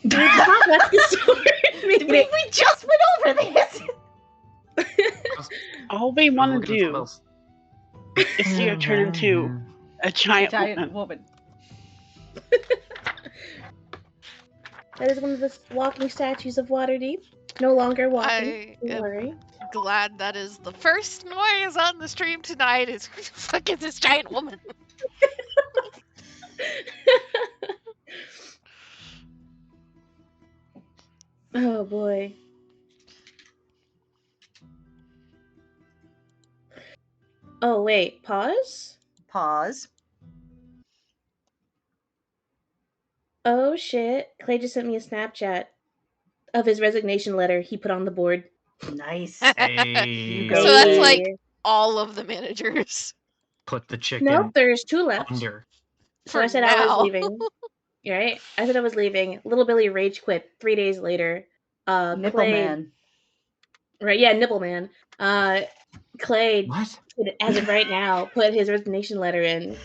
We did not watch the sword. We just went over this. All we want Look to at something do else. is see her turn into a giant woman. That is one of the walking statues of Waterdeep. No longer walking. I Don't am worry. glad that is the first noise on the stream tonight is who the fuck is this giant woman? Oh boy. Oh wait, pause? Pause. Oh shit. Clay just sent me a Snapchat of his resignation letter he put on the board. Nice. Hey, go. So that's Hey. like all of the managers. put the chicken Nope, there's 2 left. under. So For I said I was now. leaving. Right? I said I was leaving. Little Billy rage quit 3 days later. Nipple Clay, man. right? Yeah, Nipple Man. Clay, What? as of right now, put his resignation letter in,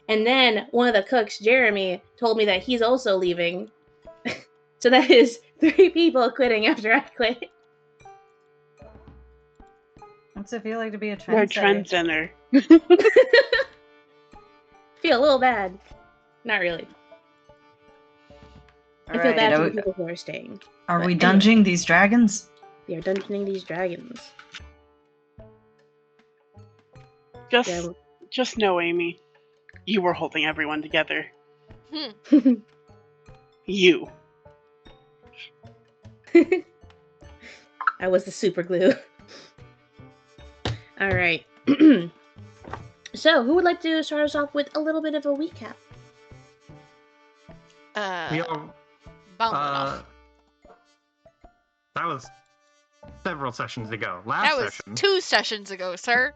and then one of the cooks, Jeremy, told me that he's also leaving. So that is 3 people quitting after I quit. What's it feel like to be a We're trendsetter? trendsetter. Feel a little bad. Not really. I feel Alright, bad for the people who are staying. Are But we anyway. dunging these dragons? They are dungeoning these dragons. Just know, Amy, you were holding everyone together. You. I was the super glue. All right. So, who would like to start us off with a little bit of a recap? We all, Balmanoff. that was several sessions ago. That Last was session. 2 sessions ago, sir.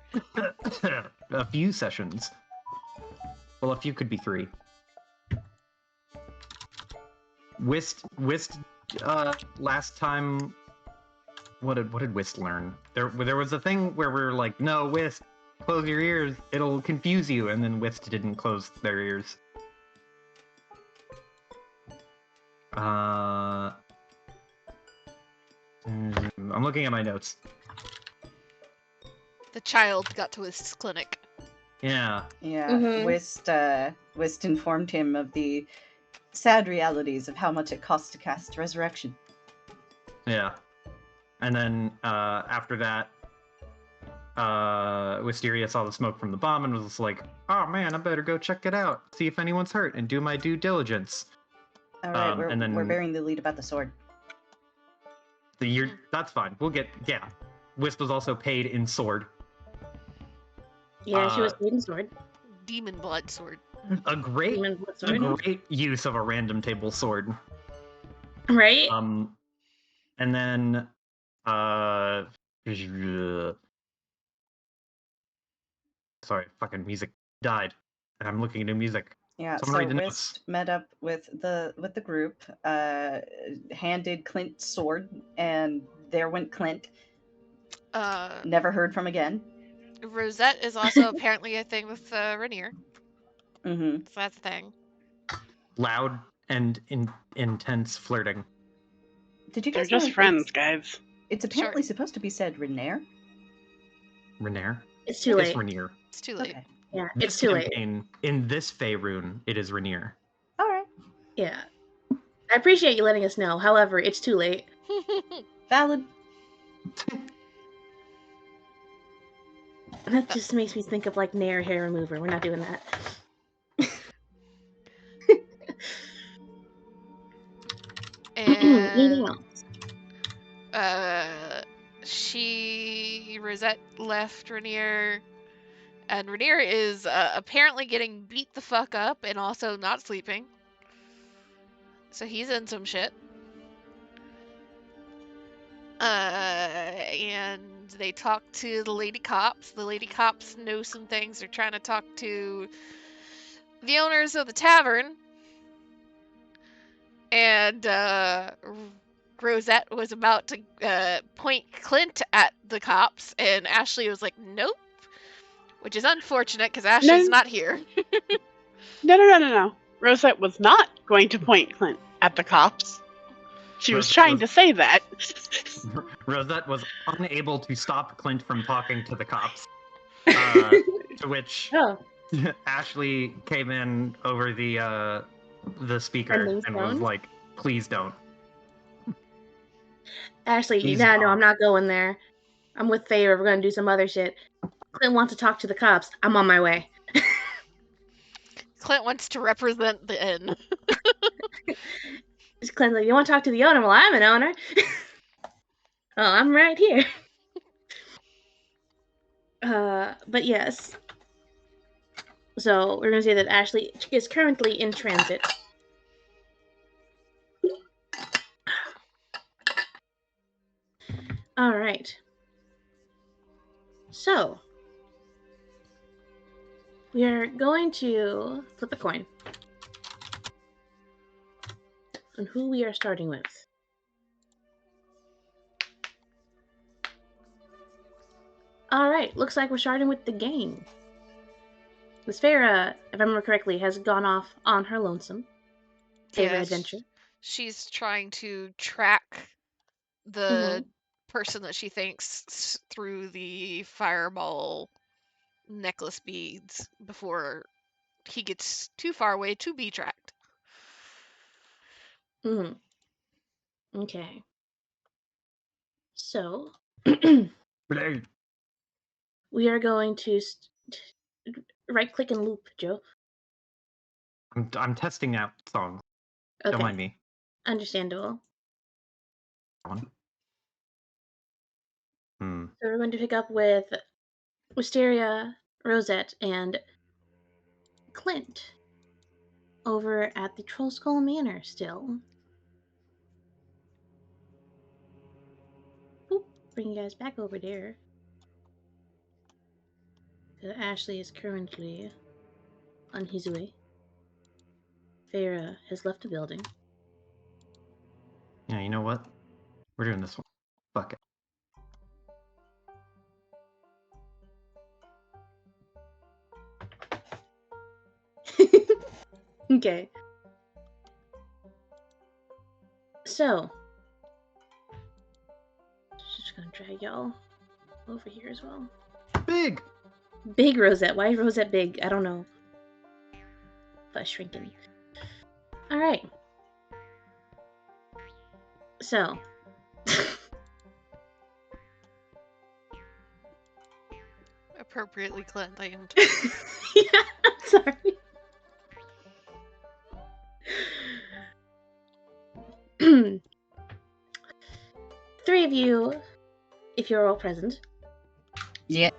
A few sessions. Well, a few could be 3. Whist, last time, what did Whist learn? There was a thing where we were like, no, Whist, close your ears, it'll confuse you, and then Whist didn't close their ears. I'm looking at my notes. The child got to his clinic. Yeah. Yeah, Mhm. Whist informed him of the sad realities of how much it costs to cast Resurrection. Yeah. And then after that, Wisteria saw the smoke from the bomb and was just like, oh man, I better go check it out, see if anyone's hurt, and do my due diligence. Alright, and then- we're bearing the lead about the sword. That's fine. We'll get, yeah. Wisp was also paid in sword. Yeah, she was Maiden Sword. Demon blood sword. A great Demon Blood Sword. use of a random table sword. Right? And then sorry, fucking music died. And I'm looking at new music. Yeah, Someone so read the Whist met up with the group, handed Clint sword, and there went Clint. Never heard from again. Rosette is also apparently a thing with Rainier. Mm-hmm. So that's a thing. Loud and intense flirting. Did you They're guys know just friends, guys. It's apparently supposed to be said Renair? Rainier? It's too late. It's Rainier. It's too late. Okay. Yeah, This it's too late. campaign, in this Faerun, it is Rainier. Alright. Yeah. I appreciate you letting us know. However, it's too late. Valid. That just makes me think of like Nair hair remover. We're not doing that. Anything And else? Rosette left Rainier, and Rainier is apparently getting beat the fuck up and also not sleeping. So he's in some shit. And they talk to the lady cops. The lady cops know some things. They're trying to talk to the owners of the tavern. And Rosette was about to point Clint at the cops, and Ashley was like, nope. Which is unfortunate, because Ashley's not here. No. Rosette was not going to point Clint at the cops. She was trying to say that. Rosette was unable to stop Clint from talking to the cops. To which Ashley came in over the speaker and was like, "Please don't." Ashley, no, I'm not going there. I'm with Feyre. We're gonna do some other shit. Clint wants to talk to the cops. I'm on my way. Clint wants to represent the inn. Clint's like, you want to talk to the owner? Well, I'm an owner. Oh, I'm right here. But yes. So we're gonna say that Ashley is currently in transit. All right. So we are going to flip a coin on who we are starting with. All right. Looks like we're starting with the gang. Miss Farah, if I remember correctly, has gone off on her lonesome favorite adventure. She's trying to track the person that she thinks through the fireball necklace beads before he gets too far away to be tracked. Okay. So we are going to right-click and loop, Joe. I'm testing out songs. Okay. Don't mind me. Understandable. So we're going to pick up with Wisteria, Rosette, and Clint over at the Troll Skull Manor still. Boop, bring you guys back over there. Ashley is currently on his way. Farah has left the building. Yeah, you know what? We're doing this one. Fuck it. Okay. So, just gonna drag y'all over here as well. Big Rosette. Why is Rosette big? I don't know. But shrinking. All right. So. Appropriately Clint, I am. Yeah, I'm sorry. Three of you, if you're all present. Yeah.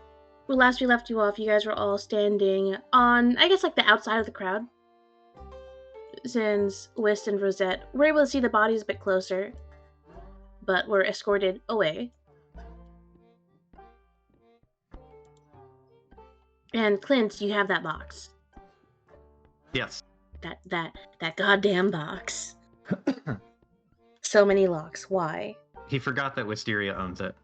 Well, last we left you off, you guys were all standing on, I guess, like the outside of the crowd. Since Whist and Rosette were able to see the bodies a bit closer, but were escorted away. And Clint, you have that box. Yes. That goddamn box. So many locks. Why? He forgot that Wisteria owns it.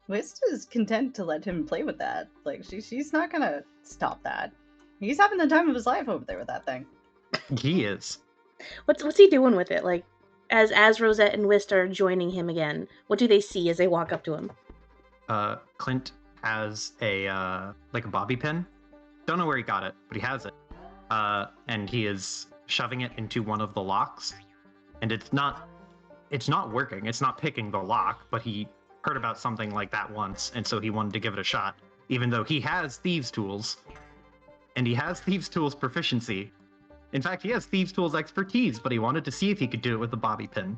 Whist is content to let him play with that. Like she's not gonna stop that. He's having the time of his life over there with that thing. He is. What's he doing with it? Like, as Rosette and Whist are joining him again, what do they see as they walk up to him? Clint has a like a bobby pin. Don't know where he got it, but he has it. And he is shoving it into one of the locks, and it's not working. It's not picking the lock, but he heard about something like that once, and so he wanted to give it a shot, even though he has thieves' tools, and he has thieves' tools proficiency. In fact, he has thieves' tools expertise, but he wanted to see if he could do it with the bobby pin.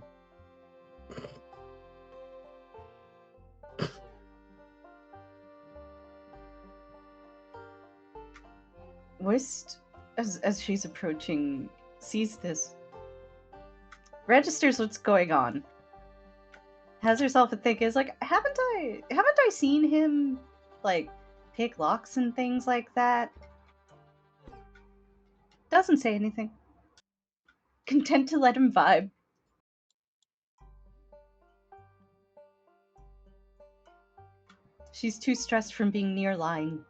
Whist, as she's approaching, sees this, registers what's going on, has herself a think, is like, haven't I seen him like pick locks and things like that? Doesn't say anything. Content to let him vibe. She's too stressed from being near lying.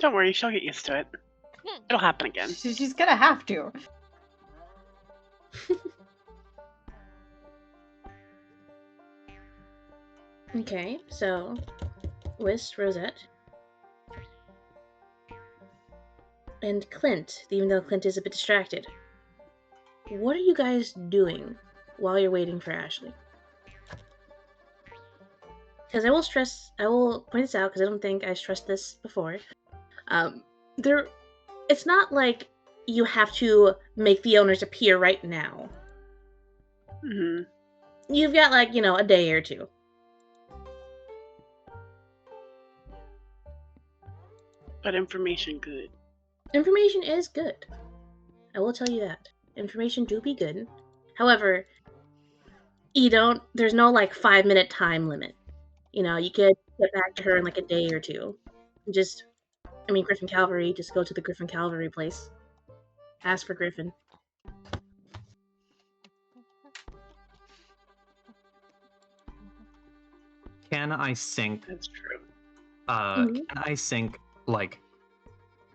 Don't worry, she'll get used to it. It'll happen again. She's gonna have to. Okay, so Whist, Rosette, and Clint, even though Clint is a bit distracted. What are you guys doing while you're waiting for Ashley? Because I will point this out because I don't think I stressed this before. It's not like you have to make the owners appear right now. Mm-hmm. You've got a day or two. But information good. Information is good. I will tell you that. Information do be good. However, there's no 5-minute time limit. You could get back to her in a day or two. Griffin Cavalry, just go to the Griffin Cavalry place. Ask for Griffin. Can I sync? That's true. Can I sync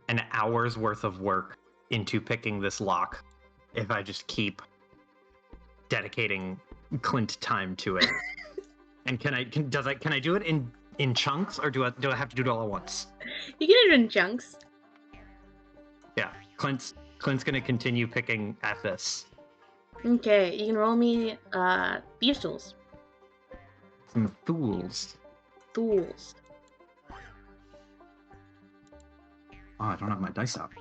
an hour's worth of work into picking this lock if I just keep dedicating Clint time to it? And can I do it in chunks, or do I have to do it all at once? You can do it in chunks. Yeah, Clint's gonna continue picking at this. Okay, you can roll me Thieves' Tools. Some fools. Tools. Oh, I don't have my dice up.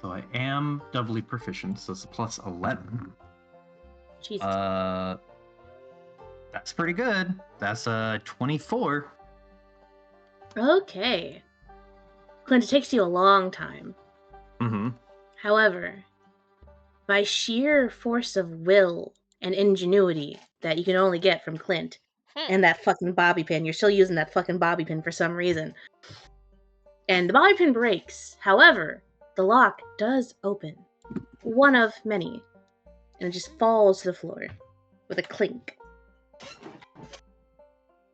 So I am doubly proficient, so it's a plus 11. Jesus. That's pretty good. That's 24. Okay. Clint, it takes you a long time. Mm-hmm. However, by sheer force of will and ingenuity that you can only get from Clint, and that fucking bobby pin, you're still using that fucking bobby pin for some reason. And the bobby pin breaks. However, the lock does open. One of many. And it just falls to the floor with a clink.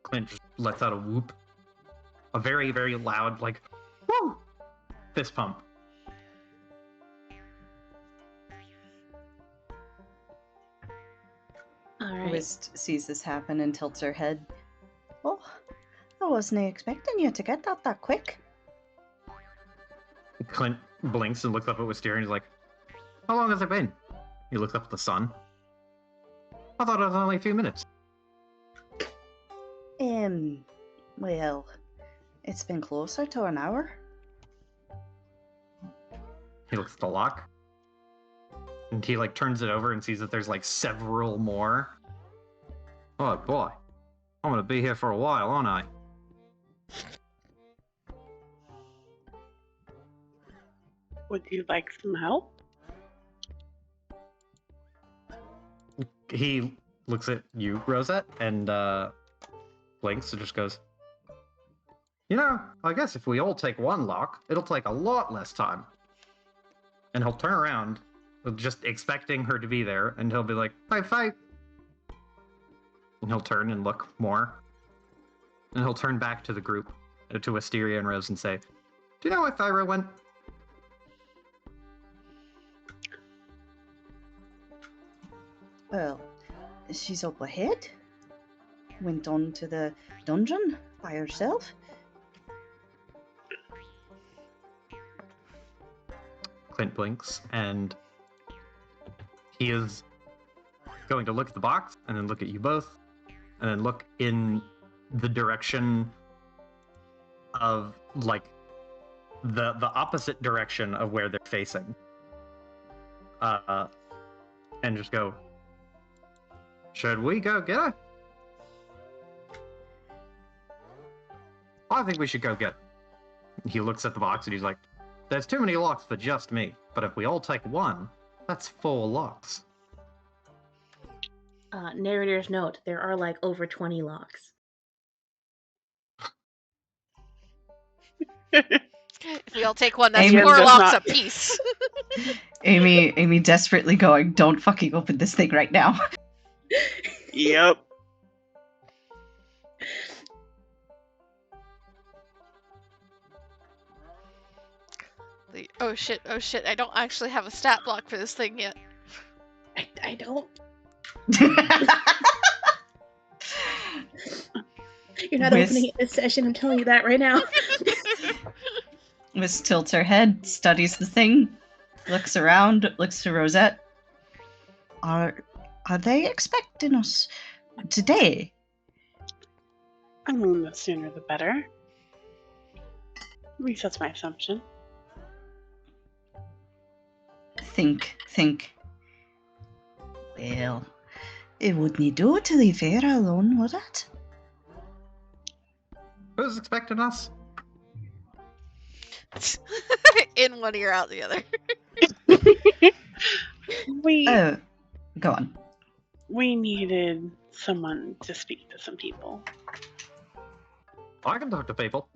Clint just lets out a whoop. A very, very loud, woo! Fist pump. Alright. Whist sees this happen and tilts her head. Oh, I wasn't expecting you to get that quick. Clint blinks and looks up at Wisteria and is like, how long has it been? He looks up at the sun. I thought it was only a few minutes. Well, it's been closer to an hour. He looks at the lock. And he turns it over and sees that there's several more. Oh boy. I'm gonna be here for a while, aren't I? Would you like some help? He looks at you, Rosette, and blinks and just goes, I guess if we all take one lock, it'll take a lot less time. And he'll turn around, just expecting her to be there, and he'll be like, fight. And he'll turn and look more. And he'll turn back to the group, to Wisteria and Rose, and say, do you know where Thyra went? Well, she's up ahead. Went on to the dungeon by herself. Clint blinks, and he is going to look at the box, and then look at you both, and then look in the direction of, the opposite direction of where they're facing. And just go, should we go get her? I think we should go get her. He looks at the box and he's like, there's too many locks for just me, but if we all take one, that's 4 locks. Narrator's note, there are over 20 locks. If we all take one, that's Amy 4 does locks not- apiece. Amy desperately going, don't fucking open this thing right now. Yep. Oh shit, I don't actually have a stat block for this thing yet. I don't. You're not opening it this session, I'm telling you that right now. Miss tilts her head, studies the thing, looks around, looks to Rosette. Are they expecting us today? I mean, the sooner the better. At least that's my assumption. Think. Well, it wouldn't do to leave Vera alone, would it? Who's expecting us? In one ear, out the other. Go on. We needed someone to speak to some people. I can talk to people.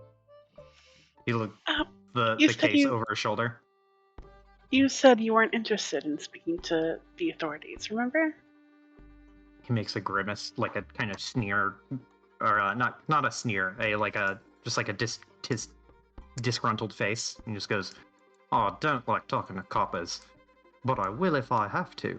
He looked the case over his shoulder. You said you weren't interested in speaking to the authorities, remember? He makes a grimace, like a kind of sneer, or not a sneer, just like a disgruntled face, and just goes, "Oh, I don't like talking to coppers, but I will if I have to."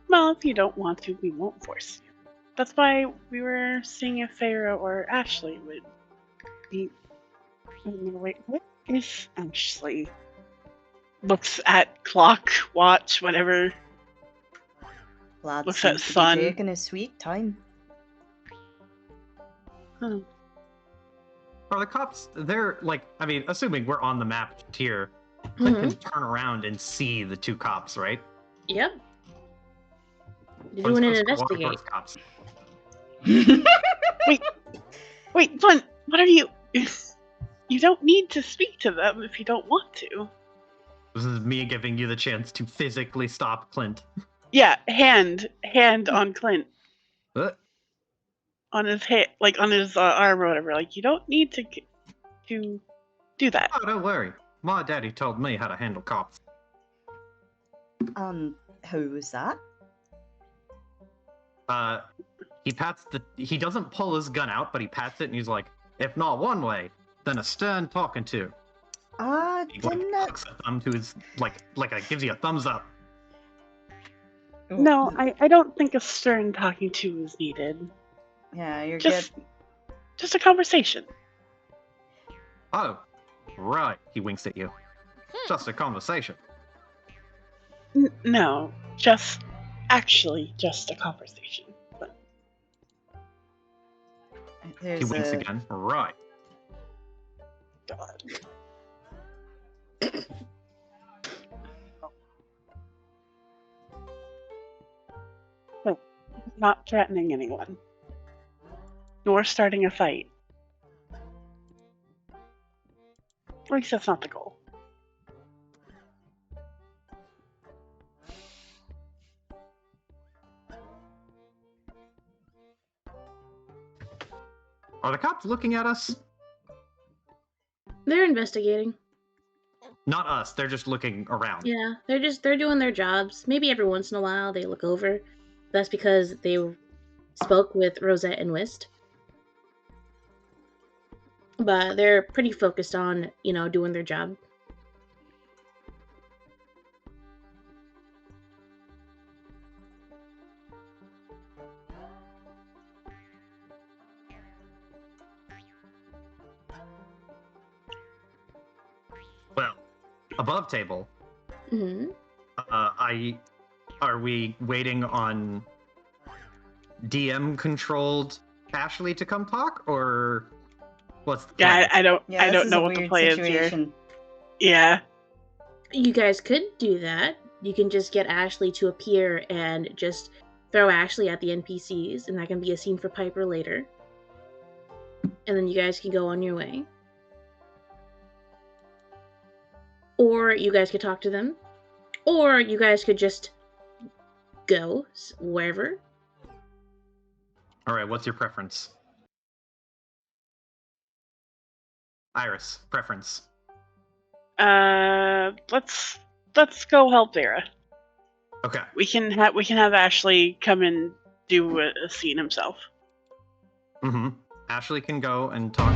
Well, if you don't want to, we won't force you. That's why we were seeing if Farah or Ashley would be. Wait, what is Ashley? Looks at clock, watch, whatever. Lad Looks at seems to sun. be taking his sweet time. Huh. Are the cops? They're like, I mean, assuming we're on the map here, Clint can turn around and see the two cops, right? Yep. You're doing an investigate. Cops. Wait, Clint, what are you? You don't need to speak to them if you don't want to. This is me giving you the chance to physically stop Clint. Yeah, hand on Clint. On his head, like on his arm or whatever. Like, you don't need to do that. Oh, don't worry. My daddy told me how to handle cops. Who was that? He doesn't pull his gun out, but he pats it and he's like, if not one way, then a stern talking to. He hooks a thumb to his, gives you a thumbs up. No, I don't think a stern talking to is needed. Yeah, you're just a conversation. Oh, right. He winks at you. Just a conversation. No, just a conversation. But... He winks again. Right. God. Not threatening anyone. Nor starting a fight. At least that's not the goal. Are the cops looking at us? They're investigating. Not us, they're just looking around. Yeah, they're doing their jobs. Maybe every once in a while they look over. That's because they spoke with Rosette and Whist. But they're pretty focused on, doing their job. Well, above table. Mm-hmm. Are we waiting on DM controlled Ashley to come talk, or what's the plan? I don't know what the play is here. Yeah. You guys could do that. You can just get Ashley to appear and just throw Ashley at the NPCs, and that can be a scene for Piper later. And then you guys can go on your way. Or you guys could talk to them. Or you guys could just go wherever. All right, what's your preference? Iris, preference. Let's go help Vera. Okay. We can have Ashley come and do a scene himself. Mm-hmm. Ashley can go and talk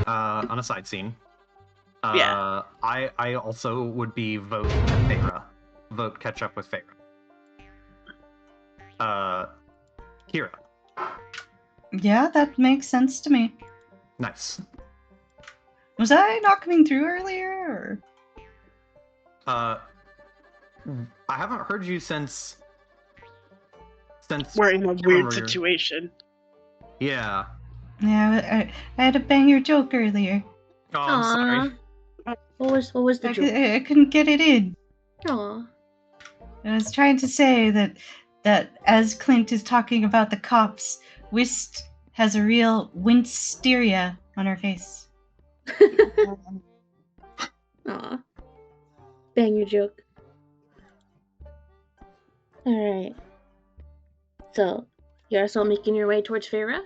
on a side scene. Yeah. I also would be vote Feyre. Vote catch up with Feyre. Kira. Yeah, that makes sense to me. Nice. Was I not coming through earlier? Or... I haven't heard you since We're in a weird remember. situation. Yeah. Yeah, I had a banger joke earlier. Oh, I'm sorry. What was the joke? I couldn't get it in. Aw. I was trying to say that as Clint is talking about the cops, Whist has a real winsteria on her face. Aw. Bang your joke. Alright. So, you are still making your way towards Feyre?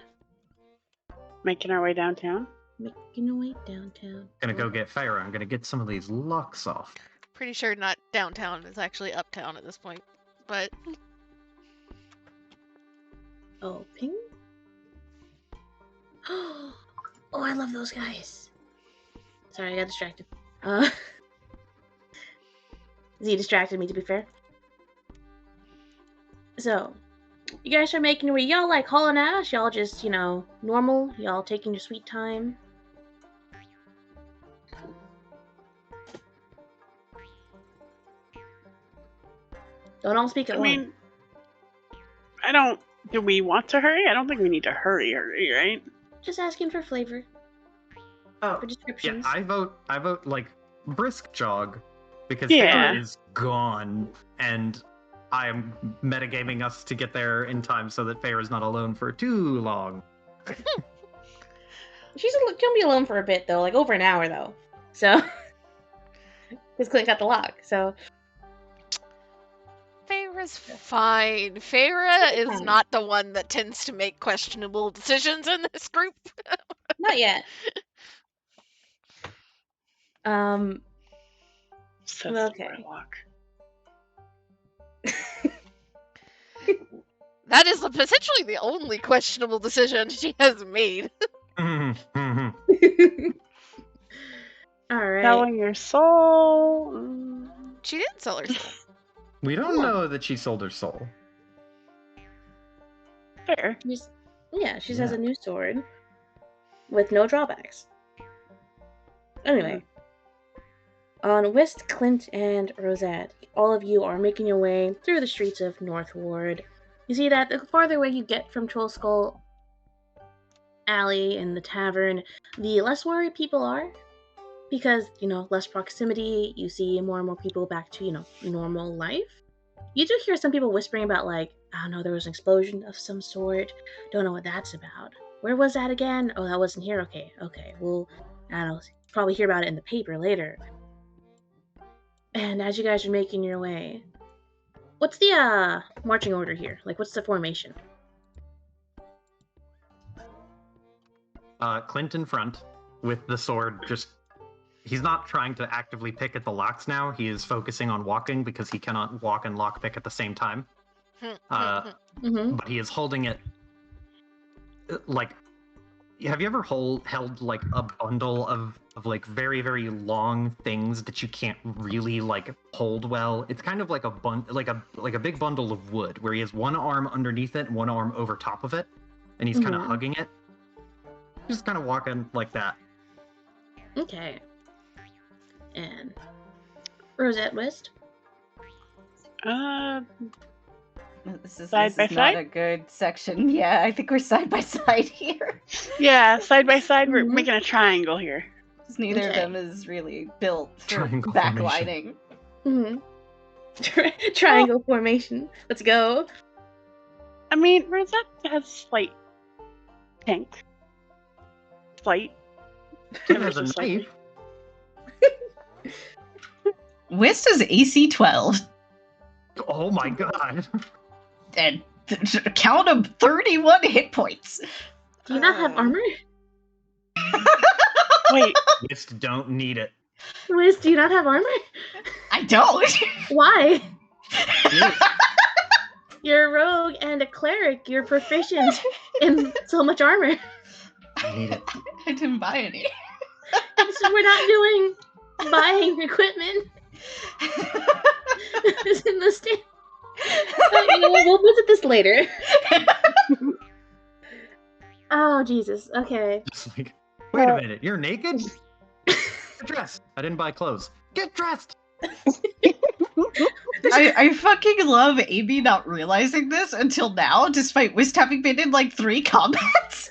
Making our way downtown. Making your way downtown. Gonna go get Feyre. I'm gonna get some of these locks off. Pretty sure not downtown. It's actually uptown at this point. But Oh, ping? Oh, I love those guys. Sorry, I got distracted. Z distracted me, to be fair. So, you guys are making your way. Y'all like hauling ass? Y'all just, normal? Y'all taking your sweet time? Don't all speak at once. Do we want to hurry? I don't think we need to hurry, right? Just asking for flavor. Oh, for descriptions. Yeah, I vote like brisk jog because Yeah. Feyre is gone, and I am metagaming us to get there in time so that Feyre is not alone for too long. She's gonna be alone for a bit though, like over an hour though. So, because Clint got the lock. So, Feyre's fine. Feyre is fine. not the one that tends to make questionable decisions in this group. Not yet. Says Okay. Warlock. That is potentially the only questionable decision she has made. All right. Selling your soul. She didn't sell her soul. We don't know that she sold her soul. Fair. She has a new sword with no drawbacks. Anyway, on Whist, Clint, and Rosette, all of you are making your way through the streets of North Ward. You see that the farther away you get from Troll Skull Alley and the tavern, the less worried people are. Because, less proximity, you see more and more people back to, normal life. You do hear some people whispering about, like, I don't know, there was an explosion of some sort. Don't know what that's about. Where was that again? Oh, that wasn't here? Okay. Well, I don't know. Probably hear about it in the paper later. And as you guys are making your way, what's the marching order here? Like, what's the formation? Clint in front with the sword. He's not trying to actively pick at the locks now. He is focusing on walking because he cannot walk and lockpick at the same time. But he is holding it like. Have you ever held like a bundle of like very, very long things that you can't really like hold well? It's kind of like a big bundle of wood where he has one arm underneath it and one arm over top of it, and he's kind of hugging it. Just kind of walking like that. Okay. And Rosette Whist? This is Side by not side? a good section. Yeah, I think we're side by side here. Yeah, side by side, we're making a triangle here. Because neither of Okay. them is really built for Triangle backlining. Triangle formation. Let's go. I mean, Rosette has slight tank. Slight. Tim has a knife. Whist is AC 12. Oh my god. And count of 31 hit points. Do you not have armor? Wait, Just don't need it. Whist, do you not have armor? I don't. Why? You're a rogue and a cleric. You're proficient in so much armor. I need it. I didn't buy any. So we're not doing buying equipment. It's in the stand. We'll visit this later. Oh, Jesus. Okay. Just like, wait a minute, you're naked? Get dressed. I didn't buy clothes. Get dressed. I fucking love Amy not realizing this until now, despite Whist having been in like 3 combats.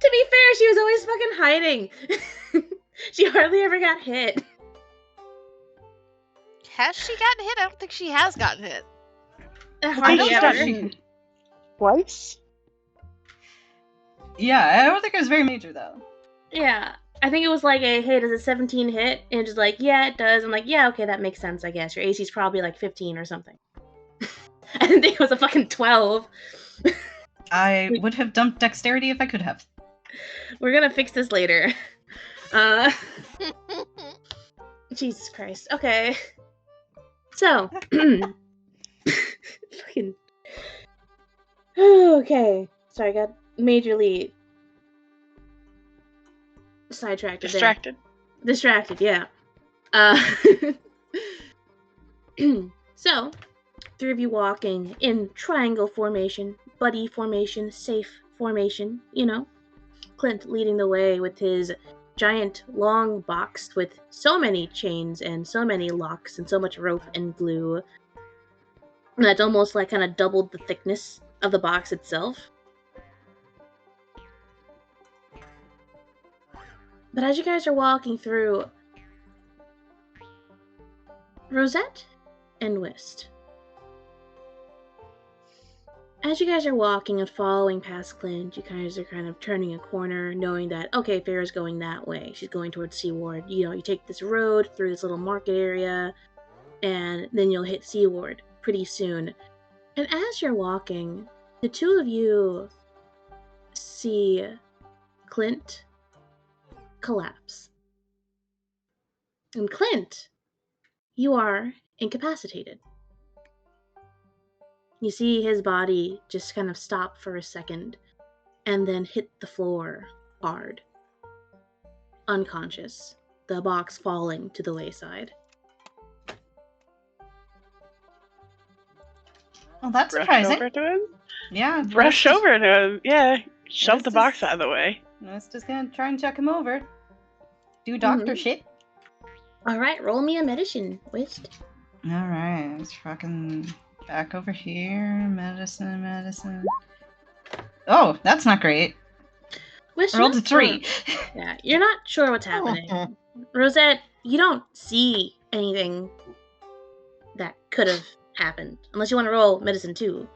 To be fair, she was always fucking hiding. She hardly ever got hit. Has she gotten hit? I don't think she has gotten hit. I think she's gotten twice. Yeah, I don't think it was very major though. Yeah. I think it was like a, hey, does a 17 hit? And just like, yeah, it does. I'm like, yeah, okay, that makes sense, I guess. Your AC's probably like 15 or something. I didn't think it was a fucking 12. I would have dumped dexterity if I could have. We're gonna fix this later. Jesus Christ. Okay. So. Fucking. Okay. Sorry, I got majorly sidetracked. Distracted, yeah. So, 3 of you walking in triangle formation, buddy formation, safe formation, you know. Clint leading the way with his giant long box with so many chains and so many locks and so much rope and glue that almost like kind of doubled the thickness of the box itself. But as you guys are walking through, Rosette and Whist, as you guys are walking and following past Clint, you guys are kind of turning a corner, knowing that, okay, Farrah's going that way. She's going towards Seaward. You know, you take this road through this little market area, and then you'll hit Seaward pretty soon. And as you're walking, the 2 of you see Clint collapse. And Clint, you are incapacitated. You see his body just kind of stop for a second and then hit the floor hard. Unconscious, the box falling to the wayside. Well, that's Rush surprising. over to him? Yeah. Rush over to him. Yeah. Shove This the box is- out of the way. Let's just gonna try and check him over. Do doctor shit. Alright, roll me a medicine, Whist. Alright, let's fucking back over here. Medicine. Oh, that's not great. Whist, I rolled a 3. Yeah, you're not sure what's happening. Rosette, you don't see anything that could have happened. Unless you want to roll medicine too.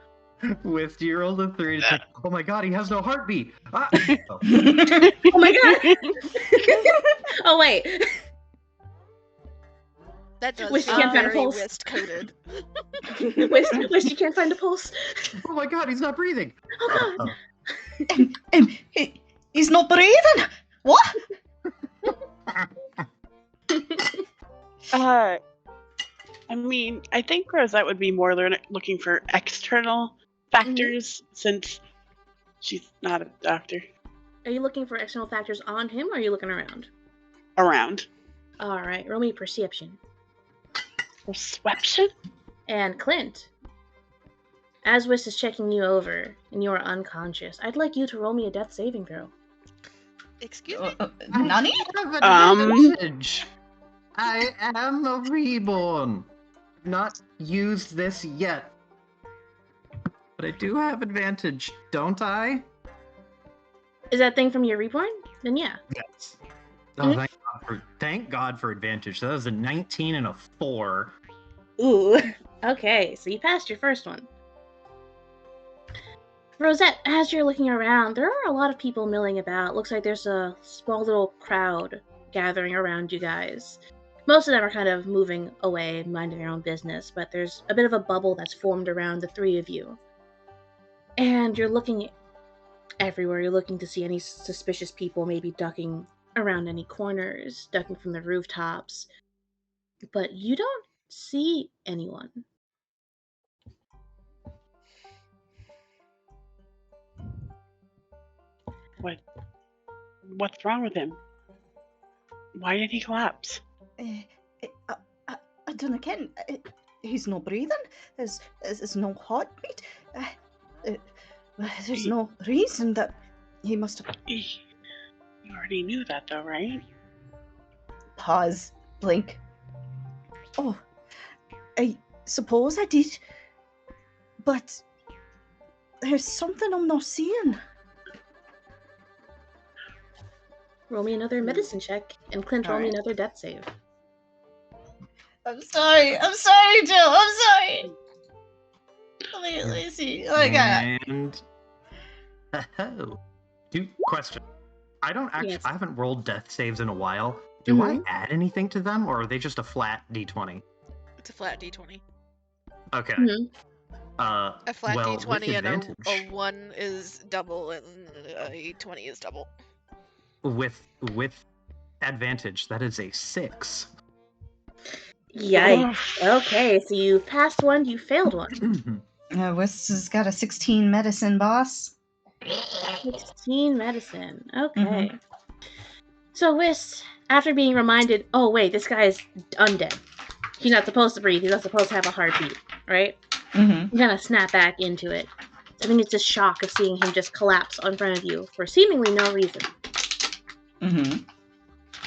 With you rolled a 3. It's like, oh my god, he has no heartbeat. Ah! Oh. Oh my god! Oh wait. That does Wish you sound can't find a very pulse. wrist-coded. Whist, you can't find a pulse. Oh my god, he's not breathing. Oh god. He's not breathing. What? I mean, I think Rosette would be more looking for external factors since she's not a doctor. Are you looking for external factors on him, or are you looking around? Around. Alright, roll me perception. Perception? And Clint, as Whist is checking you over, and you are unconscious, I'd like you to roll me a death saving throw. Excuse me? Nani? I have advantage. I am a reborn. Not used this yet. But I do have advantage, don't I? Is that thing from your reborn? Then yeah. Yes. Oh, thank God for advantage. So that was a 19 and a 4. Ooh. Okay, so you passed your first one. Rosette, as you're looking around, there are a lot of people milling about. Looks like there's a small little crowd gathering around you guys. Most of them are kind of moving away and minding their own business, but there's a bit of a bubble that's formed around the 3 of you. And you're looking everywhere. You're looking to see any suspicious people maybe ducking around any corners, ducking from the rooftops. But you don't see anyone. What's wrong with him? Why did he collapse? I don't know, Ken. He's not breathing. There's no heartbeat. There's no reason that he must have... You already knew that, though, right? Pause. Blink. Oh, I suppose I did. But there's something I'm not seeing. Roll me another medicine check, and Clint, roll me another death save. I'm sorry, Jill. I'm sorry. Let me see. Oh my god. And question. I don't actually. Yes. I haven't rolled death saves in a while. Do I add anything to them, or are they just a flat d20? It's a flat d20. Okay. A flat well, d20 and advantage. a 1 is double, and a 20 is double. With advantage, that is a 6. Yikes. Okay, so you passed one, you failed one. West has got a 16 medicine, boss. 16 medicine. Okay. So Whist, after being reminded, oh wait, this guy is undead. He's not supposed to breathe. He's not supposed to have a heartbeat, right? You kind of snap back into it. So I think it's just shock of seeing him just collapse in front of you for seemingly no reason.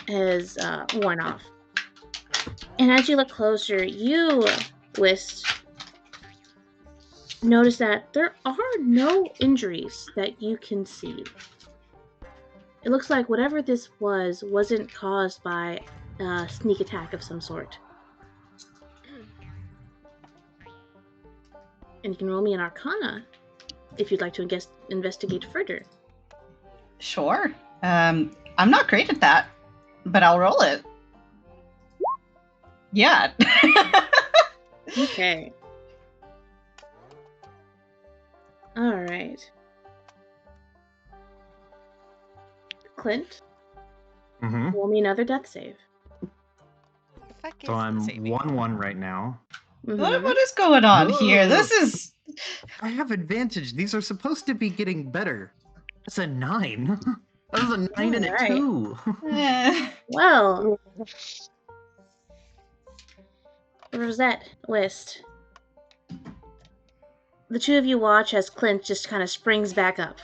Has worn off. And as you look closer, you, Whist, notice that there are no injuries that you can see. It looks like whatever this wasn't caused by a sneak attack of some sort. And you can roll me an Arcana if you'd like to investigate further. Sure. I'm not great at that, but I'll roll it. Yeah. Okay. Alright. Clint, roll me another death save. So I'm 1-1 right now. What is going on here? This is... I have advantage. These are supposed to be getting better. That's a 9. That was a 9 and a 2. Well, Rosette, Whist. The two of you watch as Clint just kind of springs back up.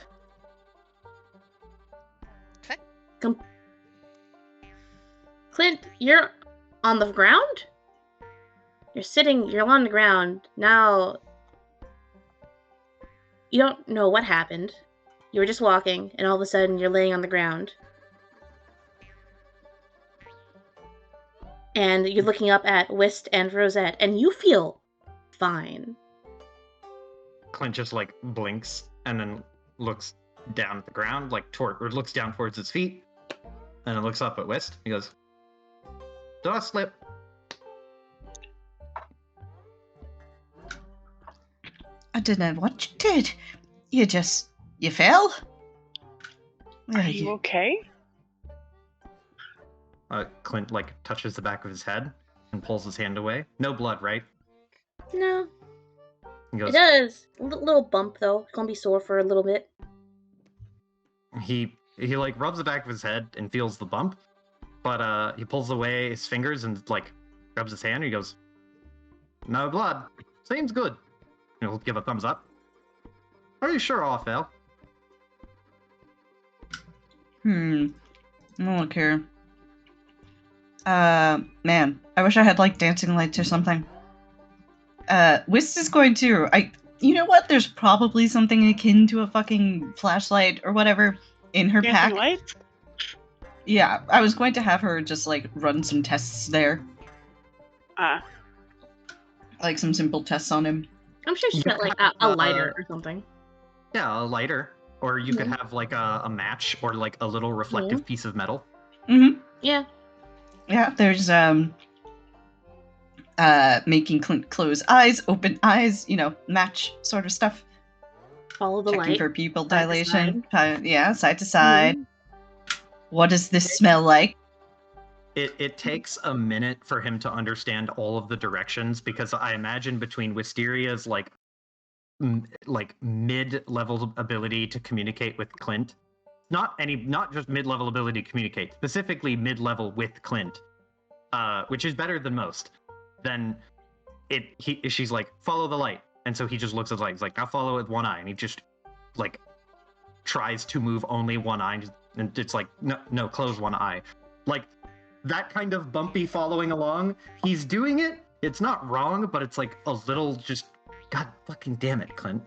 Clint, you're on the ground? You're on the ground. Now, you don't know what happened. You were just walking, and all of a sudden you're laying on the ground. And you're looking up at Whist and Rosette, and you feel fine. Clint just like blinks and then looks down at the ground, looks down towards his feet, and then looks up at Whist. He goes, "Did I slip?" I don't know what you did. You fell? Are you okay? Clint touches the back of his head and pulls his hand away. No blood, right? No. He goes, it does. A little bump though. It's gonna be sore for a little bit. He rubs the back of his head and feels the bump, but he pulls away his fingers and rubs his hand. And he goes, "No blood. Seems good." And he'll give a thumbs up. "Are you sure I fell?" Look here. Man, I wish I had dancing lights or something. Whist is going to... You know what? There's probably something akin to a fucking flashlight or whatever in her pack. Dancing lights? Yeah, I was going to have her just run some tests there. Some simple tests on him. I'm sure she's got a lighter or something. Yeah, a lighter. Or you could have a match or a little reflective piece of metal. Yeah. Yeah, there's making Clint close eyes, open eyes, match sort of stuff. Follow the Checking light. for pupil dilation. Side to side. What does this smell like? It takes a minute for him to understand all of the directions, because I imagine between Wisteria's mid-level ability to communicate with Clint not just mid-level ability to communicate, specifically mid-level with Clint, which is better than most, then she's like, follow the light. And so he just looks at the light. He's like, now follow it with one eye. And he just like tries to move only one eye. And it's like, no, close one eye. Like that kind of bumpy following along. He's doing it. It's not wrong, but it's like a little just, God fucking damn it, Clint.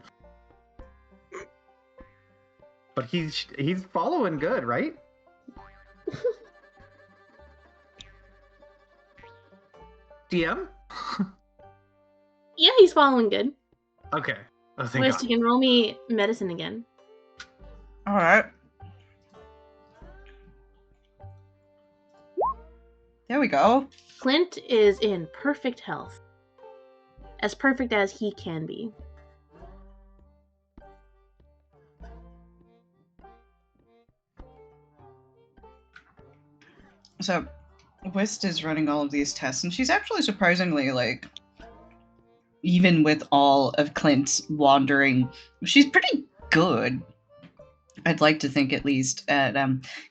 But he's following good, right? DM? Yeah, he's following good. Okay. Oh, thank West, God. you can roll me medicine again. All right. There we go. Clint is in perfect health. As perfect as he can be. So, Wist is running all of these tests, and she's actually surprisingly, like, even with all of Clint's wandering, she's pretty good. I'd like to think, at least, at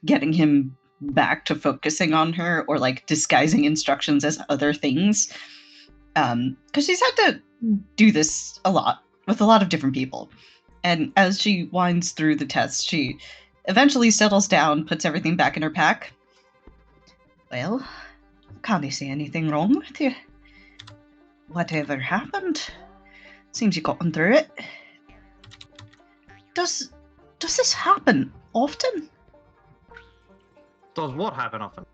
getting him back to focusing on her, or like disguising instructions as other things. Because she's had to do this a lot with a lot of different people. And as she winds through the tests, she eventually settles down, puts everything back in her pack. Well, can't I see anything wrong with you? Whatever happened? Seems you gotten through it. Does this happen often? Does what happen often?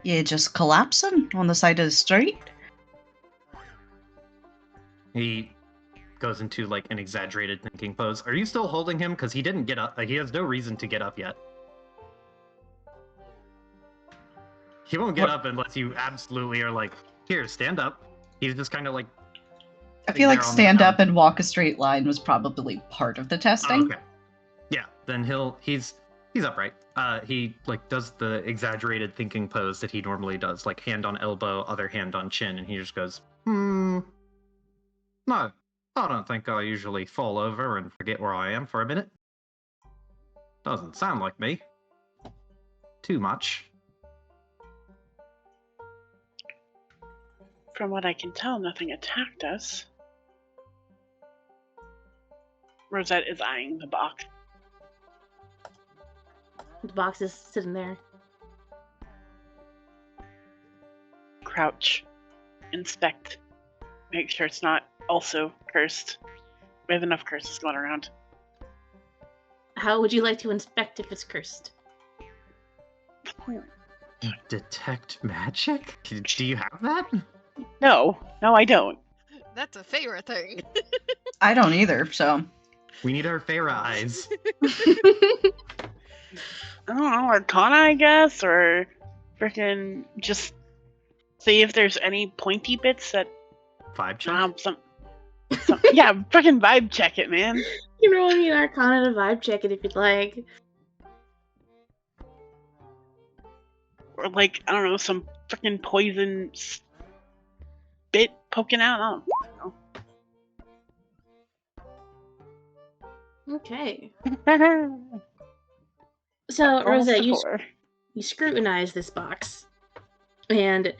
You just collapsing on the side of the street? He goes into like an exaggerated thinking pose. Are you still holding him? Because he didn't get up. Like, he has no reason to get up yet. He won't get up unless you absolutely are like, here, stand up. He's just kind of like... I feel like stand up and walk a straight line was probably part of the testing. Oh, okay. Yeah, then he's upright. He like does the exaggerated thinking pose that he normally does, like hand on elbow, other hand on chin, and he just goes, no, I don't think I usually fall over and forget where I am for a minute. Doesn't sound like me. Too much. From what I can tell, nothing attacked us. Rosette is eyeing the box. The box is sitting there. Crouch. Inspect. Make sure it's not also cursed. We have enough curses going around. How would you like to inspect if it's cursed? Detect magic? Do you have that? No, I don't. That's a Feyre thing. I don't either, so... We need our Feyre eyes. I don't know, Arcana, I guess, or frickin' just see if there's any pointy bits that... Vibe check? Yeah, frickin' vibe check it, man. You can roll me an Arcana to vibe check it if you'd like. Or like, I don't know, some frickin' poison bit poking out. I don't know. Okay. So, Rosette, you scrutinize this box, and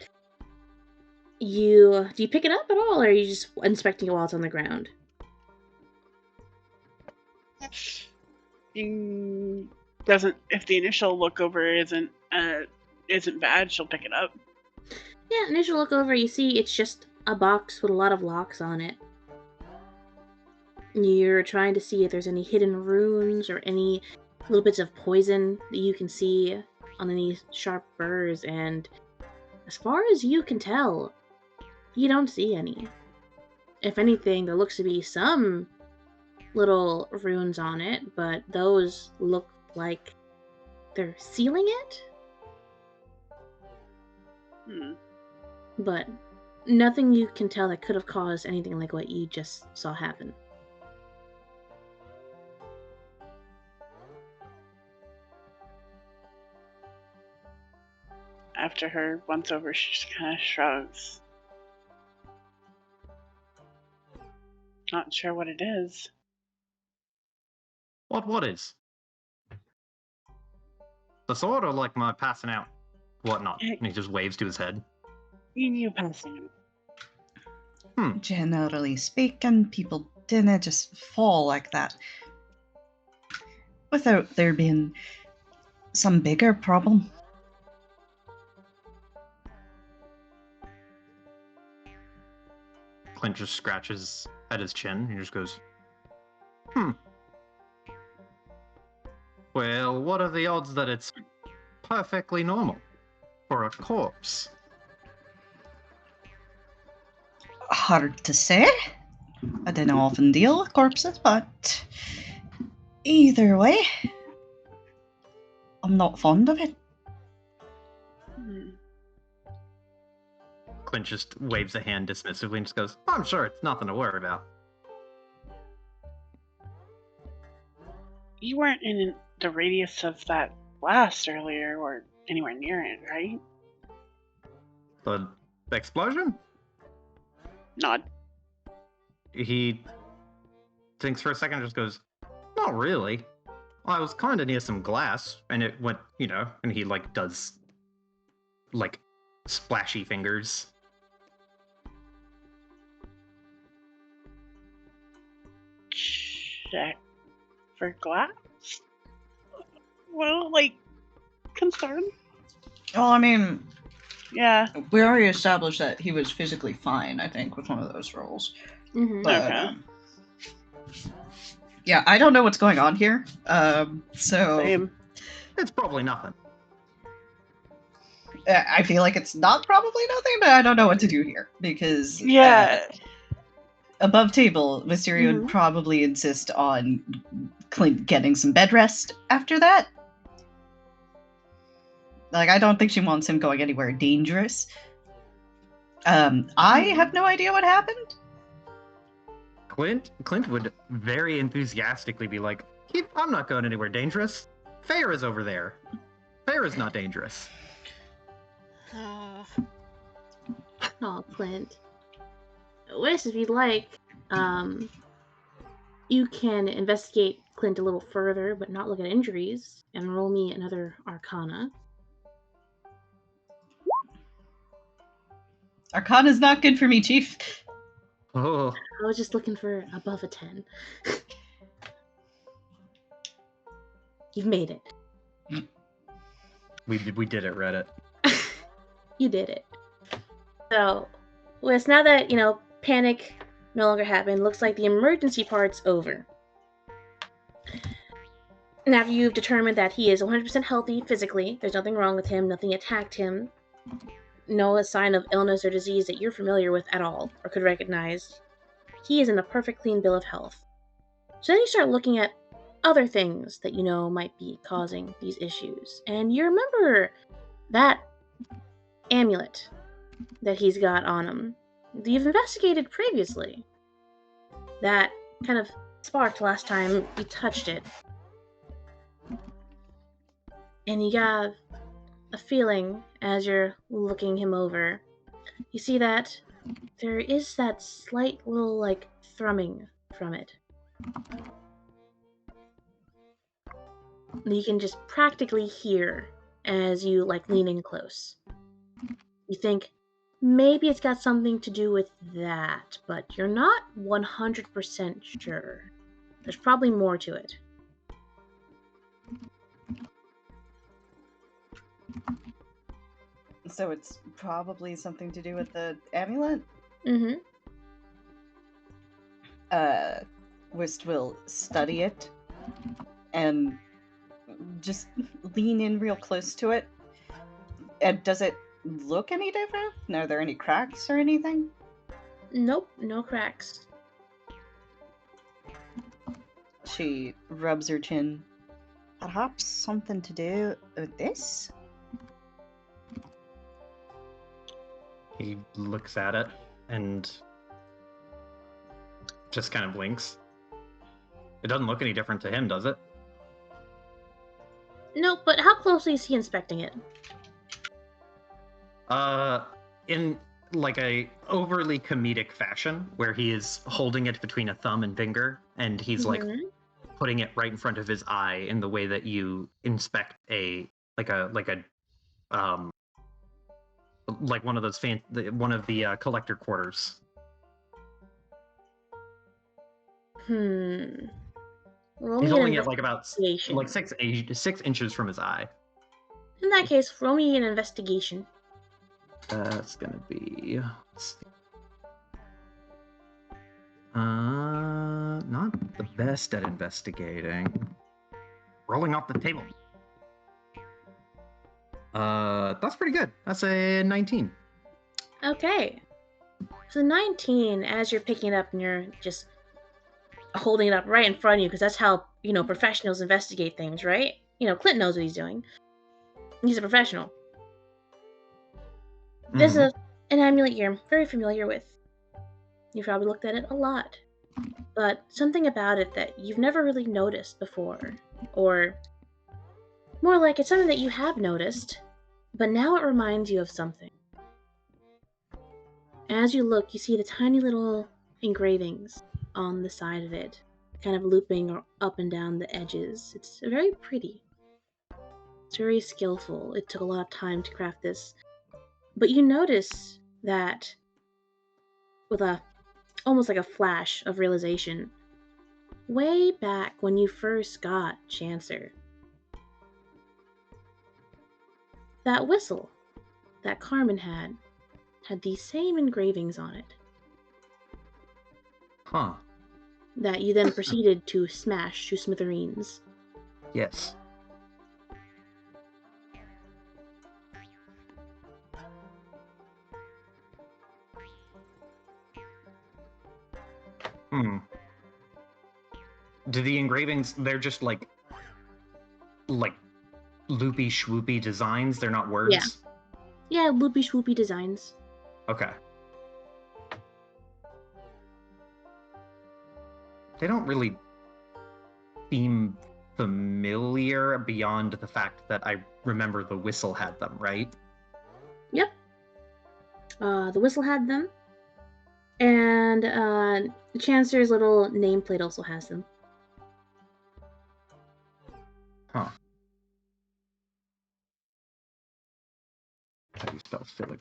do you pick it up at all, or are you just inspecting it while it's on the ground? If the initial look over isn't bad, she'll pick it up. Yeah, initial look over, you see it's just a box with a lot of locks on it. You're trying to see if there's any hidden runes or any little bits of poison that you can see on any sharp burrs, and as far as you can tell, you don't see any. If anything, there looks to be some little runes on it, but those look like they're sealing it. But nothing you can tell that could have caused anything like what you just saw happen. After her once over, she just kind of shrugs. Not sure what it is. What is? The sword or like my passing out whatnot? Hey. And he just waves to his head. You passing out. Generally speaking, people didn't just fall like that without there being some bigger problem. Clint just scratches at his chin. He just goes, Well, what are the odds that it's perfectly normal for a corpse? Hard to say. I don't often deal with corpses, but either way, I'm not fond of it. Clint just waves a hand dismissively and just goes, I'm sure it's nothing to worry about. You weren't in the radius of that blast earlier, or anywhere near it, right? The explosion? Nod. He thinks for a second and just goes, Not really. I was kind of near some glass, and it went, and he, does, splashy fingers. Check for glass? Well, concern? Well, I mean, Yeah. we already established that he was physically fine, I think, with one of those rolls. Mm-hmm. But, Okay. yeah, I don't know what's going on here. Same. It's probably nothing. I feel like it's not probably nothing, but I don't know what to do here because above table, Mysterio would probably insist on Clint getting some bed rest after that. I don't think she wants him going anywhere dangerous. I have no idea what happened. Clint would very enthusiastically be like, I'm not going anywhere dangerous. Feyre's over there. Feyre's not dangerous. Oh, Clint. Wish, if you'd like, you can investigate Clint a little further, but not look at injuries, and roll me another Arcana. Arcana's not good for me, Chief. Oh. I was just looking for above a 10. You've made it. We did it, Reddit. You did it. So, Wes, now that, panic no longer happened, looks like the emergency part's over. Now you've determined that he is 100% healthy physically, there's nothing wrong with him, nothing attacked him, no sign of illness or disease that you're familiar with at all, or could recognize. He is in a perfect clean bill of health. So then you start looking at other things that you know might be causing these issues. And you remember that amulet that he's got on him. You've investigated previously. That kind of sparked last time you touched it. And you got a feeling as you're looking him over. You see that there is that slight little, thrumming from it. You can just practically hear as you, lean in close. You think, maybe it's got something to do with that, but you're not 100% sure. There's probably more to it. So it's probably something to do with the amulet? Mm-hmm. Wist will study it and just lean in real close to it. And does it look any different? Are there any cracks or anything? Nope, no cracks. She rubs her chin. Perhaps something to do with this? He looks at it and just kind of blinks. It doesn't look any different to him, does it? Nope, but how closely is he inspecting it? In a overly comedic fashion, where he is holding it between a thumb and finger, and he's putting it right in front of his eye in the way that you inspect a like one of those one of the collector quarters. Roll He's me an holding it like about investigation. like 6 inches from his eye. In that case, roll me an investigation. That's gonna be. Not the best at investigating. Rolling off the table. That's pretty good. That's a 19. Okay. So 19, as you're picking it up and you're just holding it up right in front of you, because that's how, professionals investigate things, right? Clint knows what he's doing. He's a professional. This is an amulet you're very familiar with. You've probably looked at it a lot. But something about it that you've never really noticed before. Or more like it's something that you have noticed, but now it reminds you of something. As you look, you see the tiny little engravings on the side of it, kind of looping up and down the edges. It's very pretty. It's very skillful. It took a lot of time to craft this. But you notice that with almost like a flash of realization, way back when you first got Chancer, that whistle that Carmen had these same engravings on it. Huh. That you then proceeded to smash to smithereens. Yes. Do the engravings, they're just like loopy swoopy designs? They're not words? Yeah, loopy swoopy designs. Okay. They don't really seem familiar beyond the fact that I remember the whistle had them, right? Yep. The whistle had them. And Chancer's little nameplate also has them. Huh. How do you spell filigree?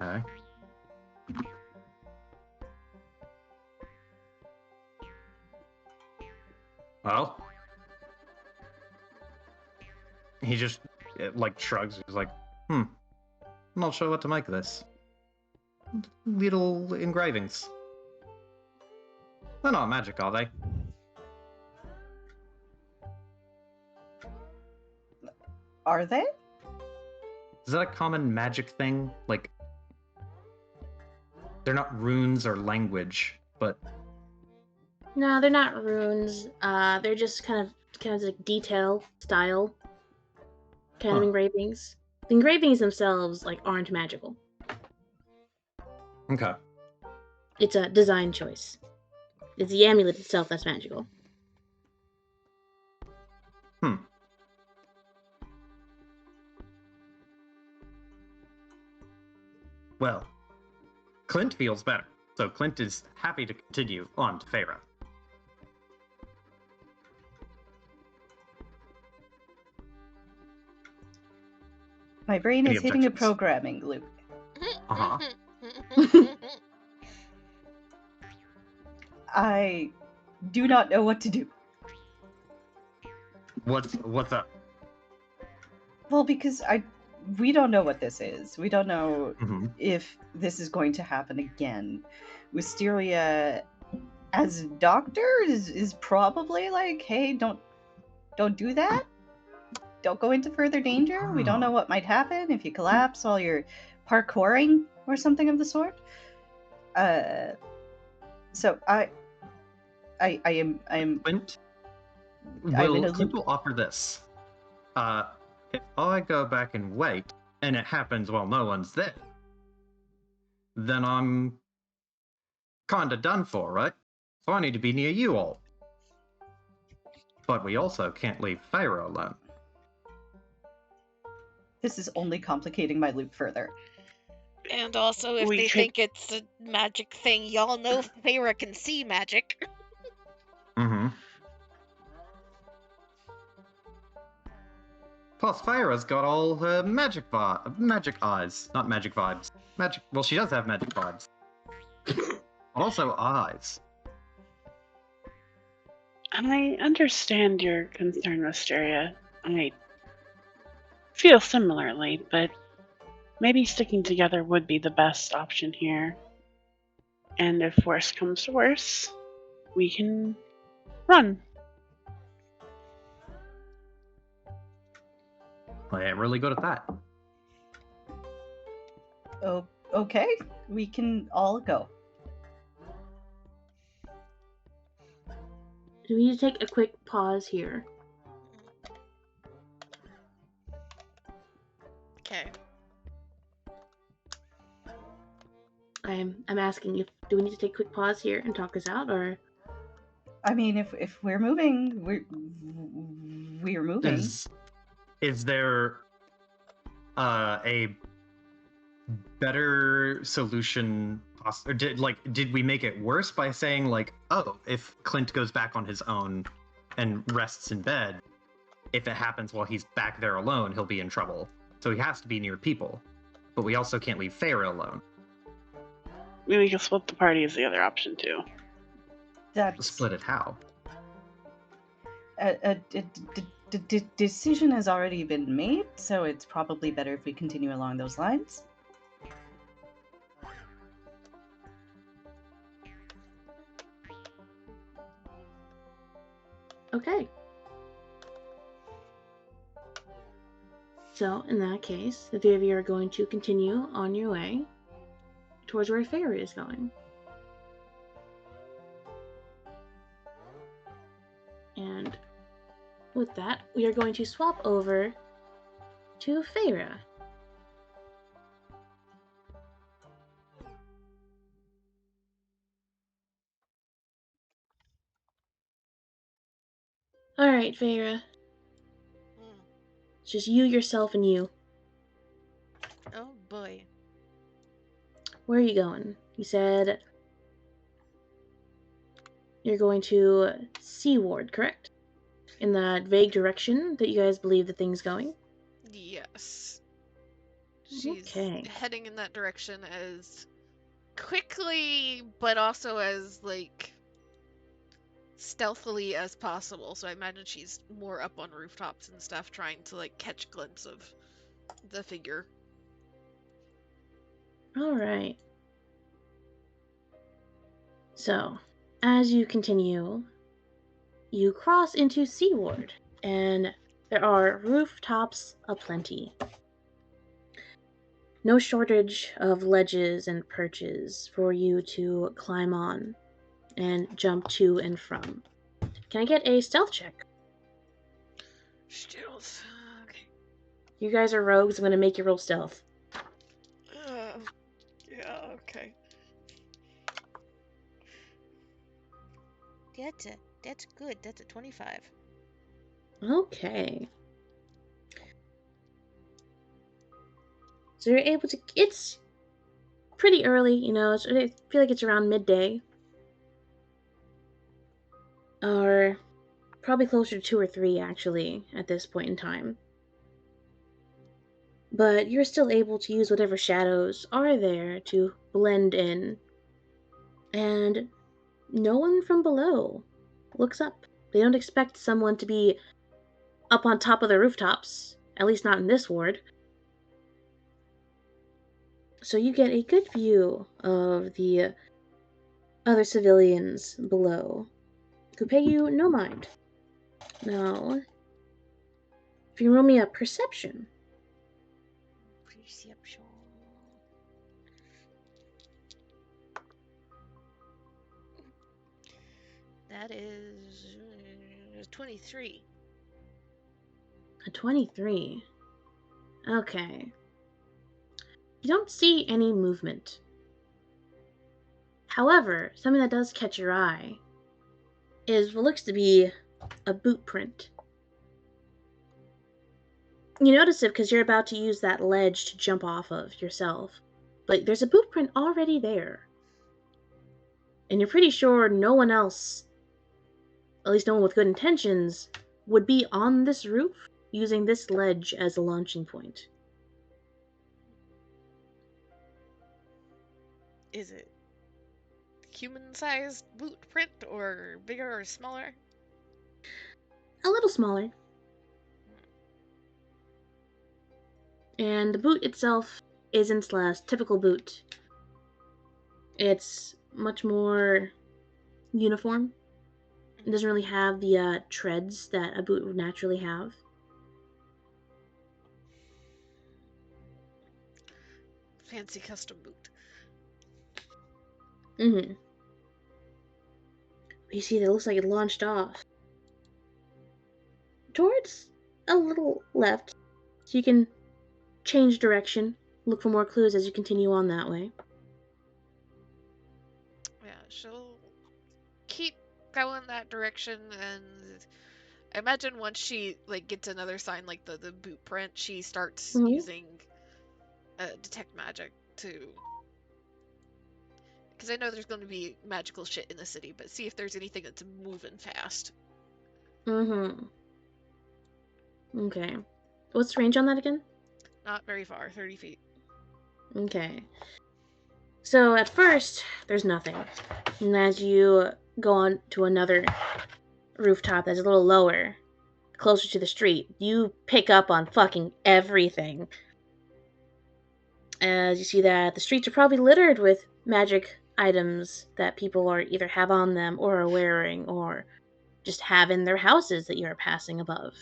Okay. Well, he just shrugs. He's like, I'm not sure what to make of this. Little engravings. They're not magic, are they? Are they? Is that a common magic thing? Like, they're not runes or language, but... No, they're not runes. They're just kind of like detail, style kind of engravings. The engravings themselves aren't magical. Okay. It's a design choice. It's the amulet itself that's magical. Well, Clint feels better, so Clint is happy to continue on to Feyre. My brain Any is hitting a objections? programming loop. I do not know what to do. What's up? Well, because we don't know what this is. We don't know if this is going to happen again. Wisteria, as a doctor, is probably like, hey, don't do that. Don't go into further danger. We don't know what might happen if you collapse while you're parkouring or something of the sort. So I am. Clint Clint will offer this. If I go back and wait, and it happens while no one's there, then I'm kinda done for, right? So I need to be near you all. But we also can't leave Pharaoh alone. This is only complicating my loop further. And also, if they think it's a magic thing, y'all know Feyre can see magic. Mm-hmm. Plus, Pharaoh's got all her magic eyes. Not magic vibes. Magic. Well, she does have magic vibes. Also, eyes. I understand your concern, Wisteria. I feel similarly, but maybe sticking together would be the best option here. And if worse comes to worse, we can run. I ain't really good at that. Oh, okay. We can all go. Do we need to take a quick pause here? Okay. I'm asking you, do we need to take a quick pause here and talk this out, or? I mean, if we're moving, we're moving. Is there a better solution? Or did we make it worse by saying like, oh, if Clint goes back on his own and rests in bed, if it happens while he's back there alone, he'll be in trouble. So he has to be near people. But we also can't leave Feyre alone. Maybe we can split the party is the other option too. Split it how? The decision has already been made, so it's probably better if we continue along those lines. Okay. So, in that case, the three of you are going to continue on your way towards where Feyre is going. And with that, we are going to swap over to Feyre. Alright, Feyre. It's just you, yourself, and you. Oh boy. Where are you going? You said you're going to Seaward, correct? In that vague direction that you guys believe the thing's going? Yes. She's Okay. heading in that direction as quickly, but also as, like, stealthily as possible. So I imagine she's more up on rooftops and stuff, trying to, like, catch a glimpse of the figure. Alright. So, as you continue, you cross into Seaward, and there are rooftops aplenty. No shortage of ledges and perches for you to climb on and jump to and from. Can I get a stealth check? Stealth. Okay. You guys are rogues, I'm gonna make you roll stealth. Yeah, okay. That's good. That's a 25. Okay. So you're able to. It's pretty early, you know. I feel like it's around midday. Or probably closer to 2 or 3, actually, at this point in time. But you're still able to use whatever shadows are there to blend in. And no one from below looks up. They don't expect someone to be up on top of the rooftops, at least not in this ward. So you get a good view of the other civilians below, who pay you no mind. Now, if you roll me a perception. Perception. That is 23. A 23. Okay. You don't see any movement However, something that does catch your eye is what looks to be a boot print. You notice it because you're about to use that ledge to jump off of yourself. But there's a boot print already there. And you're pretty sure no one else, at least no one with good intentions, would be on this roof using this ledge as a launching point. Is it human-sized boot print or bigger or smaller? A little smaller. And the boot itself isn't a typical boot. It's much more uniform. It doesn't really have the treads that a boot would naturally have. Fancy custom boot. Mm-hmm. You see that it looks like it launched off towards a little left. So you can change direction, look for more clues as you continue on that way. Yeah, she'll keep going that direction, and I imagine once she gets another sign like the boot print, she starts using detect magic to, because I know there's going to be magical shit in the city, but see if there's anything that's moving fast. Mm-hmm. Okay. What's the range on that again? Not very far, 30 feet. Okay. So at first, there's nothing. And as you go on to another rooftop that's a little lower, closer to the street, you pick up on fucking everything. As you see that the streets are probably littered with magic items that people are either have on them or are wearing or just have in their houses that you're passing above.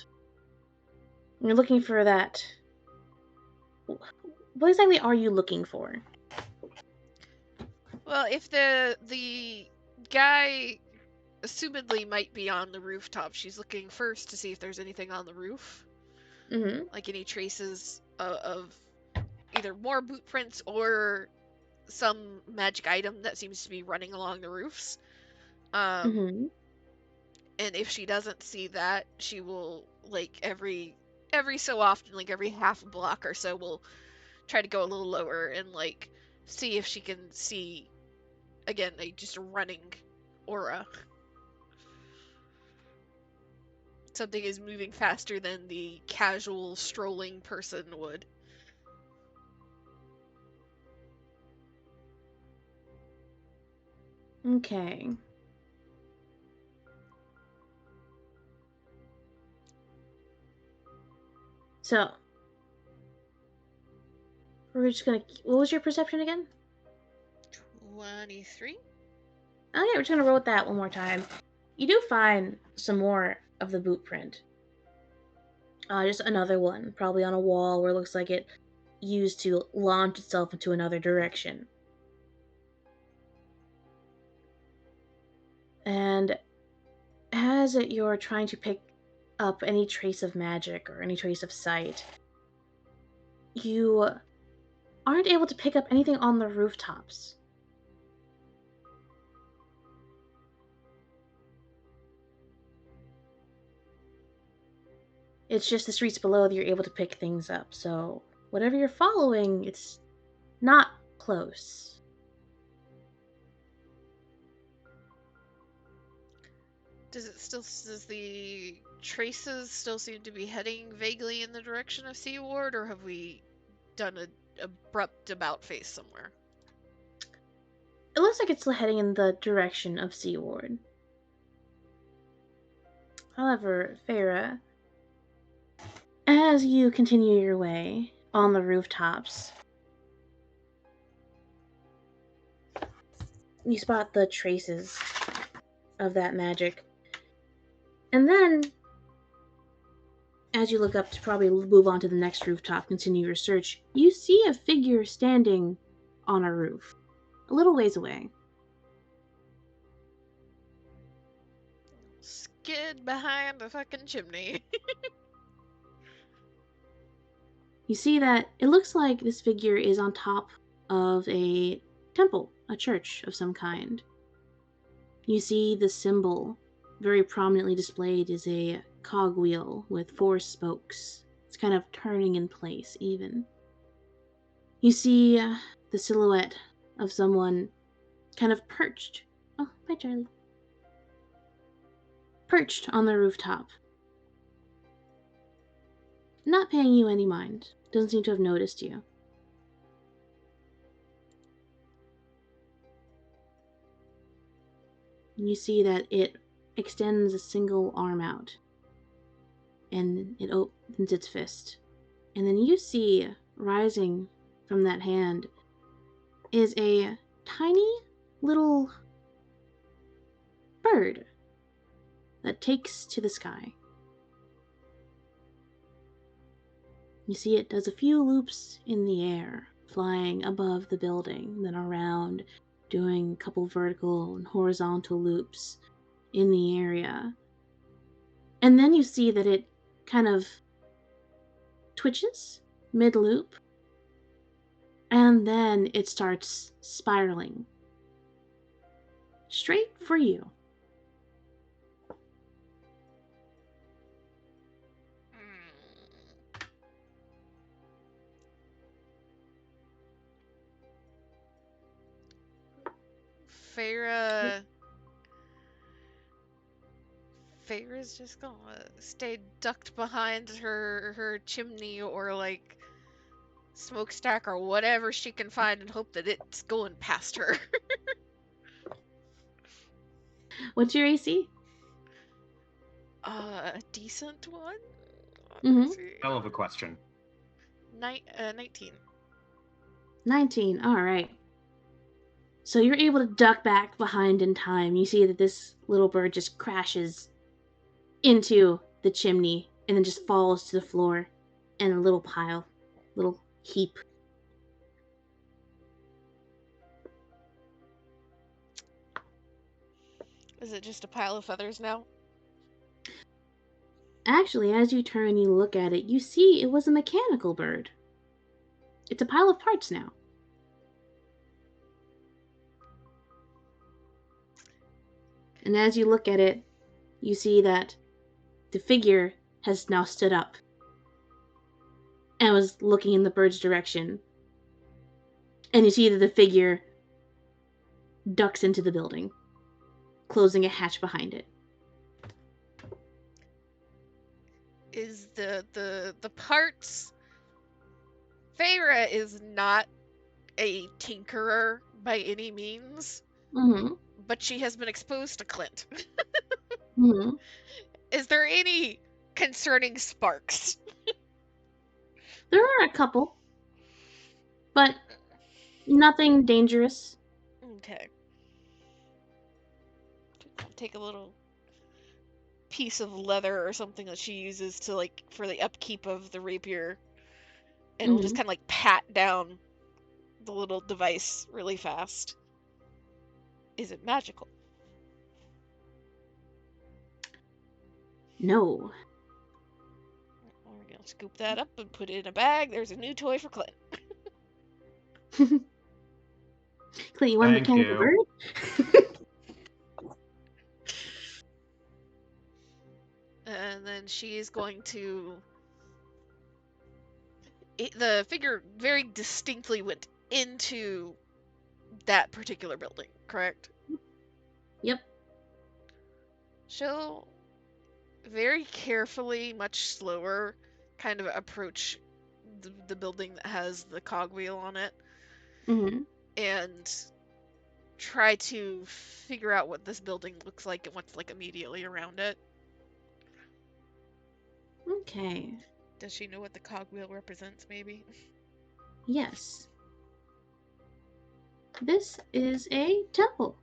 You're looking for that. What exactly are you looking for? Well, if the guy assumedly might be on the rooftop, she's looking first to see if there's anything on the roof. Mm-hmm. Like any traces of either more boot prints or some magic item that seems to be running along the roofs. Mm-hmm. And if she doesn't see that, she will, every so often, every half block or so, will try to go a little lower and see if she can see again just a running aura. Something is moving faster than the casual strolling person would. Okay. So, we're just gonna. What was your perception again? 23? Oh yeah, we're just gonna roll with that one more time. You do find some more of the boot print. Just another one, probably on a wall where it looks like it used to launch itself into another direction. And as you're trying to pick up any trace of magic or any trace of sight, you aren't able to pick up anything on the rooftops. It's just the streets below that you're able to pick things up, so whatever you're following, it's not close. Does the traces still seem to be heading vaguely in the direction of Seaward, or have we done an abrupt about face somewhere? It looks like it's still heading in the direction of Seaward. However, Farah, as you continue your way on the rooftops, you spot the traces of that magic. And then, as you look up to probably move on to the next rooftop, continue your search, you see a figure standing on a roof, a little ways away. Skid behind the fucking chimney. You see that it looks like this figure is on top of a temple, a church of some kind. You see the symbol very prominently displayed is a cogwheel with 4 spokes. It's kind of turning in place even. You see the silhouette of someone kind of perched. Oh, hi Charlie. Perched on the rooftop. Not paying you any mind. Doesn't seem to have noticed you. You see that it extends a single arm out. And it opens its fist. And then you see, rising from that hand, is a tiny little bird that takes to the sky. You see it does a few loops in the air, flying above the building, then around, doing a couple vertical and horizontal loops in the area. And then you see that it kind of twitches mid-loop, and then it starts spiraling straight for you. Feyre's just gonna stay ducked behind her chimney or like smokestack or whatever she can find and hope that it's going past her. What's your AC? A decent one? Mhm. Hell of a question. 19. 19, alright. So you're able to duck back behind in time. You see that this little bird just crashes into the chimney and then just falls to the floor in a little pile, little heap. Is it just a pile of feathers now? Actually, as you turn and you look at it, you see it was a mechanical bird. It's a pile of parts now. And as you look at it, you see that the figure has now stood up and was looking in the bird's direction. And you see that the figure ducks into the building, closing a hatch behind it. Is the parts... Feyre is not a tinkerer by any means, but she has been exposed to Clint. Is there any concerning sparks? There are a couple, but nothing dangerous. Okay. Take a little piece of leather or something that she uses to, like, for the upkeep of the rapier, and we'll just kind of like pat down the little device really fast. Is it magical? No. We're gonna scoop that up and put it in a bag. There's a new toy for Clint. Clint, you want a mechanical bird? And then she's going to... the figure very distinctly went into that particular building, correct? Yep. She'll very carefully, much slower, kind of approach the building that has the cogwheel on it, and try to figure out what this building looks like and what's like immediately around it. Okay. Does she know what the cogwheel represents, maybe? Yes. This is a temple.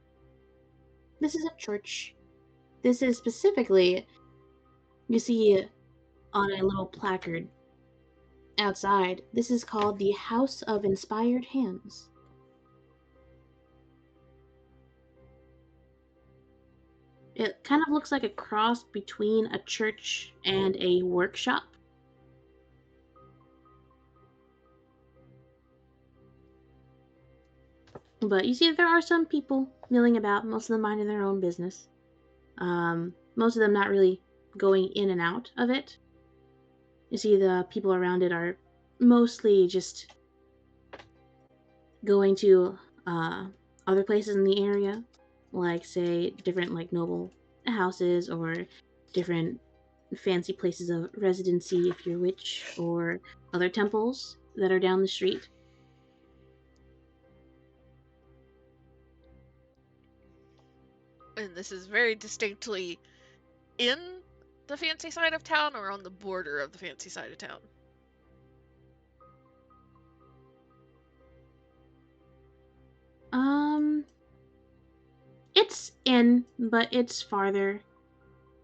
This is a church. This is specifically, you see on a little placard outside, this is called the House of Inspired Hands. It kind of looks like a cross between a church and a workshop. But you see that there are some people milling about, most of them minding their own business. Most of them not really going in and out of it. You see the people around it are mostly just going to other places in the area, like say different like noble houses or different fancy places of residency if you're a witch, or other temples that are down the street. And this is very distinctly in the fancy side of town or on the border of the fancy side of town? It's in, but it's farther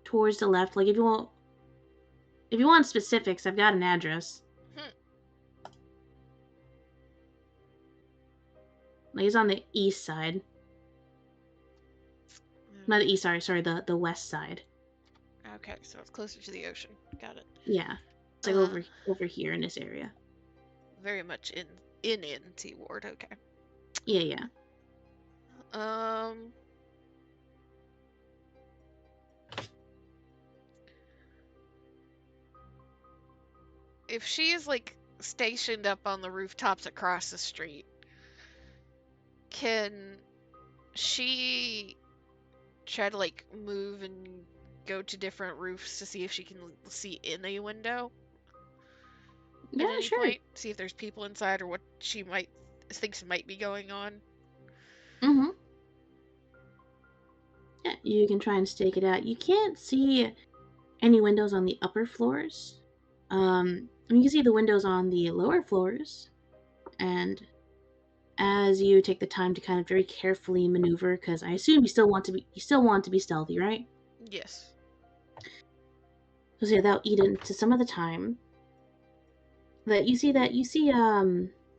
towards the left. Like if you want specifics, I've got an address. Like it's on the east side. Not the east side, sorry, the west side. Okay, so it's closer to the ocean. Got it. Yeah. It's like over here in this area. Very much in T Ward, okay. Yeah. If she is like stationed up on the rooftops across the street, can she try to like move and go to different roofs to see if she can see in a window? Yeah, at any sure. point? See if there's people inside or what she thinks might be going on. Mm-hmm. Yeah, you can try and stake it out. You can't see any windows on the upper floors. You can see the windows on the lower floors, and as you take the time to kind of very carefully maneuver, because I assume you still want to be stealthy, right? Yes. So yeah, that'll eat into some of the time. That you see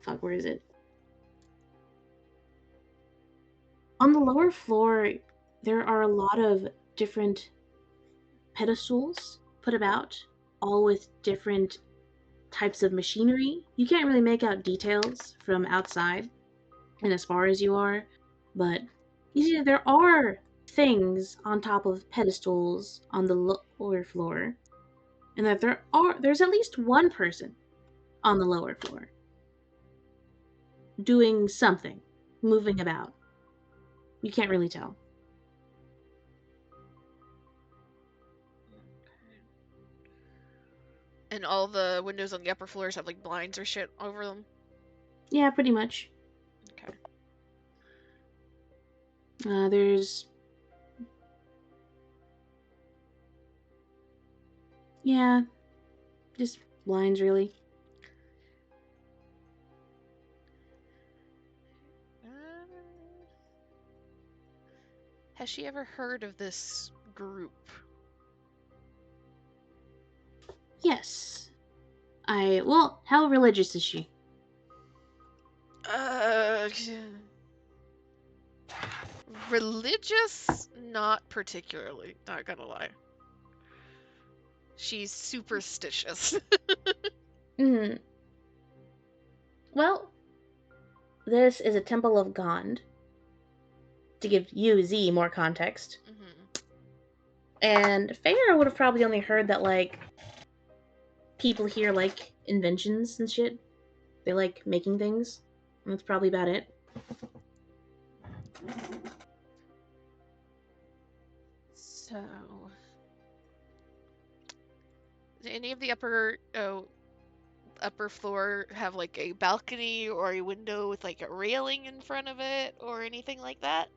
fuck, where is it? On the lower floor, there are a lot of different pedestals put about, all with different types of machinery. You can't really make out details from outside and as far as you are, but you see there are things on top of pedestals on the lower floor, and that there's at least one person on the lower floor doing something, moving about. You can't really tell. And all the windows on the upper floors have like blinds or shit over them? Yeah, pretty much. Okay. There's yeah, just blinds really. Has she ever heard of this group? Yes. Well, how religious is she? Religious? Not particularly, not gonna lie. She's superstitious. Hmm. Well, this is a temple of Gond. To give you, Z, more context. And Feyre would have probably only heard that, like, people here like inventions and shit. They like making things. And that's probably about it. So, do any of the upper floor have like a balcony or a window with like a railing in front of it or anything like that?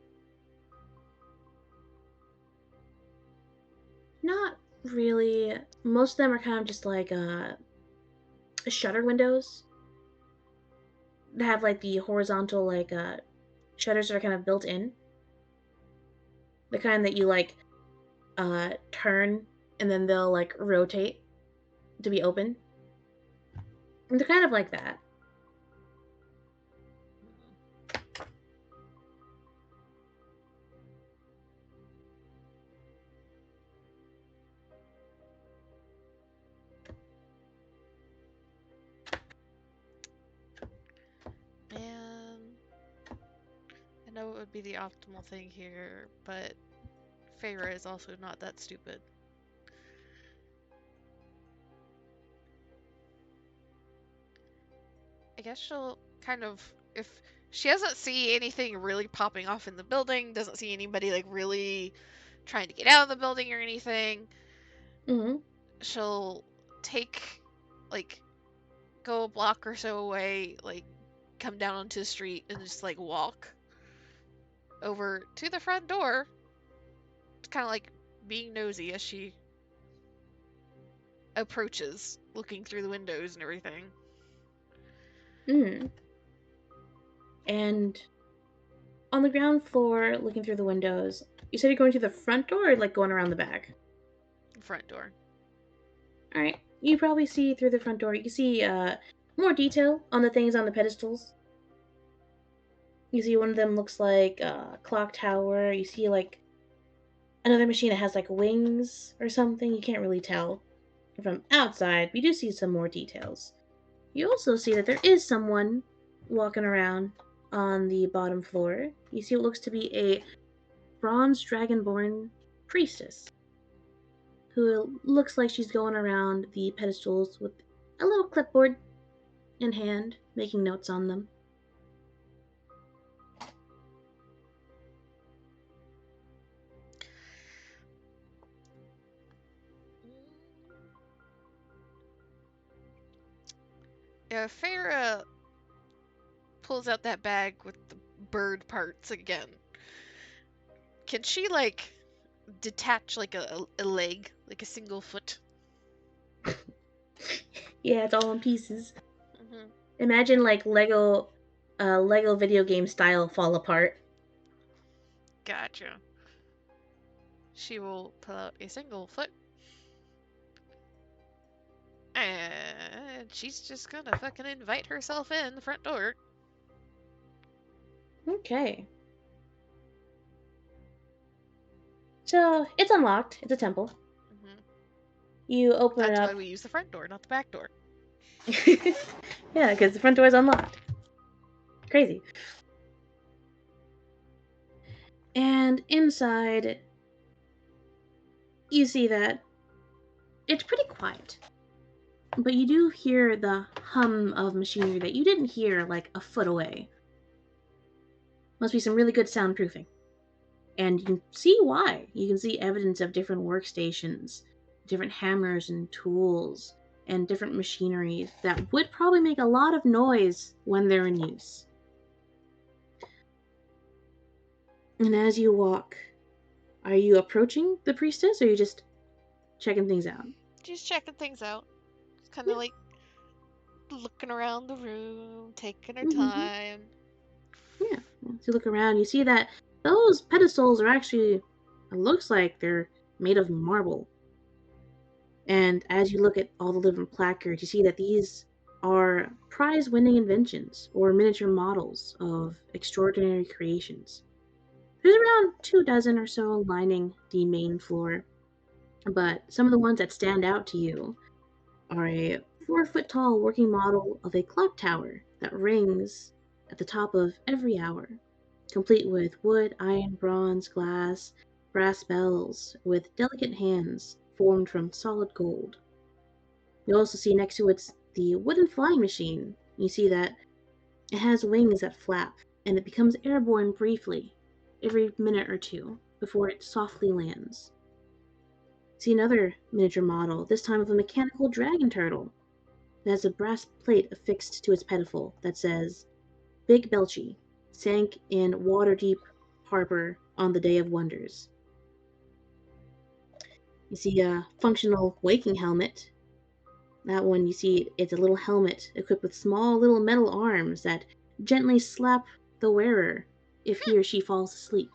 Not really. Most of them are kind of just like shutter windows. They have like the horizontal like shutters that are kind of built in. The kind that you like turn and then they'll like rotate to be open. And they're kind of like that. Man. know it would be the optimal thing here, but Feyre is also not that stupid. I guess she'll kind of, if she doesn't see anything really popping off in the building, doesn't see anybody like really trying to get out of the building or anything, she'll take, like, go a block or so away, like, come down onto the street and just, like, walk over to the front door. It's kind of like being nosy as she approaches, looking through the windows and everything. And on the ground floor, looking through the windows, you said you're going through the front door or, like, going around the back? Front door. Alright. You probably see through the front door, you see more detail on the things on the pedestals. You see one of them looks like a clock tower. You see, like, another machine that has, like, wings or something. You can't really tell from outside. You do see some more details. You also see that there is someone walking around on the bottom floor. You see what looks to be a bronze dragonborn priestess who looks like she's going around the pedestals with a little clipboard in hand, making notes on them. Yeah, Feyre pulls out that bag with the bird parts again. Can she, like, detach, like, a leg, like a single foot? Yeah, it's all in pieces. Imagine, like, Lego video game style fall apart. Gotcha. She will pull out a single foot. And she's just gonna fucking invite herself in the front door. Okay. So, it's unlocked. It's a temple. You open it up. That's why we use the front door, not the back door. Yeah, because the front door is unlocked. Crazy. And inside, you see that it's pretty quiet. But you do hear the hum of machinery that you didn't hear, like, a foot away. Must be some really good soundproofing. And you can see why. You can see evidence of different workstations, different hammers and tools, and different machinery that would probably make a lot of noise when they're in use. And as you walk, are you approaching the priestess, or are you just checking things out? Just checking things out. Just kind of like looking around the room, taking her time. Yeah. As you look around, you see that those pedestals are actually, it looks like they're made of marble. And as you look at all the different placards, you see that these are prize-winning inventions or miniature models of extraordinary creations. There's around 24 or so lining the main floor, but some of the ones that stand out to you are a 4-foot-tall working model of a clock tower that rings at the top of every hour, complete with wood, iron, bronze, glass, brass bells with delicate hands formed from solid gold. You also see next to it the wooden flying machine. You see that it has wings that flap, and it becomes airborne briefly, every minute or two, before it softly lands. See another miniature model, this time of a mechanical dragon turtle. It has a brass plate affixed to its pedestal that says, Big Belchy, sank in Waterdeep Harbor on the Day of Wonders. You see a functional waking helmet. That one, you see, it's a little helmet equipped with small little metal arms that gently slap the wearer if he or she falls asleep.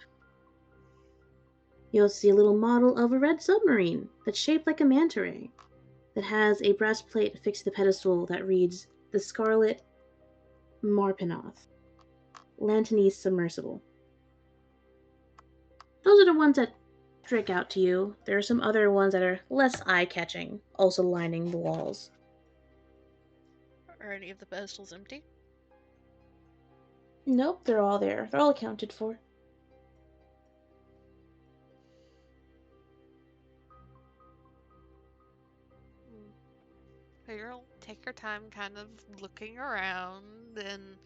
You also see a little model of a red submarine that's shaped like a manta ray, that has a brass plate affixed to the pedestal that reads, The Scarlet Marpenoth, Lantanese Submersible. Those are the ones that stick out to you. There are some other ones that are less eye-catching, also lining the walls. Are any of the pedestals empty? Nope, they're all there. They're all accounted for. You'll take your time kind of looking around, and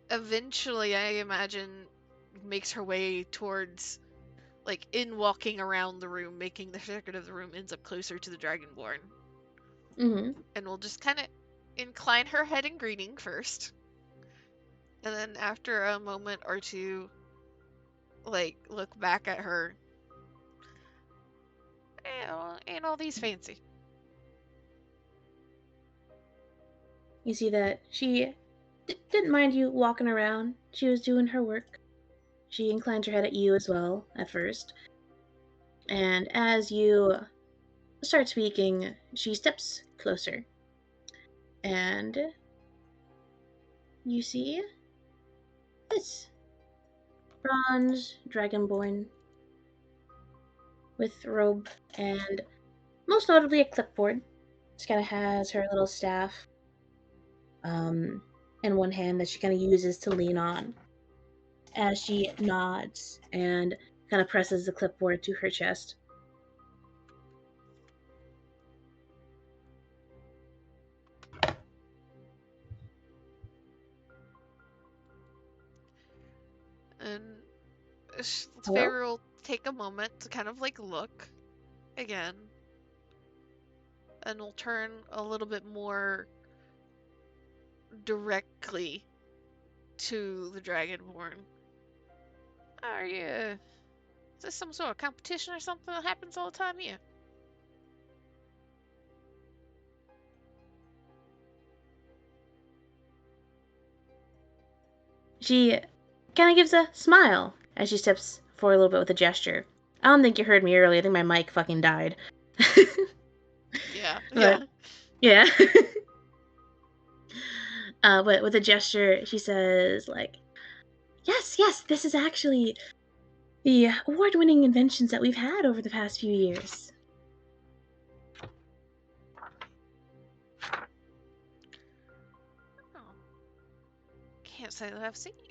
eventually, I imagine, makes her way towards, like, in walking around the room, making the circuit of the room, ends up closer to the Dragonborn. Mm-hmm. And we'll just kind of incline her head in greeting first. And then after a moment or two, like, look back at her. Ain't all these fancy. You see that she didn't mind you walking around. She was doing her work. She inclined her head at you as well, at first. And as you start speaking, she steps closer. And you see this bronze dragonborn with robe and most notably a clipboard. She kind of has her little staff in one hand that she kind of uses to lean on as she nods and kind of presses the clipboard to her chest. And Hello? Feyre will take a moment to kind of, like, look again. And will turn a little bit more directly to the Dragonborn. Are you... Is this some sort of competition or something that happens all the time here? She kind of gives a smile as she steps forward a little bit with a gesture. I don't think you heard me earlier. I think my mic fucking died. Yeah, but, yeah. But with a gesture, she says, like, yes, this is actually the award-winning inventions that we've had over the past few years. Oh. Can't say that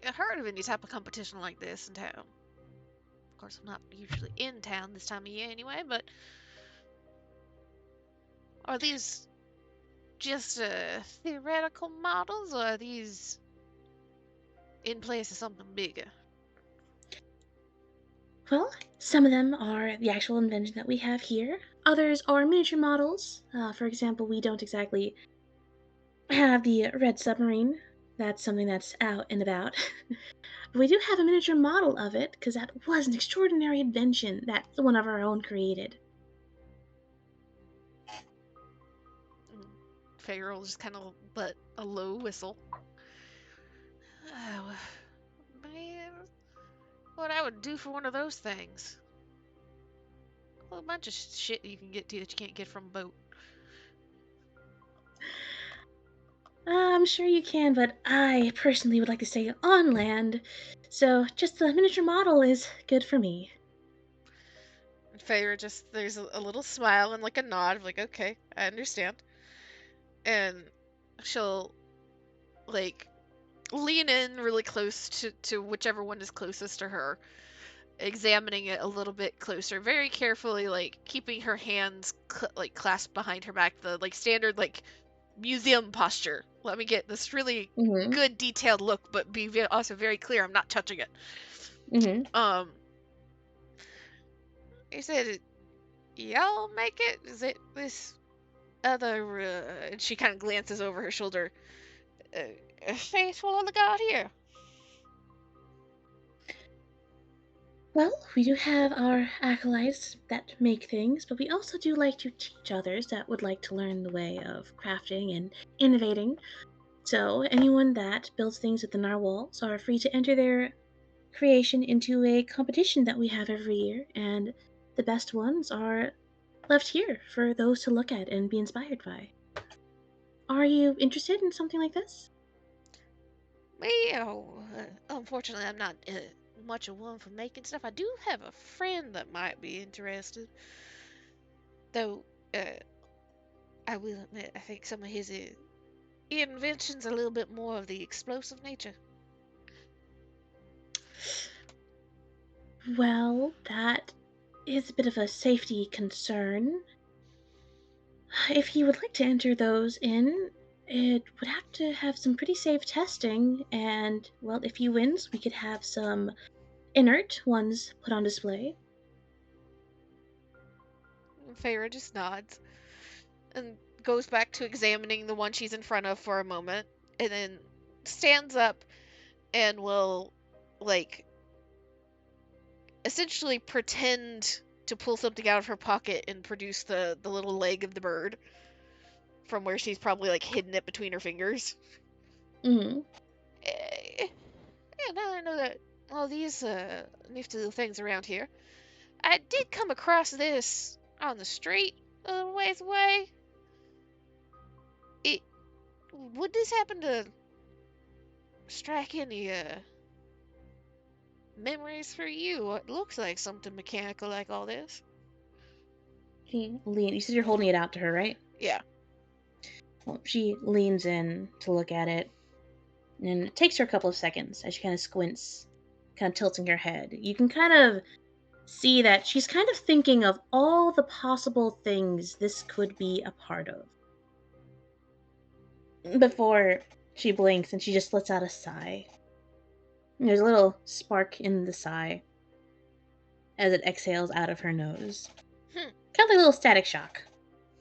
I've heard of any type of competition like this in town. Of course, I'm not usually in town this time of year anyway, but are these just theoretical models, or are these in place of something bigger? Well, some of them are the actual invention that we have here. Others are miniature models. For example, we don't exactly have the red submarine. That's something that's out and about. We do have a miniature model of it, because that was an extraordinary invention that one of our own created. Feyre will just kind of let a low whistle. Oh, man, what I would do for one of those things. A whole bunch of shit you can get to that you can't get from a boat. I'm sure you can, but I personally would like to stay on land, so just the miniature model is good for me. And Feyre just, there's a little smile and like a nod of like, okay, I understand. And she'll, like, lean in really close to whichever one is closest to her, examining it a little bit closer, very carefully, like keeping her hands like clasped behind her back, the like standard like museum posture. Let me get this really good detailed look, but be also very clear I'm not touching it. He said, y'all make it? Is it this other, and she kind of glances over her shoulder, faithful of the god here? Well, we do have our acolytes that make things, but we also do like to teach others that would like to learn the way of crafting and innovating. So, anyone that builds things within our walls are free to enter their creation into a competition that we have every year, and the best ones are left here for those to look at and be inspired by. Are you interested in something like this? Well, unfortunately, I'm not much of one for making stuff. I do have a friend that might be interested, though. I will admit, I think some of his inventions are a little bit more of the explosive nature. Well, that is a bit of a safety concern. If he would like to enter those in, it would have to have some pretty safe testing, and, well, if he wins, we could have some inert ones put on display. Feyre just nods and goes back to examining the one she's in front of for a moment, and then stands up and will, like, essentially pretend to pull something out of her pocket and produce the little leg of the bird from where she's probably, like, hidden it between her fingers. Mm-hmm. Yeah, now I know that all these nifty little things around here. I did come across this on the street a little ways away. It would this happen to strike any memories for you? What looks like something mechanical like all this? You said you're holding it out to her, right? Yeah. Well, she leans in to look at it, and it takes her a couple of seconds as she kind of squints, kind of tilting her head. You can kind of see that she's kind of thinking of all the possible things this could be a part of. Before she blinks and she just lets out a sigh. And there's a little spark in the sigh as it exhales out of her nose. Kind of like a little static shock.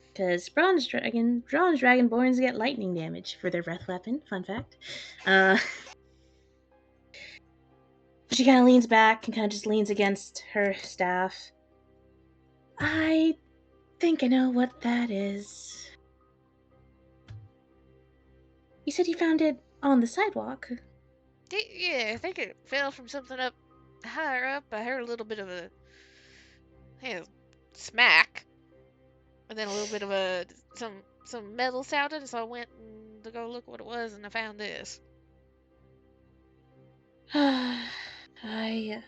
Because bronze dragonborns get lightning damage for their breath weapon. Fun fact. She kind of leans back and kind of just leans against her staff. I think I know what that is. You said you found it on the sidewalk. Yeah, I think it fell from something up higher up. I heard a little bit of a smack, and then a little bit of some metal sounded. So I went to go look what it was, and I found this. I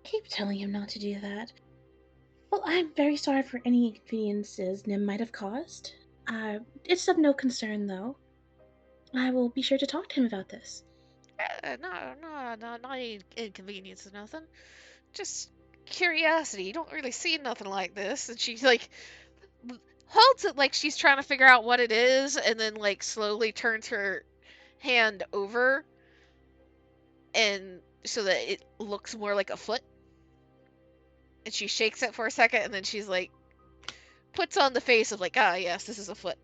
keep telling him not to do that. Well, I'm very sorry for any inconveniences Nim might have caused. It's of no concern, though. I will be sure to talk to him about this. No, not any inconvenience or nothing. Just curiosity. You don't really see nothing like this. And she, like, holds it like she's trying to figure out what it is, and then, like, slowly turns her hand over, and so that it looks more like a foot. And she shakes it for a second, and then she's like, puts on the face of, like, ah, yes, this is a foot.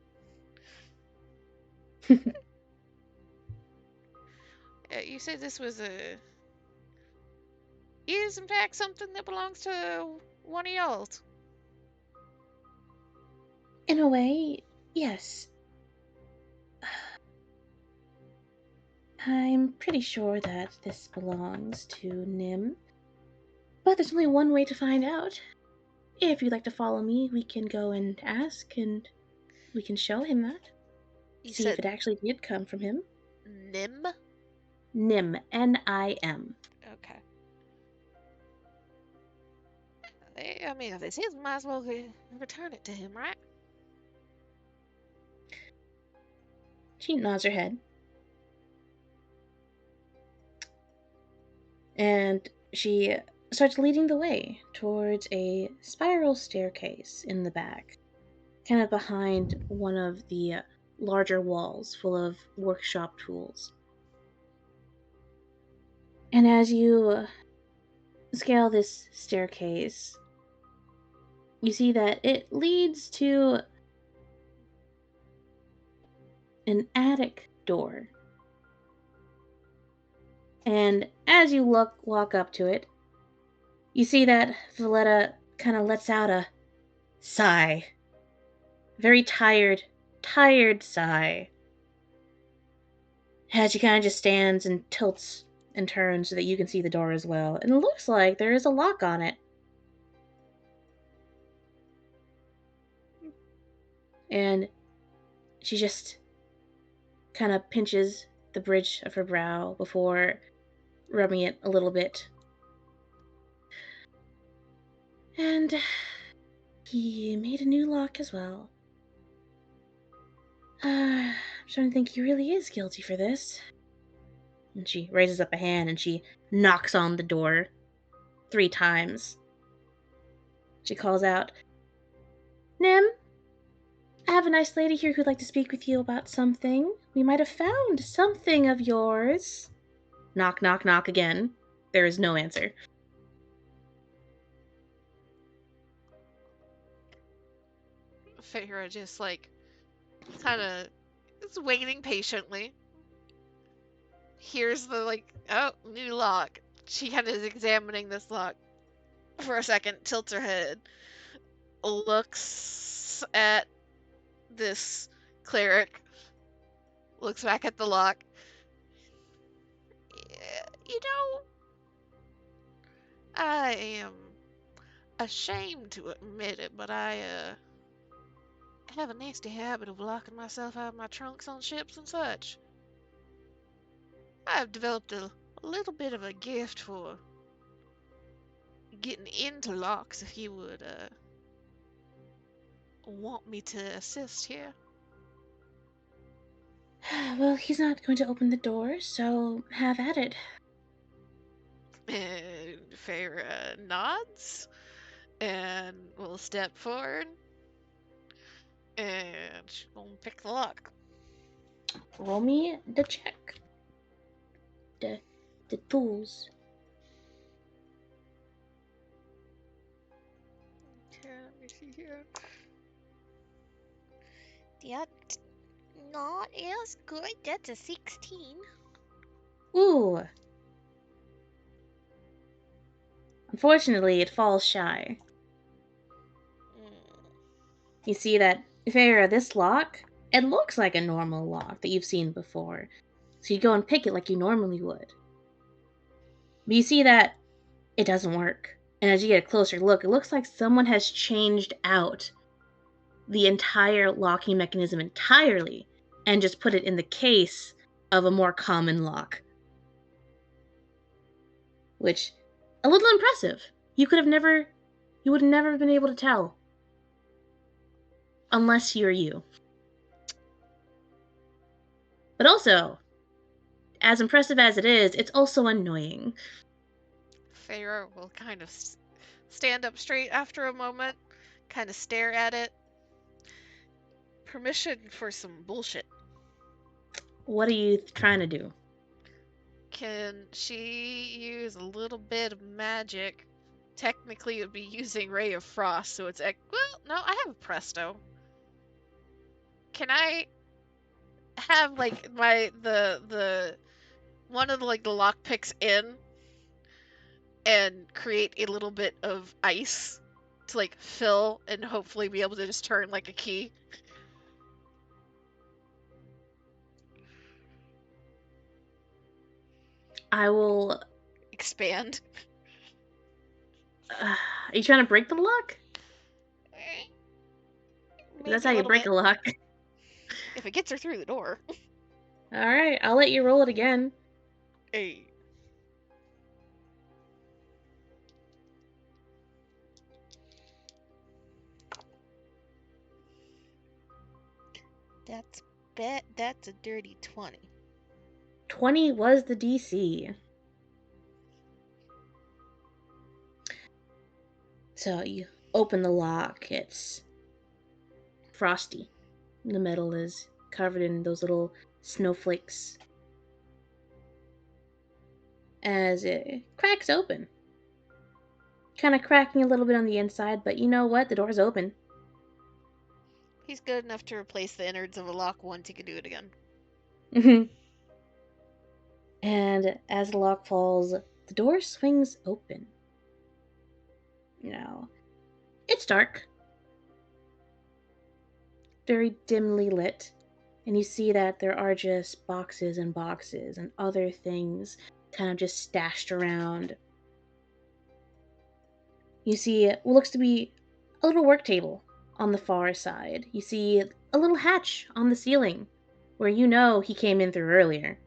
You said this was is in fact something that belongs to one of y'all's. In a way, yes. I'm pretty sure that this belongs to Nim. But there's only one way to find out. If you'd like to follow me, we can go and ask, and we can show him that. You See if it actually did come from him. Nim? Nim. N-I-M. Okay. I mean, if it's his, might as well return it to him, right? She nods her head. And she starts leading the way towards a spiral staircase in the back, kind of behind one of the larger walls full of workshop tools. And as you scale this staircase, you see that it leads to an attic door. And as you walk up to it, you see that Valletta kind of lets out a sigh. Very tired sigh. As she kind of just stands and tilts and turns so that you can see the door as well. And it looks like there is a lock on it. And she just kind of pinches the bridge of her brow before rubbing it a little bit. And he made a new lock as well. I'm starting to think he really is guilty for this. And she raises up a hand and she knocks on the door 3 times. She calls out, Nim, I have a nice lady here who'd like to speak with you about something. We might have found something of yours. Knock, knock, knock again. There is no answer. Feyre just like kind of is waiting patiently. Here's the like, oh, new lock. She kind of is examining this lock for a second, tilts her head, looks at this cleric, looks back at the lock. You know, I am ashamed to admit it, but I have a nasty habit of locking myself out of my trunks on ships and such. I've developed a little bit of a gift for getting into locks, if you would want me to assist here. Well, he's not going to open the door, so have at it. And Feyre nods and will step forward and she'll pick the lock. Roll me the check. The tools. Okay, let me see here. That's not as good. That's a 16. Ooh. Unfortunately, it falls shy. You see that, Feyre, this lock, it looks like a normal lock that you've seen before. So you go and pick it like you normally would. But you see that it doesn't work. And as you get a closer look, it looks like someone has changed out the entire locking mechanism entirely and just put it in the case of a more common lock. Which, a little impressive. You would have never been able to tell. Unless you're you. But also, as impressive as it is, it's also annoying. Feyre will kind of stand up straight after a moment, kind of stare at it. Permission for some bullshit. What are you trying to do? Can she use a little bit of magic? Technically, it would be using Ray of Frost, so it's well, no, I have a Presto. Can I have like the one of the like the lockpicks in and create a little bit of ice to like fill and hopefully be able to just turn like a key? I will expand. Are you trying to break the lock? That's how you break a lock. If it gets her through the door. Alright, I'll let you roll it again. Hey. That's a dirty 20. 20 was the DC. So you open the lock, it's frosty. The metal is covered in those little snowflakes. As it cracks open. Kind of cracking a little bit on the inside, but you know what? The door's open. He's good enough to replace the innards of a lock once he can do it again. And as the lock falls, the door swings open. Now, it's dark. Very dimly lit. And you see that there are just boxes and boxes and other things kind of just stashed around. You see what looks to be a little work table on the far side. You see a little hatch on the ceiling where you know he came in through earlier.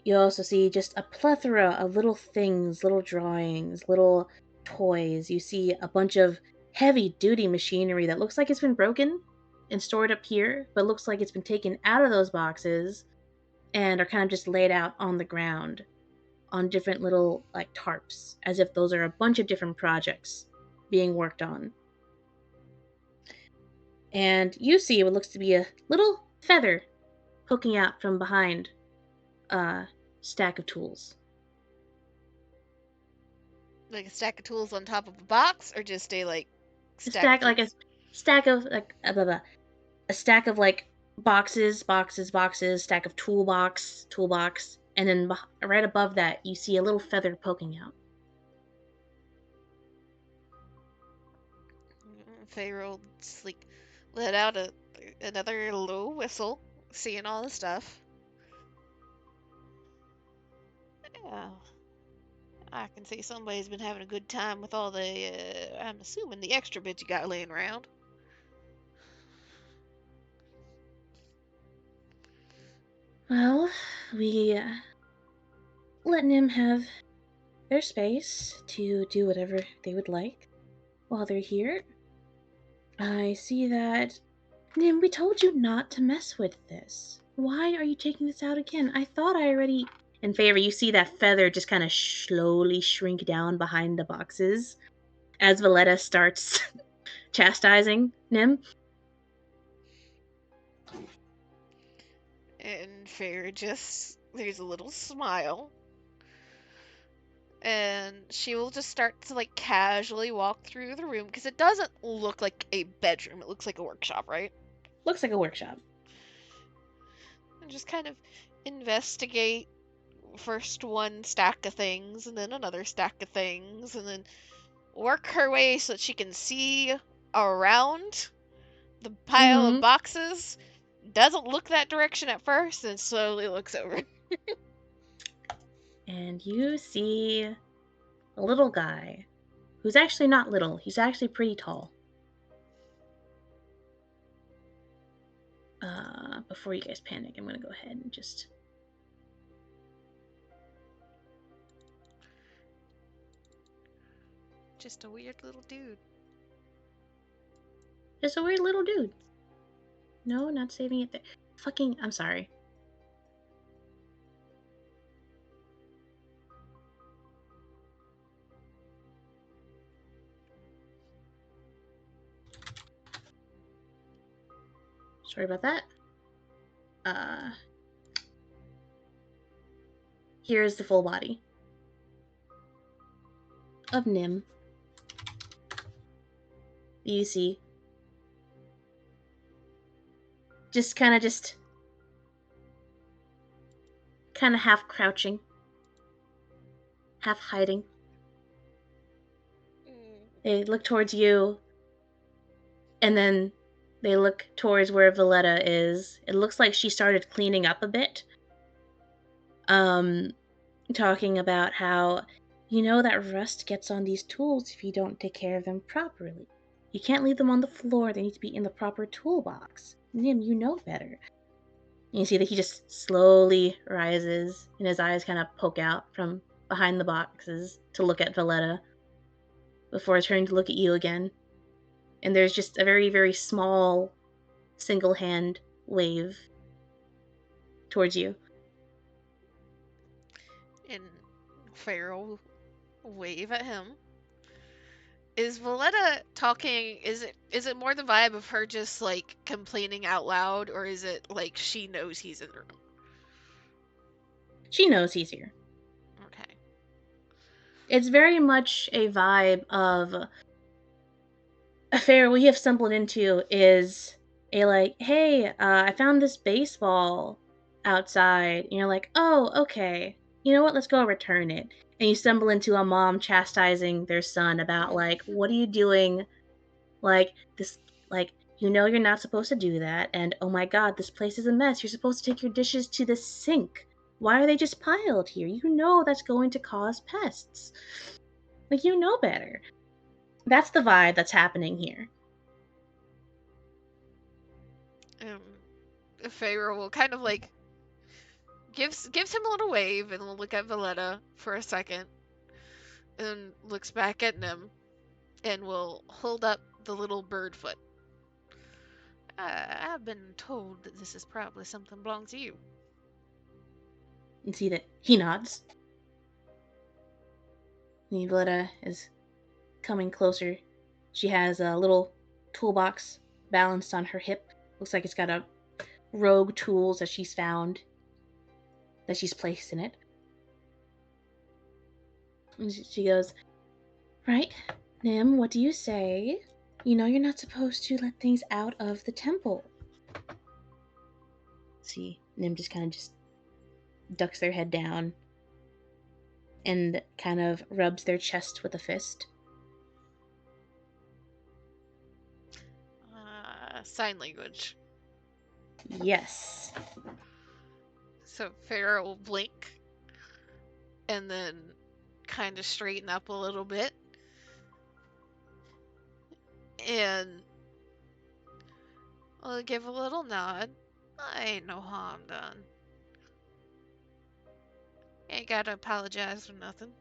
You also see just a plethora of little things, little drawings, little toys. You see a bunch of heavy-duty machinery that looks like it's been broken and stored up here, but looks like it's been taken out of those boxes and are kind of just laid out on the ground on different little like tarps, as if those are a bunch of different projects being worked on. And you see what looks to be a little feather poking out from behind a stack of tools. Like a stack of tools on top of a box, or just a like A stack stack of like tools? a stack of like a stack of like boxes, stack of toolbox, and then right above that you see a little feather poking out. Pharaoh just like let out another low whistle, seeing all the stuff. Yeah, I can see somebody's been having a good time with all the, I'm assuming the extra bits you got laying around. Well, we let Nim have their space to do whatever they would like while they're here. I see that. Nim, we told you not to mess with this. Why are you taking this out again? I thought I already. In favor, you see that feather just kind of slowly shrink down behind the boxes as Valletta starts chastising Nim. And Fair just, there's a little smile. And she will just start to like casually walk through the room, because it doesn't look like a bedroom, it looks like a workshop, right? Looks like a workshop. And just kind of investigate first one stack of things, and then another stack of things, and then work her way so that she can see around the pile of boxes. Doesn't look that direction at first, and slowly looks over. And you see a little guy who's actually not little, he's actually pretty tall. Before you guys panic, I'm gonna go ahead and just. Just a weird little dude. Just a weird little dude. No, not saving it there. Fucking, I'm sorry. Sorry about that. Here's the full body of Nim. You see. Just kind of half crouching, half hiding. They look towards you, and then they look towards where Valletta is. It looks like she started cleaning up a bit. Talking about how, that rust gets on these tools if you don't take care of them properly. You can't leave them on the floor. They need to be in the proper toolbox. Nim, you know better. And you see that he just slowly rises, and his eyes kind of poke out from behind the boxes to look at Valletta before turning to look at you again. And there's just a very, very small single hand wave towards you. And Pharaoh will wave at him. Is Valletta talking, is it more the vibe of her just like complaining out loud, or is it like she knows he's in the room? She knows he's here. Okay. It's very much a vibe of a fair we have stumbled into is a like, hey, I found this baseball outside. And you're like, oh, okay. You know what? Let's go return it. And you stumble into a mom chastising their son about like, what are you doing? Like this, like you're not supposed to do that. And oh my God, this place is a mess. You're supposed to take your dishes to the sink. Why are they just piled here? You know that's going to cause pests. Like you know better. That's the vibe that's happening here. Pharaoh will kind of like gives him a little wave, and will look at Valletta for a second, and looks back at Nim, and will hold up the little bird foot. I've been told that this is probably something belongs to you. and see that he nods. Violetta is coming closer. She has a little toolbox balanced on her hip. Looks like it's got a rogue tools that she's found that she's placed in it. And she goes, "Right, Nim, what do you say? You know you're not supposed to let things out of the temple." See, Nim just kind of just ducks their head down and kind of rubs their chest with a fist. Sign language. Yes. So Farah will blink and then kind of straighten up a little bit. And I'll give a little nod. Ain't no harm done. Ain't gotta apologize for nothing.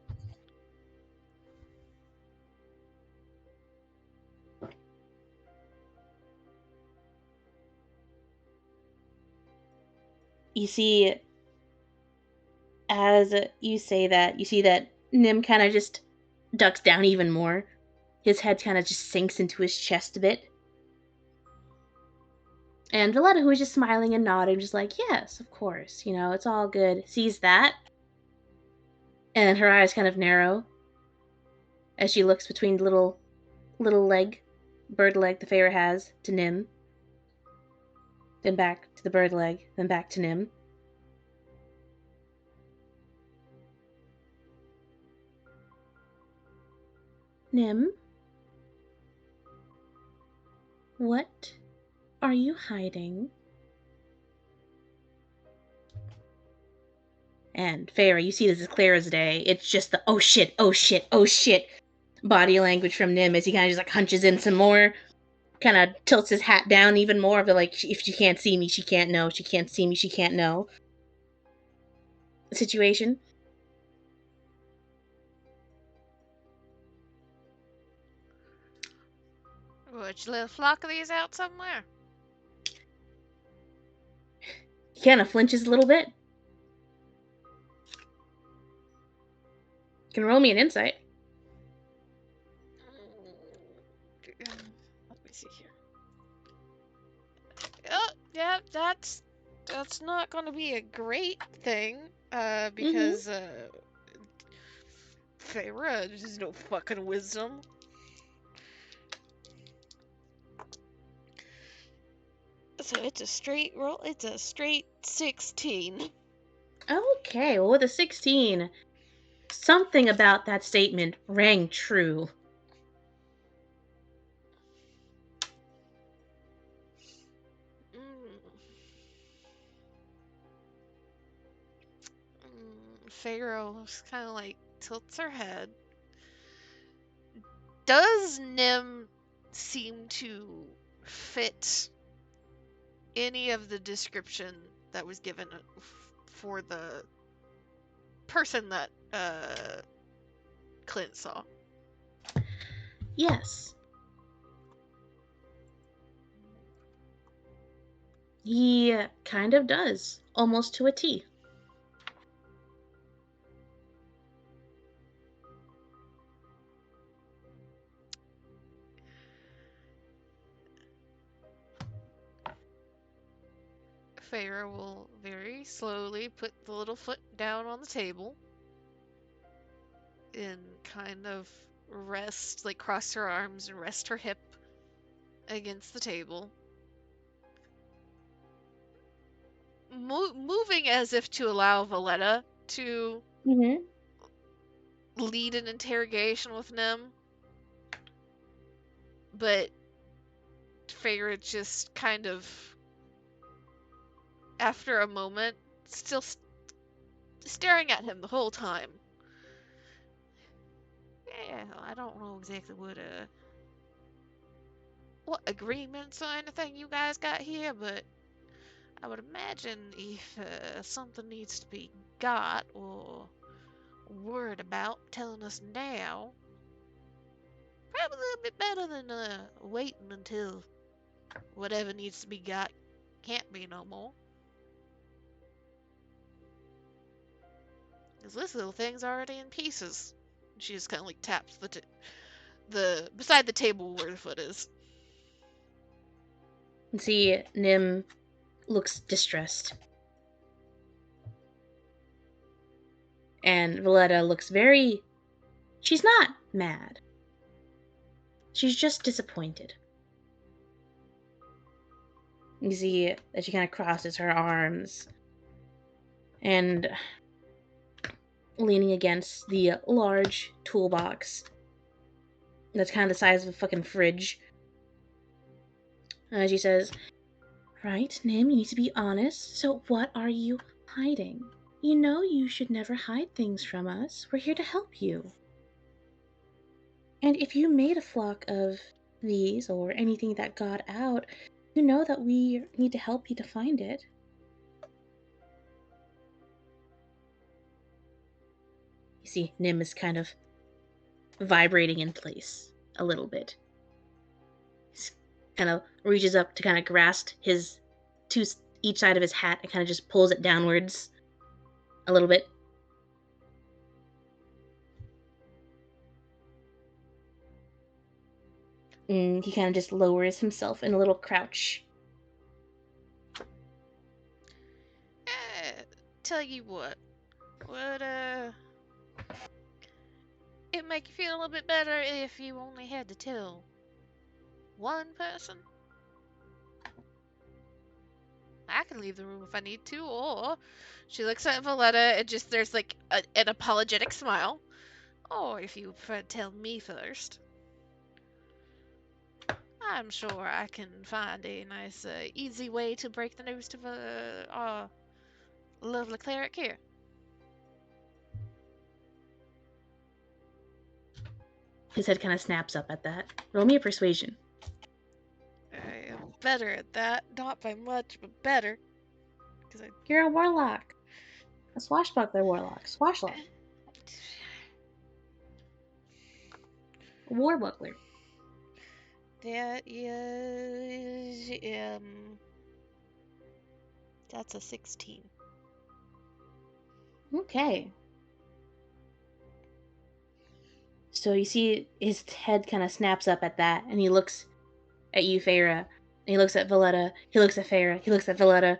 You see, as you say that, you see that Nim kind of just ducks down even more. His head kind of just sinks into his chest a bit. And Valletta, who is just smiling and nodding, just like, yes, of course, you know, it's all good, sees that. And her eyes kind of narrow as she looks between the little bird leg the Feyre has to Nim. Then back to the bird leg, then back to Nim. Nim? What are you hiding? And Feyre, you see this as clear as day. It's just the oh shit, oh shit, oh shit body language from Nim as he kind of just like hunches in some more, kind of tilts his hat down even more of the like, if she can't see me, she can't know, she can't see me, she can't know situation. Would you let a flock of these out somewhere? He kind of flinches a little bit. You can roll me an insight. Let me see here. Oh, yeah, that's not going to be a great thing, because Feyre, there's no fucking wisdom. So it's a straight roll. It's a straight 16. Okay, well, with a 16, something about that statement rang true. Pharaoh kind of like tilts her head. Does Nim seem to fit any of the description that was given for the person that Clint saw? Yes. He kind of does, almost to a T. Feyre will very slowly put the little foot down on the table and kind of rest, like cross her arms and rest her hip against the table. Moving as if to allow Valletta to lead an interrogation with Nim. But Feyre just kind of, after a moment, still staring at him the whole time. Yeah, I don't know exactly what agreements or anything you guys got here, but I would imagine if something needs to be got or worried about, telling us now, probably a little bit better than waiting until whatever needs to be got can't be no more. Because this little thing's already in pieces. She just kind of like taps the beside the table where the foot is. And see, Nim looks distressed. And Valletta looks very... She's not mad. She's just disappointed. You see that she kind of crosses her arms and leaning against the large toolbox that's kind of the size of a fucking fridge. She says, "Right, Nim, you need to be honest. So what are you hiding? You know you should never hide things from us. We're here to help you. And if you made a flock of these or anything that got out, you know that we need to help you to find it." You see, Nim is kind of vibrating in place a little bit. He kind of reaches up to kind of grasp his each side of his hat and kind of just pulls it downwards a little bit. And he kind of just lowers himself in a little crouch. Tell you what, would it make you feel a little bit better if you only had to tell one person? I can leave the room if I need to, or she looks at Valletta and just there's like an apologetic smile. Or if you prefer to tell me first, I'm sure I can find a nice, easy way to break the news to our lovely cleric here. His head kind of snaps up at that. Roll me a persuasion. I am better at that. Not by much, but better. You're a warlock. A swashbuckler warlock. Swashlock. A warbuckler. That is, that's a 16. Okay. So you see his head kind of snaps up at that, and he looks at you, Feyre, and he looks at Valletta, he looks at Feyre, he looks at Valletta,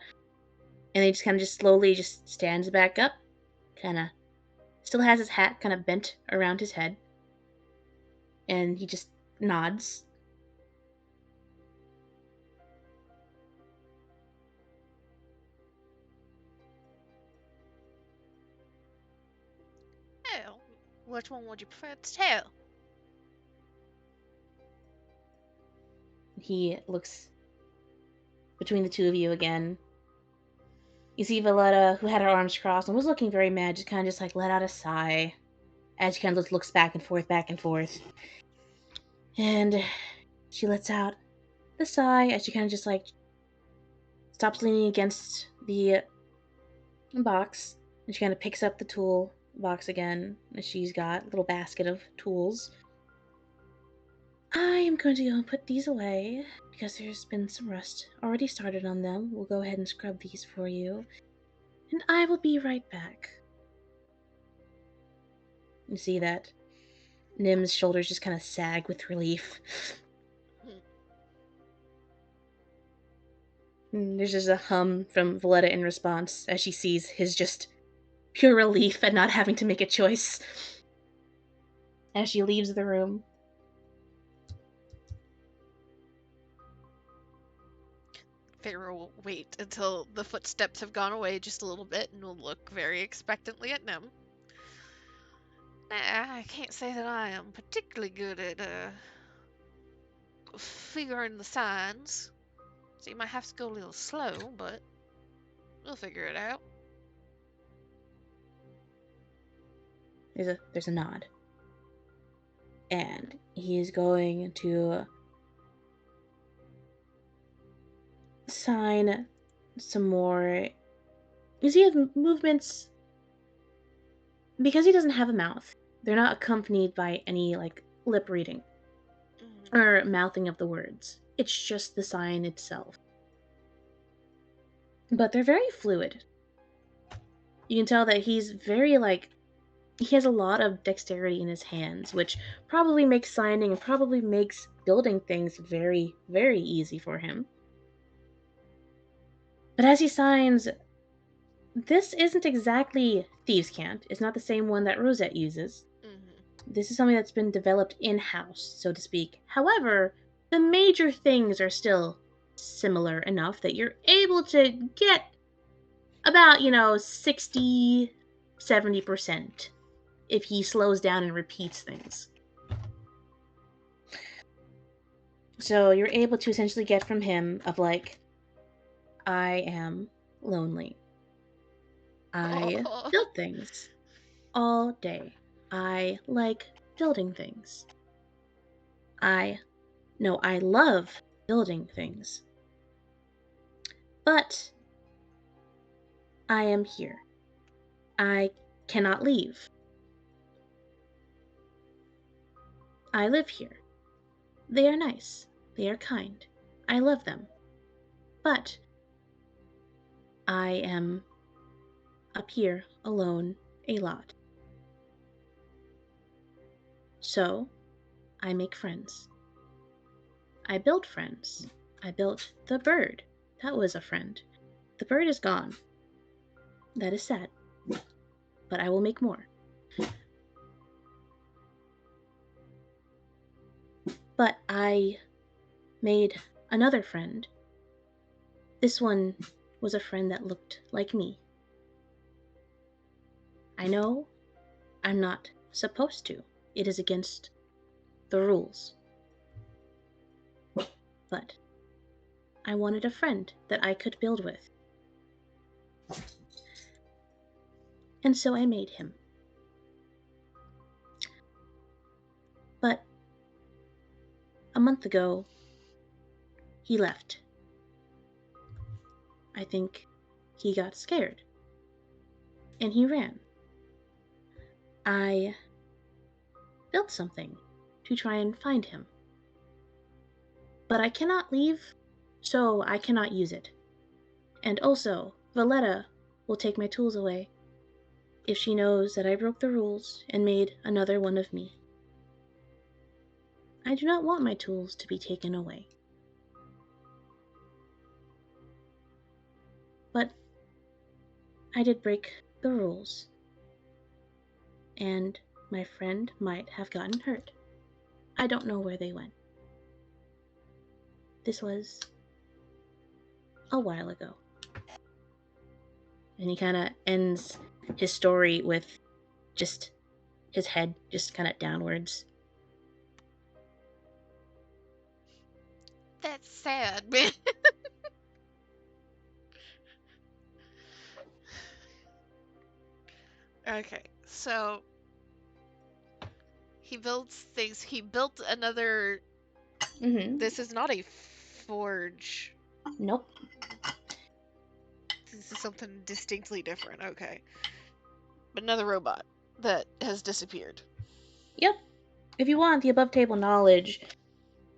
and he just kind of just slowly just stands back up, kind of still has his hat kind of bent around his head, and he just nods. Oh, which one would you prefer to tell? He looks between the two of you again. You see Valletta, who had her arms crossed and was looking very mad, just kind of just like let out a sigh as she kind of looks back and forth, back and forth. And she lets out the sigh as she kind of just like stops leaning against the box, and she kind of picks up the tool box again, as she's got a little basket of tools. I am going to go and put these away because there's been some rust already started on them. We'll go ahead and scrub these for you, and I will be right back. You see that Nim's shoulders just kind of sag with relief. And there's just a hum from Valletta in response as she sees his just pure relief at not having to make a choice as she leaves the room. Pharaoh will wait until the footsteps have gone away just a little bit and will look very expectantly at Nim. I can't say that I am particularly good at figuring the signs, so you might have to go a little slow, but we'll figure it out. There's a nod. And he's going to sign some more. You see, movements, because he doesn't have a mouth, they're not accompanied by any like lip reading or mouthing of the words. It's just the sign itself. But they're very fluid. You can tell that he's very, like, he has a lot of dexterity in his hands, which probably makes signing and probably makes building things very, very easy for him. But as he signs, this isn't exactly Thieves' Cant. It's not the same one that Rosette uses. This is something that's been developed in-house, so to speak. However, the major things are still similar enough that you're able to get about, 60, 70% if he slows down and repeats things. So you're able to essentially get from him of like, I am lonely. I build things all day. I like building things. I love building things. But I am here. I cannot leave. I live here. They are nice. They are kind. I love them. But I am up here alone a lot. So I make friends. I build friends. I built the bird. That was a friend. The bird is gone. That is sad. But I will make more. But I made another friend. This one was a friend that looked like me. I know I'm not supposed to. It is against the rules. But I wanted a friend that I could build with. And so I made him. But a month ago, he left. I think he got scared. And he ran. I built something to try and find him. But I cannot leave, so I cannot use it. And also, Valletta will take my tools away if she knows that I broke the rules and made another one of me. I do not want my tools to be taken away. But I did break the rules, and my friend might have gotten hurt. I don't know where they went. This was a while ago. And he kind of ends his story with just his head just kind of downwards. That's sad, man. Okay, so he builds things. He built another. This is not a forge. Nope. This is something distinctly different. Okay. But another robot that has disappeared. Yep. If you want the above table knowledge,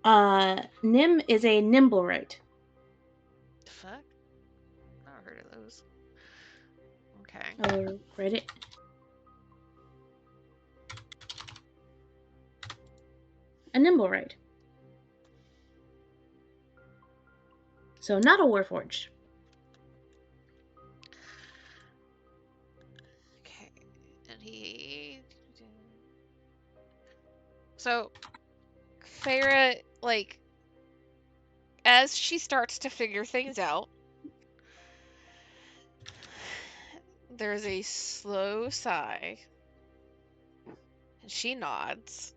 Nim is a Nimblewright. The fuck? Never heard of those. Okay. Oh, read it. A Nimblewright. So not a Warforged. Okay. And he. So, Farah, like, as she starts to figure things out, there's a slow sigh. And she nods.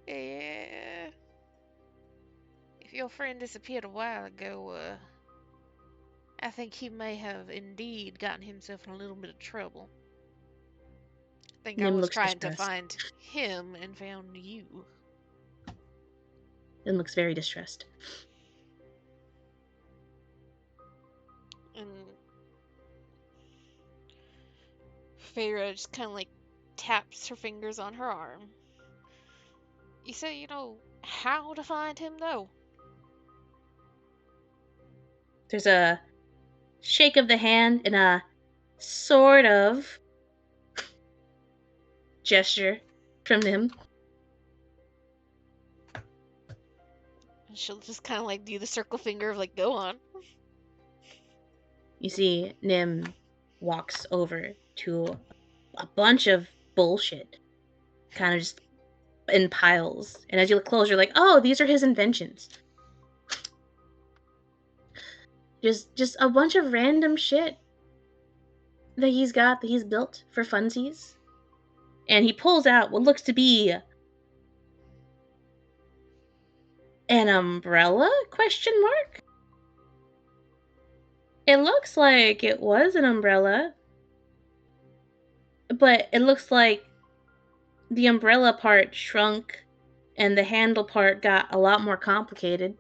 Yeah. If your friend disappeared a while ago, I think he may have indeed gotten himself in a little bit of trouble. I think I Nim was looks trying to distressed. find him and found you. Nim looks very distressed. And Farah just kind of like taps her fingers on her arm. You say you know how to find him, though? There's a shake of the hand and a sort of gesture from him. She'll just kind of like do the circle finger of like, go on. You see, Nim walks over to a bunch of bullshit, kind of just in piles. And as you look closer, you're like, oh, these are his inventions. Just a bunch of random shit that he's built for funsies. And he pulls out what looks to be an umbrella? Question mark? It looks like it was an umbrella, but it looks like the umbrella part shrunk and the handle part got a lot more complicated.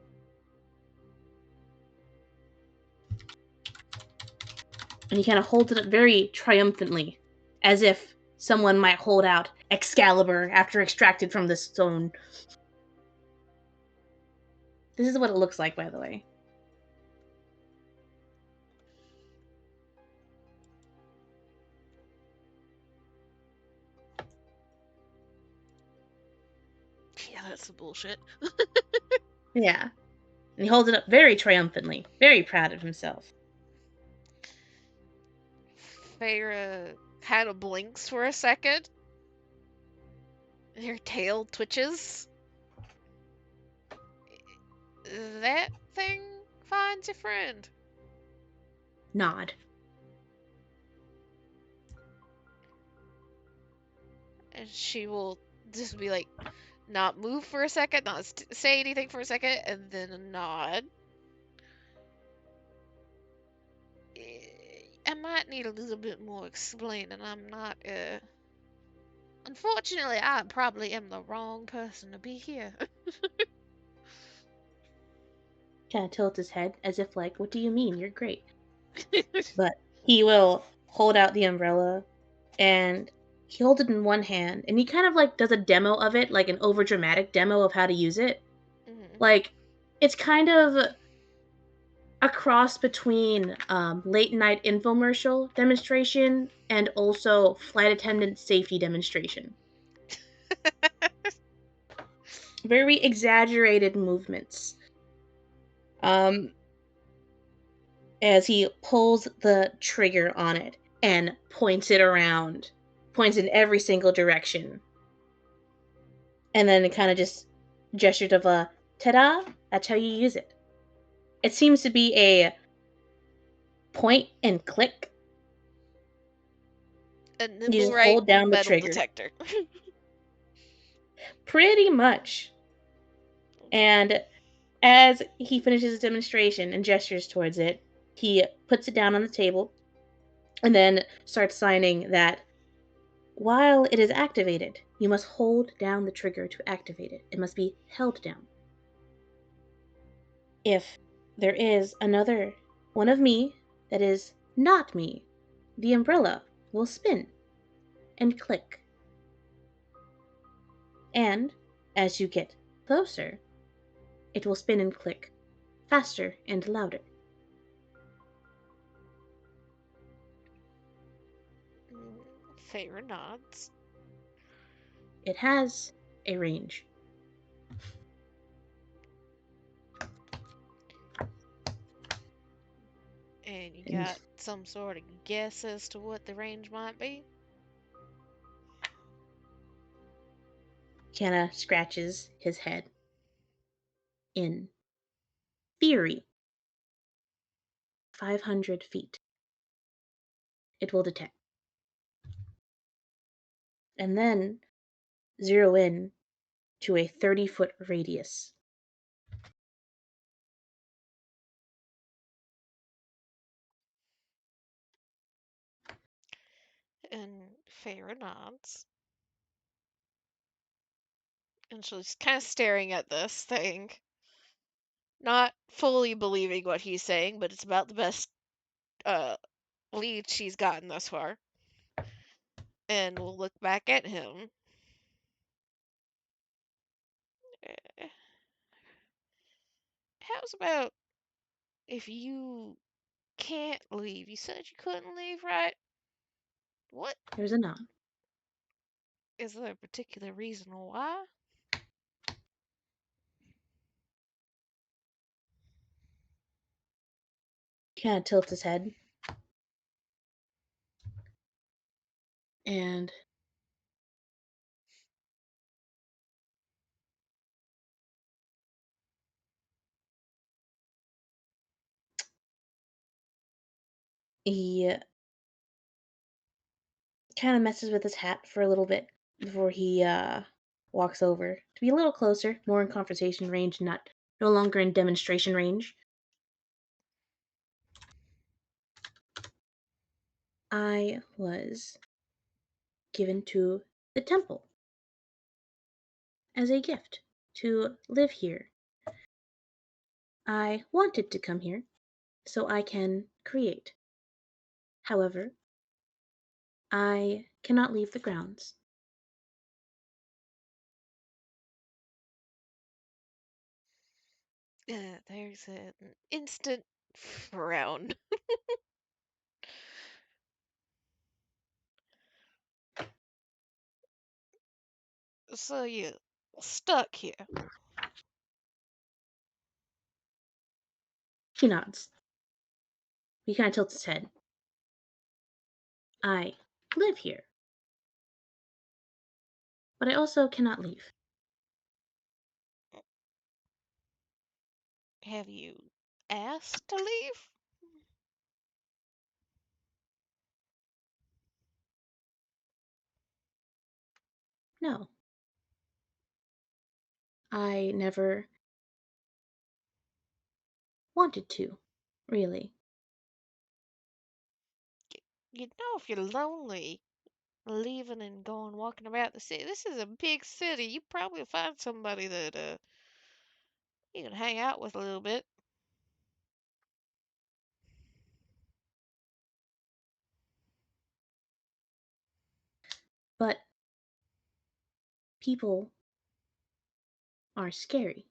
And he kind of holds it up very triumphantly, as if someone might hold out Excalibur after extracted from the stone. This is what it looks like, by the way. Yeah, that's some bullshit. Yeah. And he holds it up very triumphantly, very proud of himself. Feyre kind of blinks for a second. Her tail twitches. That thing finds a friend. Nod. And she will just be like, not move for a second, not say anything for a second, and then a nod. I might need a little bit more explaining. I'm not, Unfortunately, I probably am the wrong person to be here. Kind of tilts his head as if like, what do you mean? You're great. But he will hold out the umbrella and he holds it in one hand and he kind of like does a demo of it, like an overdramatic demo of how to use it. Mhm. Like, it's kind of a cross between late night infomercial demonstration and also flight attendant safety demonstration. Very exaggerated movements. As he pulls the trigger on it and points it around, points in every single direction. And then it kind of just gestured of a ta-da, that's how you use it. It seems to be a point and click. A You just nimble right hold down the metal trigger. detector. Pretty much. And as he finishes his demonstration and gestures towards it, he puts it down on the table and then starts signing that while it is activated, you must hold down the trigger to activate it. It must be held down. If there is another one of me that is not me, the umbrella will spin and click. And as you get closer, it will spin and click faster and louder. Feyre nods. It has a range. And you got some sort of guess as to what the range might be? Kinda scratches his head. In theory, 500 feet. It will detect. And then zero in to a 30-foot radius. And Feyre nods. And she's kind of staring at this thing. Not fully believing what he's saying, but it's about the best lead she's gotten thus far. And we'll look back at him. How's about if you can't leave. You said you couldn't leave, right? What? There's a nod. Is there a particular reason why? He kind of tilts his head. And he kind of messes with his hat for a little bit before he walks over to be a little closer, more in conversation range, no longer in demonstration range. I was given to the temple as a gift to live here. I wanted to come here so I can create. However, I cannot leave the grounds. There's an instant frown. So you stuck here. He nods. He kind of tilts his head. I live here, but I also cannot leave. Have you asked to leave? No. I never wanted to, really. You know, if you're lonely, leaving and going walking about the city, this is a big city. You probably find somebody that you can hang out with a little bit. But people are scary.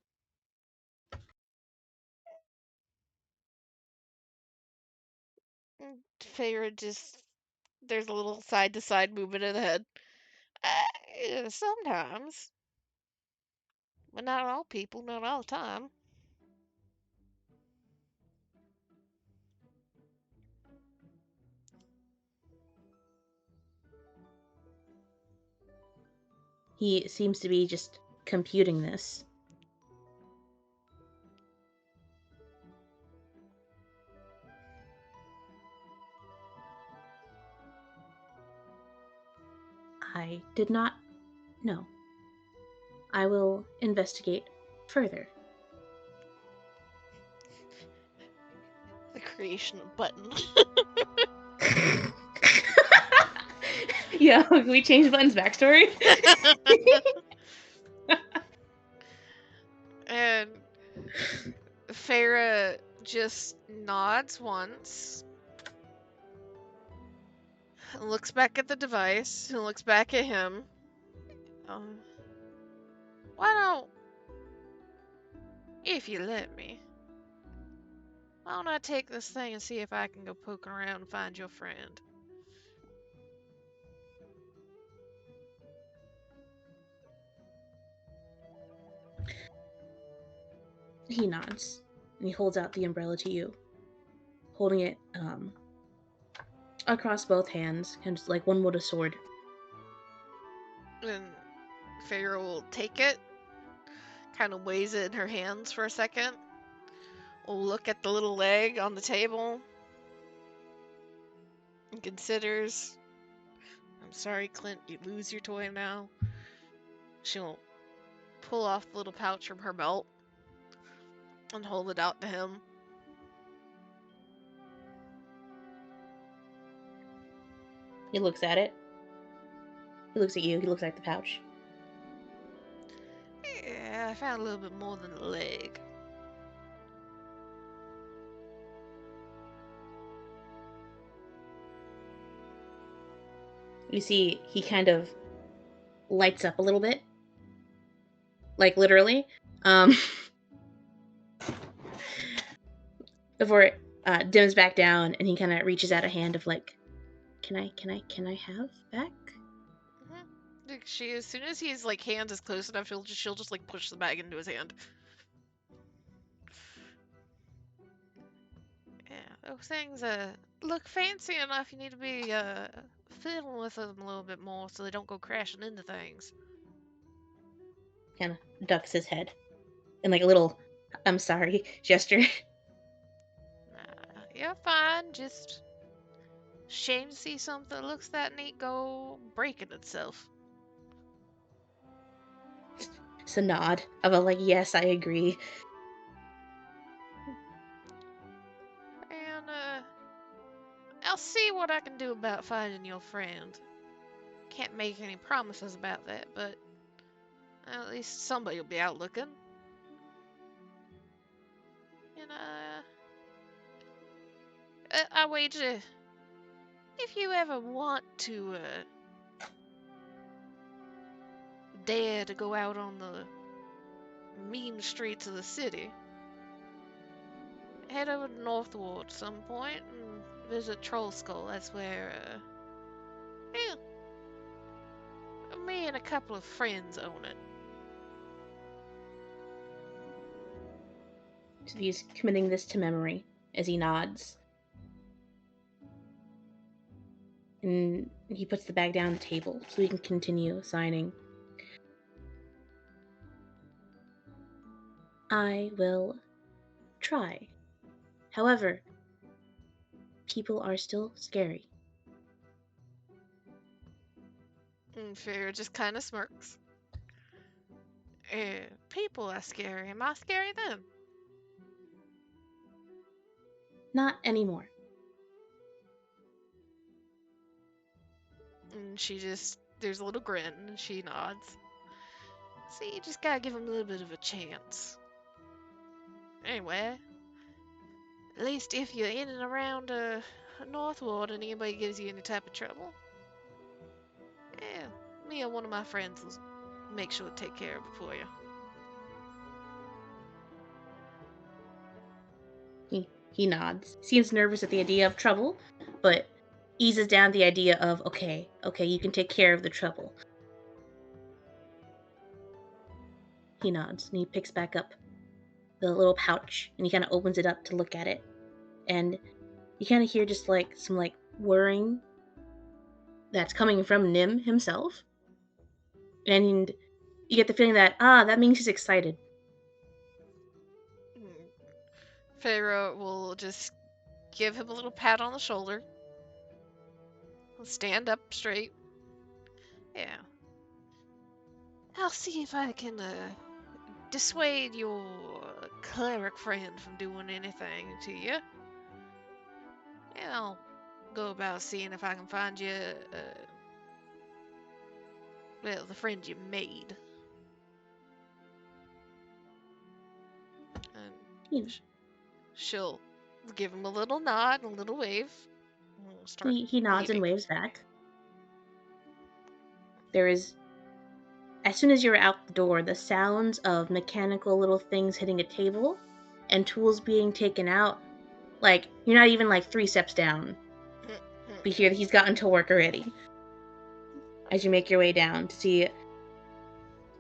Feyre just there's a little side to side movement of the head. Sometimes, but not all people, not all the time. He seems to be just computing this. I did not know. I will investigate further. The creation of button. Yeah, can we change Button's backstory? And Feyre just nods once, looks back at the device, and looks back at him. Why don't, if you let me, why don't I take this thing and see if I can go poking around and find your friend? He nods, and he holds out the umbrella to you, holding it across both hands, kind of like one would a sword. And Feyre will take it, kind of weighs it in her hands for a second, will look at the little leg on the table, and considers, I'm sorry, Clint, you lose your toy now. She'll pull off the little pouch from her belt and hold it out to him. He looks at it. He looks at you. He looks at the pouch. Yeah, I found a little bit more than a leg. You see, he kind of lights up a little bit. Like, literally. Before dims back down, and he kind of reaches out a hand of like, can I have back? Like as soon as his like hand is close enough, she'll just like push the bag into his hand. Yeah, those things look fancy enough. You need to be fiddling with them a little bit more so they don't go crashing into things. Kind of ducks his head in like a little "I'm sorry" gesture. You're fine. Just shame to see something that looks that neat go breaking itself. It's a nod of a like, yes, I agree. And I'll see what I can do about finding your friend. Can't make any promises about that, but at least somebody will be out looking. And I wager if you ever want to dare to go out on the mean streets of the city, head over to Northward some point and visit Troll Skull. That's where yeah, me and a couple of friends own it. So he's committing this to memory as he nods. And he puts the bag down on the table so he can continue signing. I will try. However, people are still scary. And Farrah just kind of smirks. People are scary. Am I scary then? Not anymore. And there's a little grin, and she nods. See, you just gotta give him a little bit of a chance. Anyway, at least if you're in and around Northward and anybody gives you any type of trouble, yeah, me or one of my friends will make sure to take care of it for you. He nods. Seems nervous at the idea of trouble, but eases down the idea of, okay, you can take care of the trouble. He nods, and he picks back up the little pouch, and he kind of opens it up to look at it. And you kind of hear just like some like whirring that's coming from Nim himself. And you get the feeling that, that means he's excited. Pharaoh will just give him a little pat on the shoulder. He'll stand up straight. Yeah. I'll see if I can dissuade your cleric friend from doing anything to you. And I'll go about seeing if I can find you, the friend you made. And she'll give him a little nod and a little wave. He nods and waves back. There is, as soon as you're out the door, the sounds of mechanical little things hitting a table and tools being taken out. Like, you're not even like 3 steps down. But you hear that he's gotten to work already. As you make your way down to see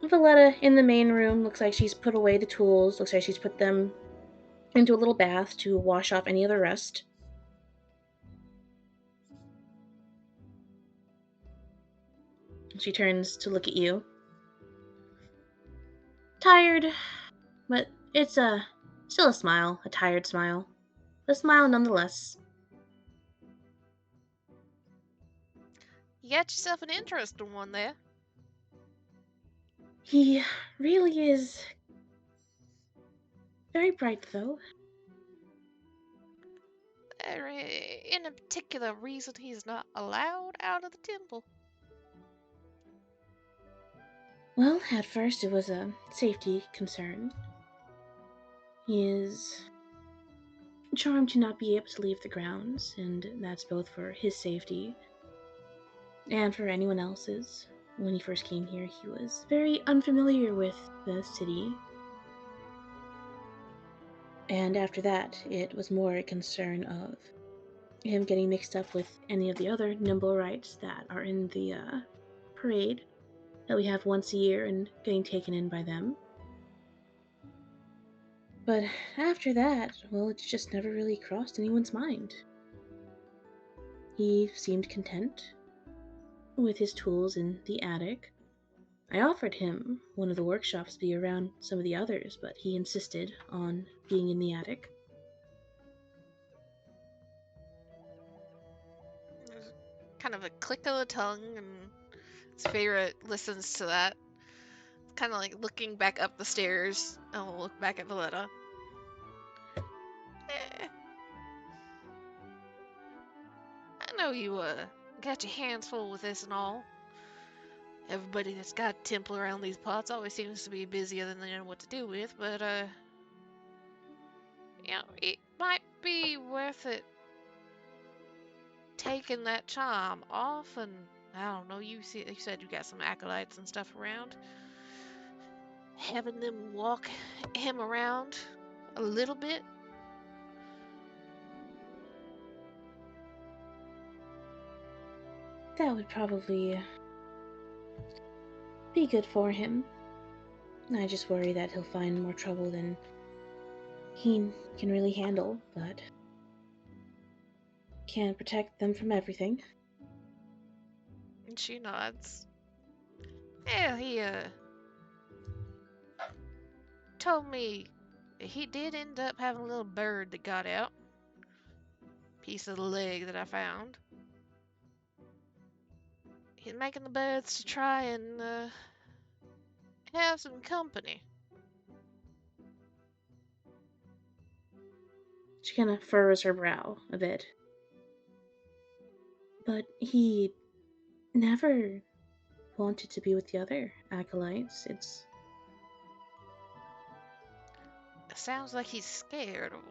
Valletta in the main room. Looks like she's put away the tools. Looks like she's put them into a little bath to wash off any of the rust. She turns to look at you. Tired, but it's still a smile, a tired smile. A smile nonetheless. You got yourself an interesting one there. He really is very bright, though. In a particular reason he's not allowed out of the temple? Well, at first it was a safety concern. He is charmed to not be able to leave the grounds, and that's both for his safety and for anyone else's. When he first came here, he was very unfamiliar with the city. And after that, it was more a concern of him getting mixed up with any of the other nimble rights that are in the parade that we have once a year and getting taken in by them. But after that, well, it's just never really crossed anyone's mind. He seemed content with his tools in the attic. I offered him one of the workshops to be around some of the others, but he insisted on being in the attic. There's kind of a click of the tongue, and Sphera listens to that. It's kind of like looking back up the stairs, and we'll look back at Valletta. I know you got your hands full with this and all. Everybody that's got a temple around these parts always seems to be busier than they know what to do with, but it might be worth it taking that charm off, and I don't know, you said you got some acolytes and stuff around. Having them walk him around a little bit. That would probably be good for him. I just worry that he'll find more trouble than he can really handle, but can't protect them from everything. And she nods. Yeah, he told me he did end up having a little bird that got out. Piece of the leg that I found. He's making the birds to try and have some company. She kind of furrows her brow a bit. But he never wanted to be with the other acolytes. It sounds like he's scared of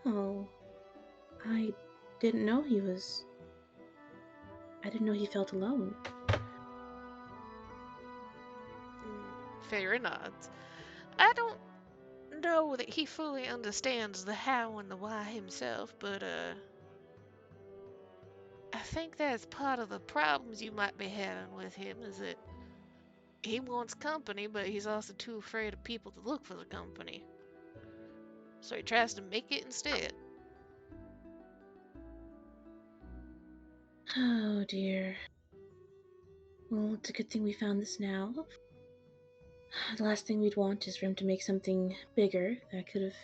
them. Oh, I didn't know he was... I didn't know he felt alone. Feyre nods. I don't know that he fully understands the how and the why himself, but I think that's part of the problems you might be having with him, is that he wants company, but he's also too afraid of people to look for the company. So he tries to make it instead. Oh dear. Well, it's a good thing we found this now. The last thing we'd want is for him to make something bigger that could have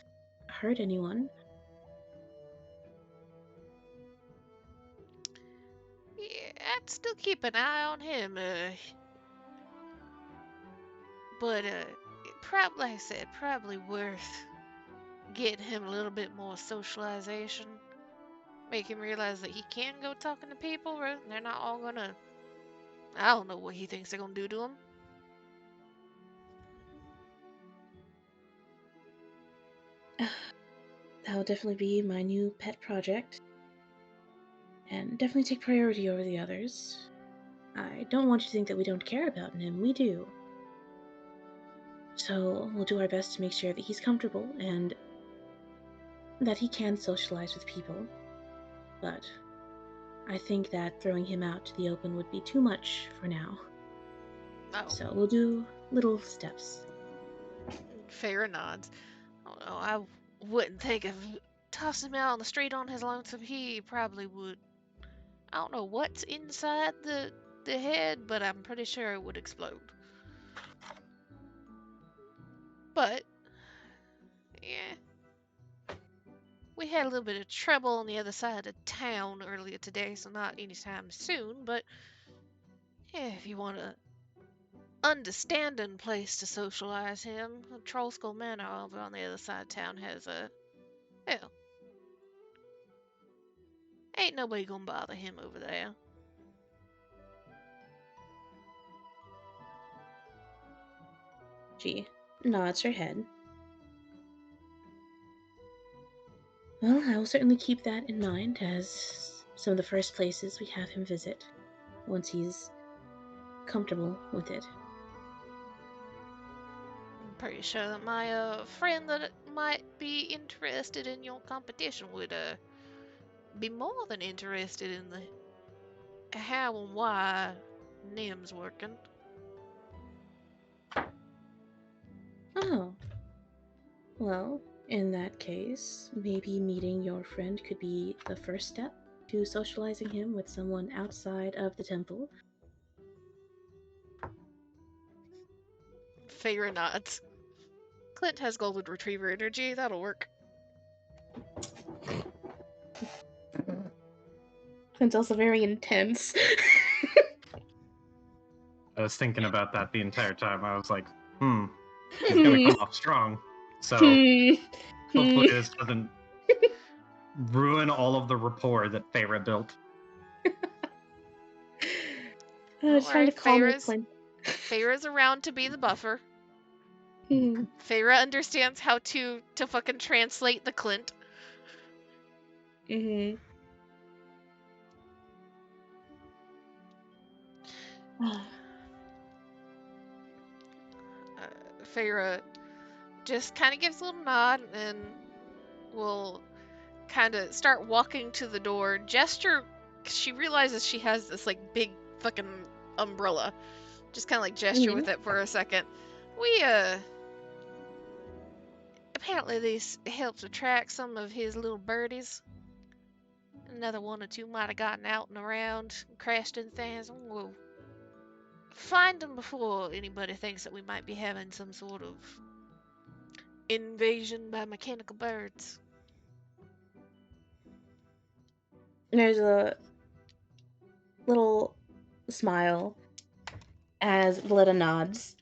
hurt anyone. Yeah, I'd still keep an eye on him, but probably, like I said, probably worth getting him a little bit more socialization. Make him realize that he can go talking to people, right? They're not all gonna... I don't know what he thinks they're gonna do to him. That'll definitely be my new pet project. And definitely take priority over the others. I don't want you to think that we don't care about him. We do. So we'll do our best to make sure that he's comfortable and that he can socialize with people. But I think that throwing him out to the open would be too much for now. Oh. So we'll do little steps. Feyre nods. Oh, no, I wouldn't think of tossing him out on the street on his lonesome. He probably would. I don't know what's inside the head, but I'm pretty sure it would explode. But, yeah. We had a little bit of trouble on the other side of town earlier today, so not anytime soon, but yeah, if you want a understanding place to socialize him, Trollskull Manor over on the other side of town has a... Hell, ain't nobody gonna bother him over there. She nods her head. Well, I will certainly keep that in mind as some of the first places we have him visit once he's comfortable with it. pretty sure that my friend that might be interested in your competition would be more than interested in the how and why Nim's working. Oh. Well, in that case, maybe meeting your friend could be the first step to socializing him with someone outside of the temple. Feyre nods. Clint has golden retriever energy. That'll work. Clint's also very intense. I was thinking about that the entire time. I was like, he's gonna come off strong. So hopefully this doesn't ruin all of the rapport that Feyre built. Trying to call me Clint. Feyre's around to be the buffer. Hmm. Feyre understands how to fucking translate the Clint. Mm-hmm. Feyre just kind of gives a little nod and will kind of start walking to the door. Gesture, she realizes she has this like big fucking umbrella. Just kind of like gesture with it for a second. We apparently this helps attract some of his little birdies. Another one or two might have gotten out and around, and crashed into things. We'll find them before anybody thinks that we might be having some sort of invasion by mechanical birds. There's a little smile as Valetta nods.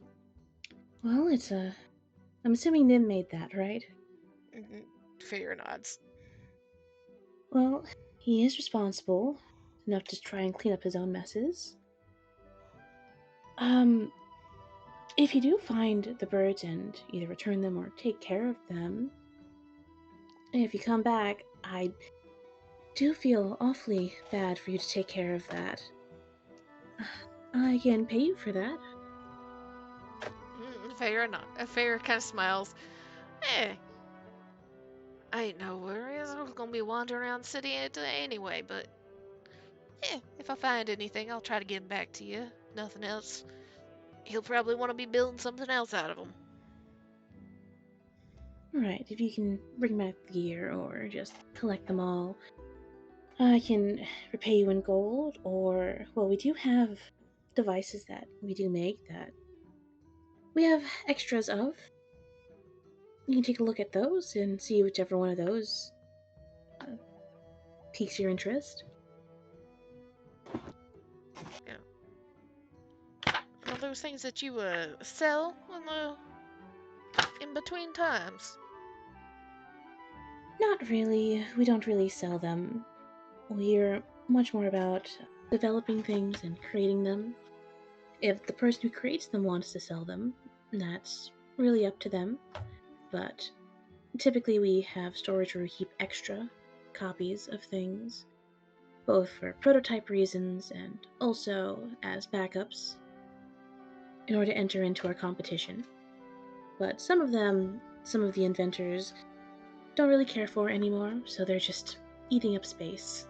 Well, it's a... I'm assuming Nim made that, right? Feyre nods. Well, he is responsible enough to try and clean up his own messes. If you do find the birds and either return them or take care of them, and if you come back, I do feel awfully bad for you to take care of that. I can pay you for that. Feyre kind of smiles. I ain't no worries. I was gonna be wandering around the city anyway, but if I find anything, I'll try to get him back to you. Nothing else. He'll probably want to be building something else out of them. Alright, if you can bring back the gear or just collect them all, I can repay you in gold, or, well, we do have devices that we do make that we have extras of. You can take a look at those and see whichever one of those piques your interest. Yeah. Are those things that you sell in between times? Not really. We don't really sell them. We're much more about developing things and creating them. If the person who creates them wants to sell them, that's really up to them. But typically we have storage where we keep extra copies of things, both for prototype reasons and also as backups, in order to enter into our competition. But some of the inventors, don't really care for anymore, so they're just eating up space.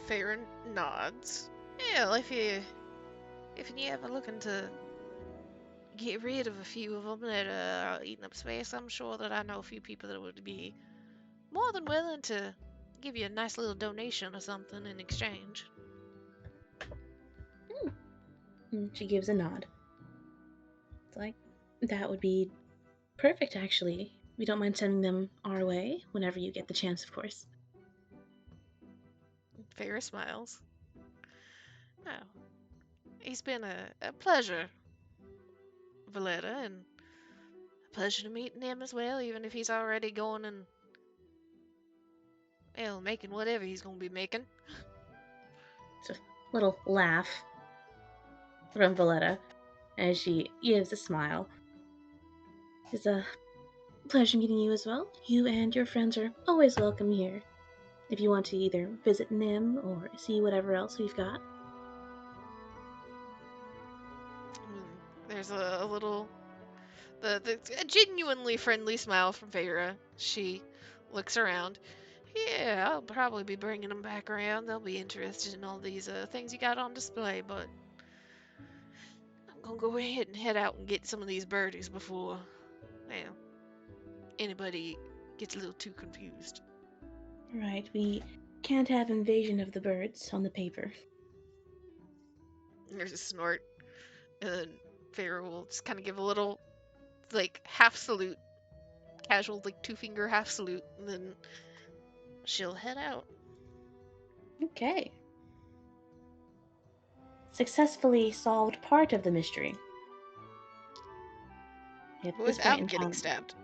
Feyre nods. Yeah, if you ever looking to get rid of a few of them that are eating up space, I'm sure that I know a few people that would be more than willing to give you a nice little donation or something in exchange. And she gives a nod. It's like, that would be perfect, actually. We don't mind sending them our way whenever you get the chance, of course. Feyre smiles. Oh, it's been a pleasure, Valetta, and a pleasure to meet him as well, even if he's already going and making whatever he's gonna be making. It's a little laugh from Valetta as she gives a smile. It's a pleasure meeting you as well. You and your friends are always welcome here, if you want to either visit Nim or see whatever else we've got. There's a little, a genuinely friendly smile from Feyre. She looks around. Yeah, I'll probably be bringing them back around. They'll be interested in all these things you got on display, but I'm gonna go ahead and head out and get some of these birdies before, well, anybody gets a little too confused. Right, we can't have invasion of the birds on the paper. There's a snort, and then Feyre will just kind of give a little, like, half salute, casual, like, 2-finger half salute, and then she'll head out. Okay. Successfully solved part of the mystery. At this point in Without getting time, stabbed.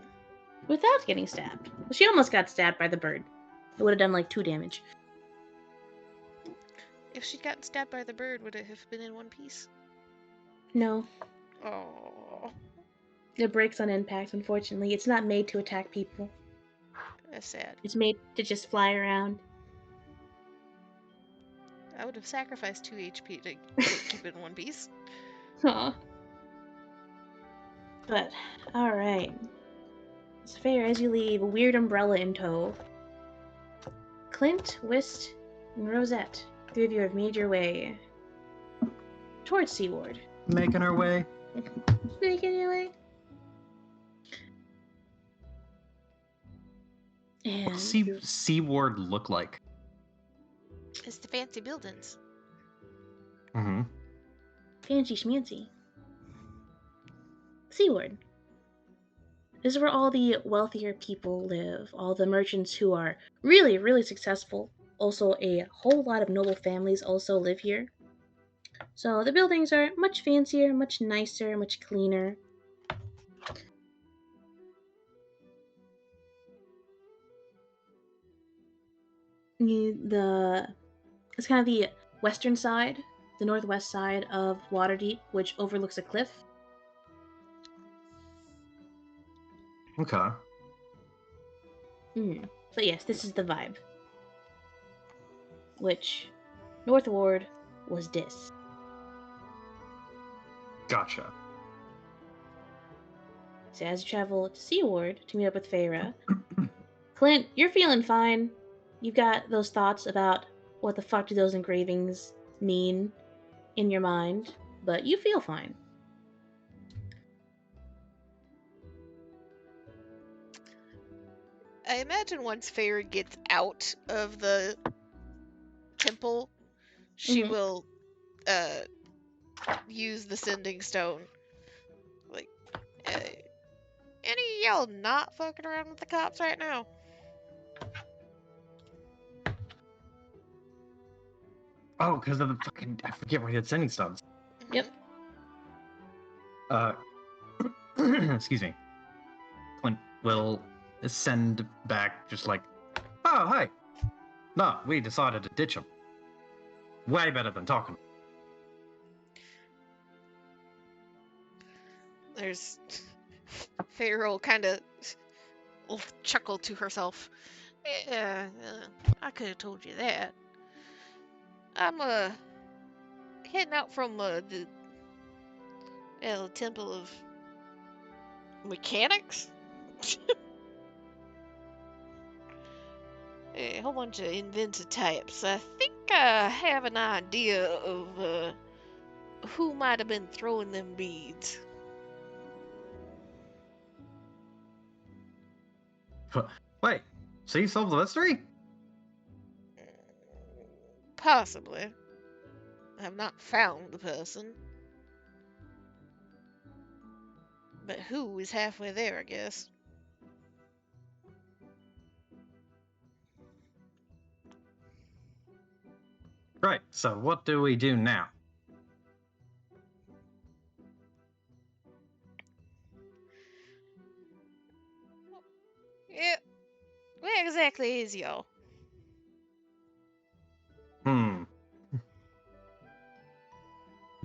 without getting stabbed. Well, she almost got stabbed by the bird. It would have done like 2 damage. If she'd gotten stabbed by the bird, would it have been in one piece? No. Oh, It breaks on impact, unfortunately. It's not made to attack people. that's sad. It's made to just fly around. I would have sacrificed 2 HP to keep it in one piece. Aw. But, alright. It's fair as you leave, a weird umbrella in tow. Clint, Whist, and Rosette, 3 of you have made your way towards Seaward. Making our way. Making your way. And What's Seaward look like? It's the fancy buildings. Mm-hmm. fancy schmancy. Seaward. This is where all the wealthier people live, all the merchants who are really, really successful. Also, a whole lot of noble families also live here. So the buildings are much fancier, much nicer, much cleaner. It's kind of the western side, the northwest side of Waterdeep, which overlooks a cliff. Okay. So yes, this is the vibe. Which Northward was this. Gotcha. So as you travel to Seaward to meet up with Feyre, Clint, you're feeling fine. You've got those thoughts about what the fuck do those engravings mean in your mind, but you feel fine. I imagine once Feyre gets out of the temple, she will use the sending stone. Like, any of y'all not fucking around with the cops right now? Oh, because of the fucking... I forget where he had sending stones. Yep. Excuse me. Clint will send back just like, oh, hey. No, we decided to ditch him. Way better than talking. There's... Feyre will kind of chuckle to herself. Yeah, I could have told you that. I'm heading out from the Temple of Mechanics. A whole bunch of invented types. I think I have an idea of who might have been throwing them beads. Wait, so you solved the mystery? Possibly. I have not found the person. But who is halfway there, I guess. Right, so what do we do now? Yeah. Where exactly is y'all?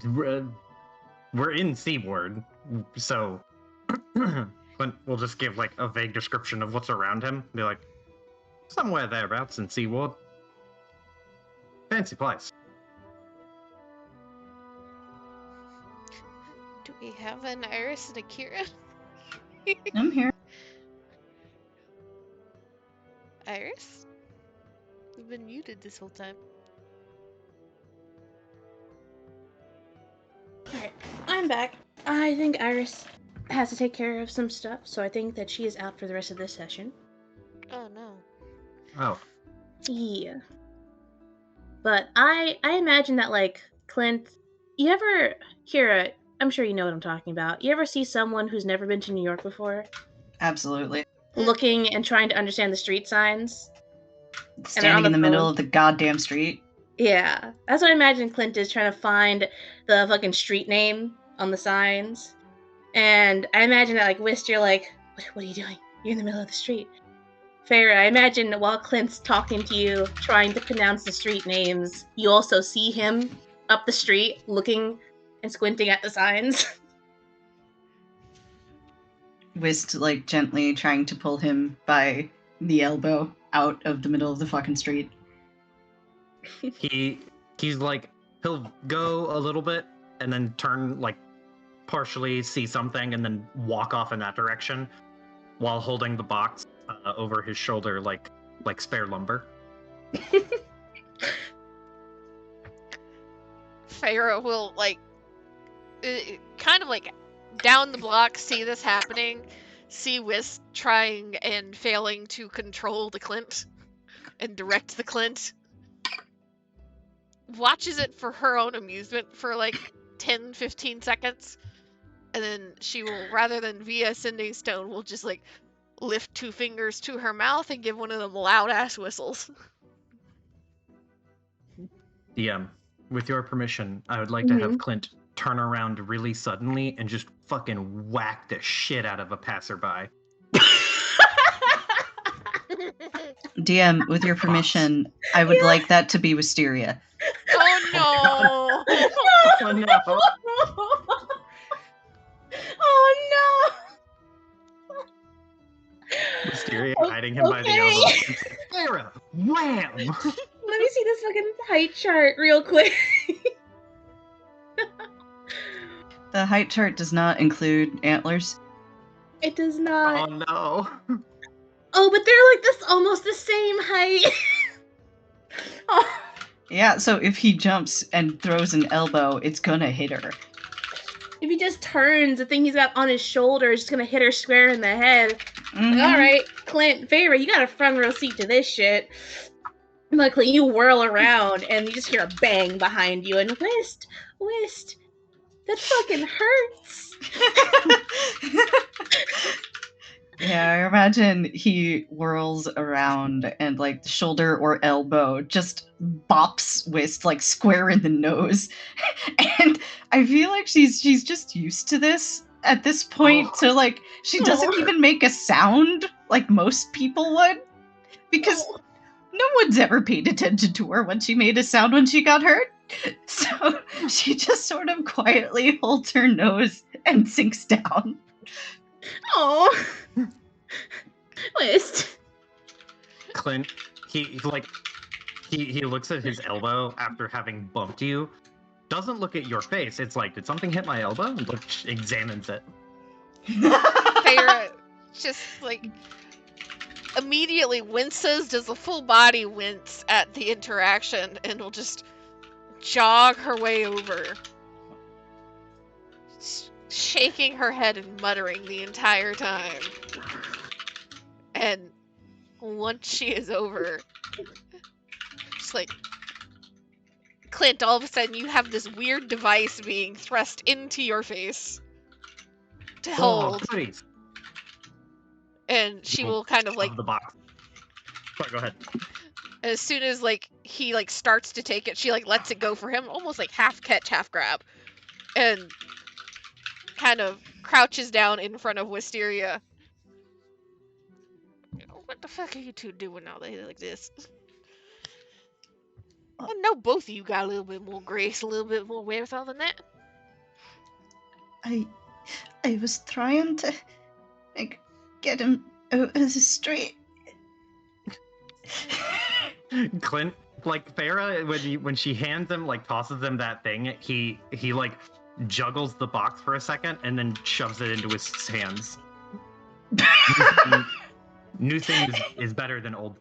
We're in Seaward, so Clint will just give like a vague description of what's around him. Be like, somewhere thereabouts in Seaward. Fancy place. Do we have an Iris and a Kira? I'm here. Iris? You've been muted this whole time. Alright, I'm back. I think Iris has to take care of some stuff, so I think that she is out for the rest of this session. Oh no. Oh. Yeah. But I imagine that, like, Clint, you ever, Kira, I'm sure you know what I'm talking about. You ever see someone who's never been to New York before? Absolutely. Looking and trying to understand the street signs? Standing in the middle phone. of the goddamn street. Yeah. That's what I imagine Clint is trying to find the fucking street name on the signs. And I imagine that, like, Whist, you're like, what are you doing? You're in the middle of the street. Farrah, I imagine while Clint's talking to you, trying to pronounce the street names, you also see him up the street, looking and squinting at the signs. Whist, like, gently trying to pull him by the elbow out of the middle of the fucking street. He's like, he'll go a little bit and then turn, like, partially see something and then walk off in that direction while holding the box over his shoulder like spare lumber. Farrah will, like, kind of like down the block see this happening, see Whist trying and failing to control the Clint and direct the Clint. Watches it for her own amusement for like 10-15 seconds, and then she will, rather than via sending stone, will just like lift 2 fingers to her mouth and give one of them loud ass whistles. DM, with your permission, I would like to have Clint turn around really suddenly and just fucking whack the shit out of a passerby. DM, with your permission, I would like that to be Wisteria. Oh no! Oh no! Oh no! Wisteria hiding him by the elbow. Farrah, wham! Let me see this fucking height chart real quick. The height chart does not include antlers. It does not. Oh no! Oh, but they're like this, almost the same height. Oh. Yeah, so if he jumps and throws an elbow, it's gonna hit her. If he just turns, the thing he's got on his shoulder is just gonna hit her square in the head. Mhm. Like, all right, Clint, Farrah, you got a front row seat to this shit. Luckily, you whirl around and you just hear a bang behind you, and Whist, that fucking hurts. Yeah, I imagine he whirls around and like the shoulder or elbow just bops Whist like square in the nose. And I feel like she's just used to this at this point, so like she doesn't even make a sound like most people would. Because no one's ever paid attention to her when she made a sound when she got hurt. So she just sort of quietly holds her nose and sinks down. Oh. Whist. Clint, he looks at his elbow after having bumped you. Doesn't look at your face. It's like, did something hit my elbow? And examines it. Farrah just like immediately winces, does a full body wince at the interaction, and will just jog her way over, shaking her head and muttering the entire time. And once she is over, just like, Clint, all of a sudden you have this weird device being thrust into your face to hold. Oh, please. And she will kind of like, the box. Sorry, go ahead. as soon as like he like starts to take it, she like lets it go for him, almost like half catch, half grab, and kind of crouches down in front of Wisteria. What the fuck are you two doing all day like this? I know both of you got a little bit more grace, a little bit more wherewithal than that. I was trying to like get him out of the street. Clint, like Farrah, when she hands him, like tosses him that thing, he like juggles the box for a second, and then shoves it into his hands. New thing is better than old.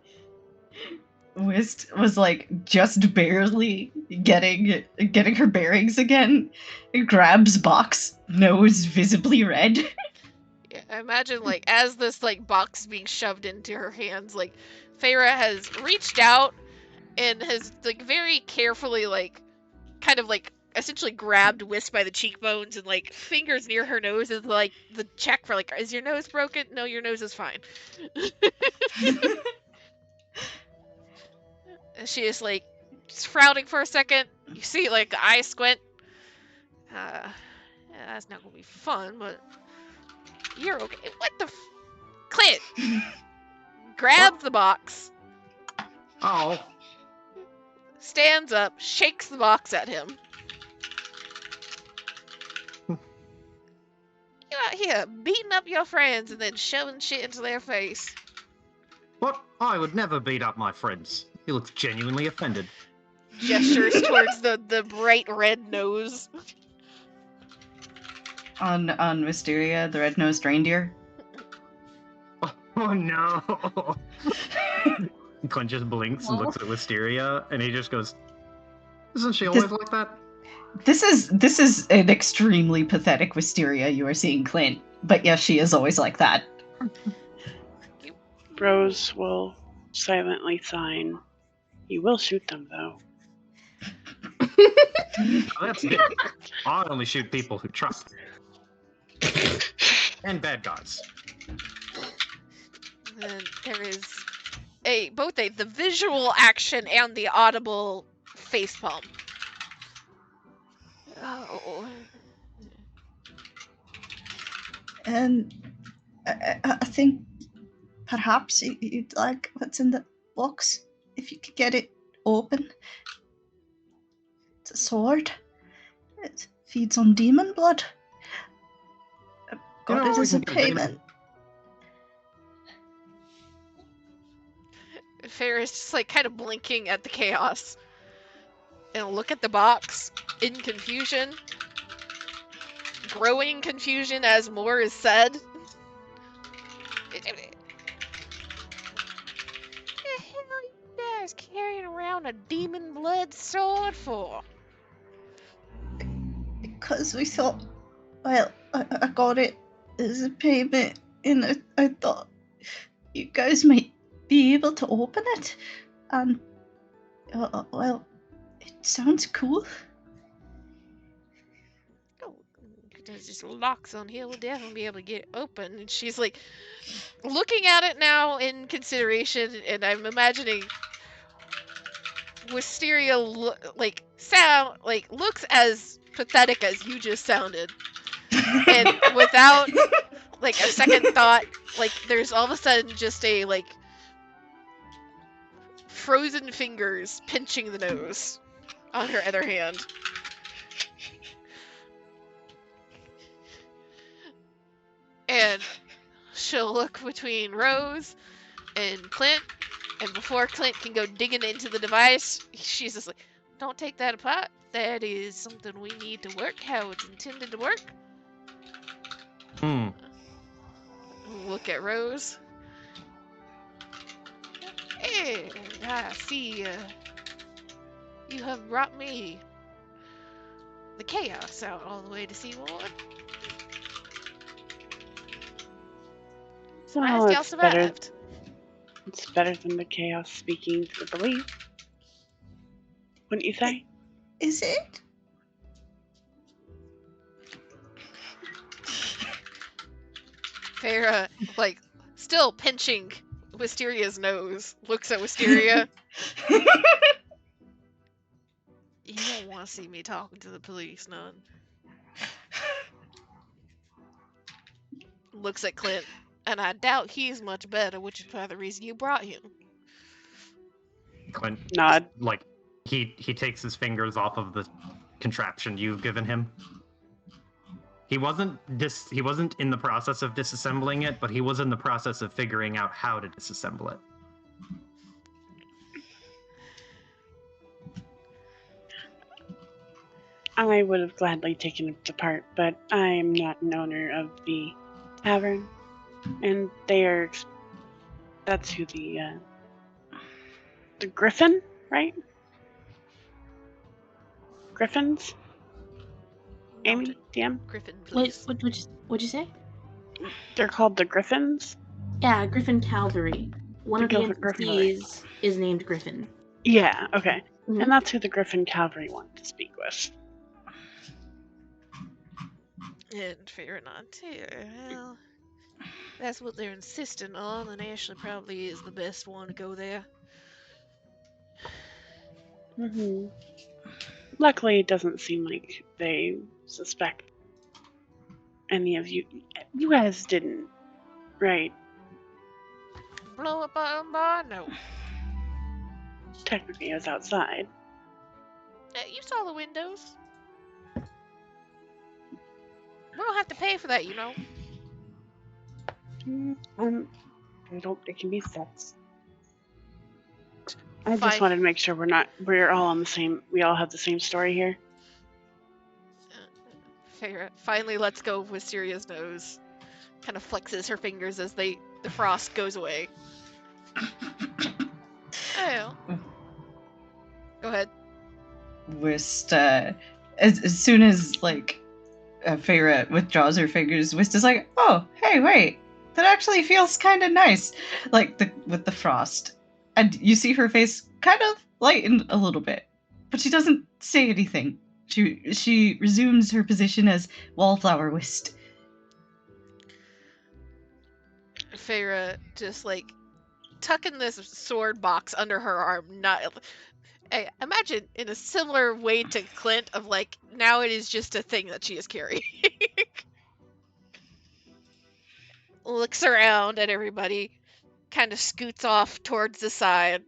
Whist was like just barely getting her bearings again. It grabs box, nose visibly red. Yeah, I imagine like as this like box is being shoved into her hands, like Feyre has reached out and has like very carefully like kind of like essentially grabbed Wisp by the cheekbones and like fingers near her nose is like the check for like, is your nose broken? No, your nose is fine. And she is like just frowning for a second. You see like the eye squint. Yeah, that's not gonna be fun, but you're okay. What the Clint grabs the box, Oh, stands up, shakes the box at him. You out here beating up your friends and then shoving shit into their face. what? I would never beat up my friends. He looks genuinely offended. Gestures towards the bright red nose. On Wisteria, the red-nosed reindeer. Oh no! Clint just blinks and looks at Wisteria, and he just goes, "Isn't she always like that?" This is an extremely pathetic Wisteria you are seeing, Clint. But yes, she is always like that. Rose will silently sign. You will shoot them, though. That's it. I only shoot people who trust me. And bad guys. Then there is both the visual action and the audible facepalm. Oh. And I think perhaps you'd like what's in the box if you could get it open. It's a sword. It feeds on demon blood. I've got it as a payment. Feyre is just like kind of blinking at the chaos and look at the box in confusion, growing confusion as more is said. What the hell are you guys carrying around a demon blood sword for? Because we thought, well, I got it as a payment, and I thought you guys might be able to open it. And, well, it sounds cool. Oh, there's just locks on here. We'll definitely be able to get it open. And she's like looking at it now in consideration, and I'm imagining Wisteria looks as pathetic as you just sounded, and without like a second thought, like there's all of a sudden just a like frozen fingers pinching the nose on her other hand. And she'll look between Rose and Clint, and before Clint can go digging into the device, she's just like, don't take that apart. That is something we need to work how it's intended to work. Look at Rose. And I see you have brought me the chaos out all the way to Seaward. Surprised y'all survived. It's better than the chaos speaking to the belief. Wouldn't you say? Is it? Feyre, like, still pinching Wisteria's nose, looks at Wisteria. You don't want to see me talking to the police, none. Looks at Clint, and I doubt he's much better, which is probably the reason you brought him. Clint Nod. Like he takes his fingers off of the contraption you've given him. He wasn't in the process of disassembling it, but he was in the process of figuring out how to disassemble it. I would have gladly taken it apart, but I am not an owner of the tavern, and that's who the Griffin, right? Griffins? Amy, Noted. DM? Griffin, What please. what'd you say? They're called the Griffins? Yeah, Griffin Cavalry. One The of the Griffin NPCs is named Griffin. Yeah, okay. Mhm. And that's who the Griffin Cavalry wanted to speak with. And fair enough, too. Well, that's what they're insisting on, and Ashley probably is the best one to go there. Mm-hmm. Luckily, it doesn't seem like they suspect any of you. You guys didn't, right? Blow up our own bar? No. Technically, I was outside. You saw the windows. We don't have to pay for that, you know. I don't. It can be fixed. I Fine. just wanted to make sure we're all on the same. We all have the same story here. Feyre finally lets go of Wisteria's nose. Kind of flexes her fingers as the frost goes away. Oh. Go ahead. Wist, as soon as, like, Feyre withdraws her fingers, Wist is like, oh, hey, wait, that actually feels kind of nice, like, with the frost. And you see her face kind of lighten a little bit, but she doesn't say anything. She resumes her position as Wallflower Wist. Feyre just, like, tucking this sword box under her arm. I imagine in a similar way to Clint of, like, now it is just a thing that she is carrying. Looks around at everybody, kind of scoots off towards the side.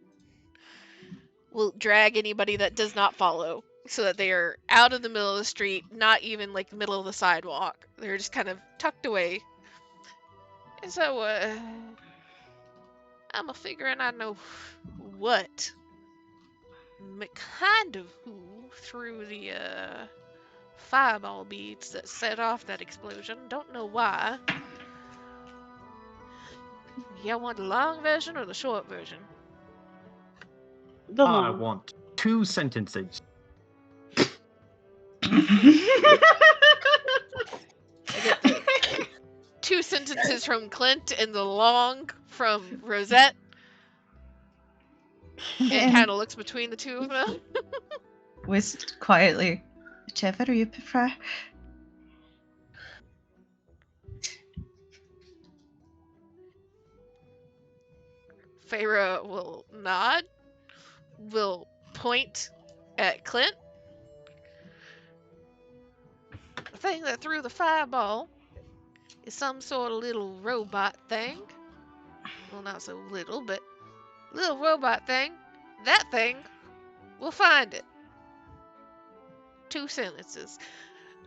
Will drag anybody that does not follow so that they are out of the middle of the street, not even like the middle of the sidewalk. They're just kind of tucked away. And so, I'm a figuring I know what kind of who threw the fireball beads that set off that explosion. Don't know why. Y'all want the long version or the short version? The I long. want 2 sentences. I get the 2 sentences from Clint and the long from Rosette. It kind of looks between the two of them. Wist quietly, whichever you prefer. Feyre will nod, will point at Clint. The thing that threw the fireball is some sort of little robot thing. Well, not so little, but little robot thing. That thing, we'll find it. 2 sentences.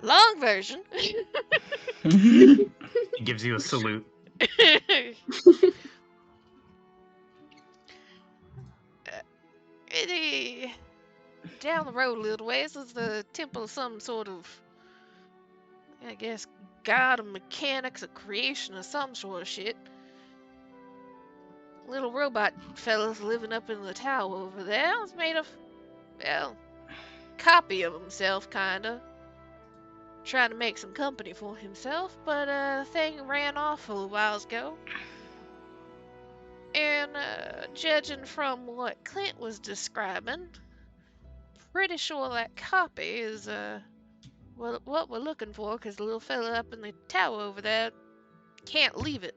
Long version. He gives you a salute. Down the road a little ways is the temple of some sort of, I guess, god of mechanics, of creation, or some sort of shit. Little robot fella's living up in the tower over there. It's made of, well, copy of himself, kinda. Trying to make some company for himself, but the thing ran off a little while ago. And judging from what Clint was describing, pretty sure that copy is what we're looking for, because the little fella up in the tower over there can't leave it.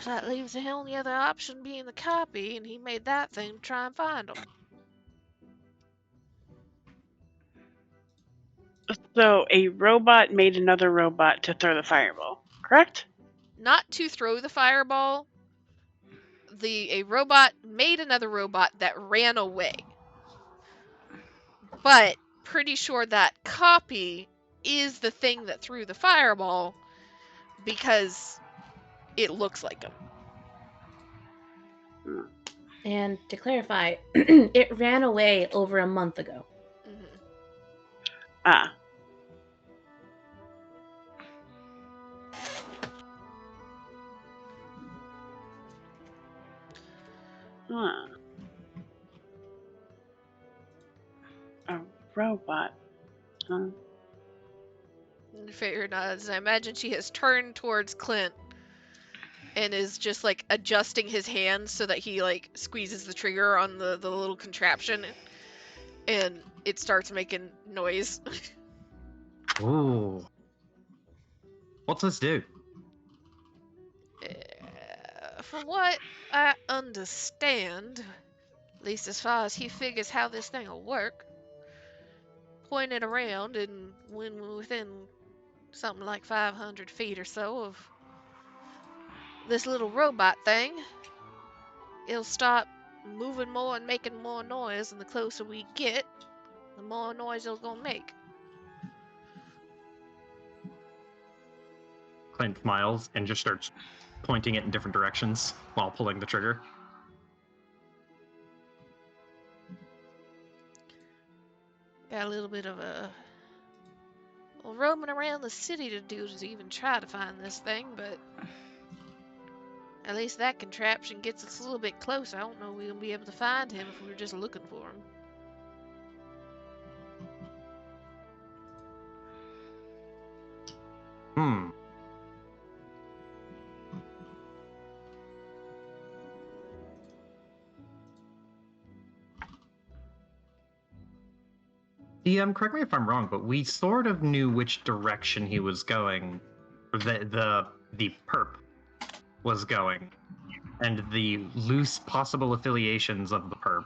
So that leaves the only other option being the copy, and he made that thing to try and find him. So a robot made another robot to throw the fireball, correct? Not to throw the fireball. A robot made another robot that ran away. But pretty sure that copy is the thing that threw the fireball because it looks like him. And to clarify, it ran away over a month ago. Ah. Huh. A robot. Huh? Feyre nods. I imagine she has turned towards Clint and is just like adjusting his hands so that he like squeezes the trigger on the little contraption and it starts making noise. Ooh. What's this do? From what I understand, at least as far as he figures how this thing will work, point it around and when we're within something like 500 feet or so of this little robot thing, it'll start moving more and making more noise, and the closer we get, the more noise it'll gonna make. Clint smiles and just starts pointing it in different directions while pulling the trigger. Got a little bit of a roaming around the city to do to even try to find this thing, but at least that contraption gets us a little bit closer. I don't know if we'll be able to find him if we were just looking for him. Hmm. Correct me if I'm wrong, but we sort of knew which direction he was going, the perp was going, and the loose possible affiliations of the perp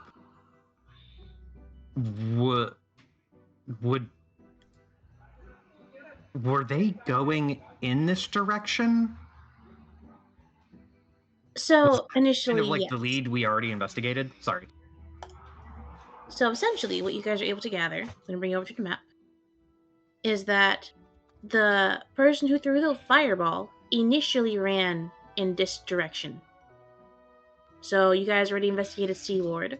were they going in this direction? So Kind initially, of like yes. the lead we already investigated. Sorry. So essentially, what you guys are able to gather, I'm going to bring you over to the map, is that the person who threw the fireball initially ran in this direction. So you guys already investigated Seaward,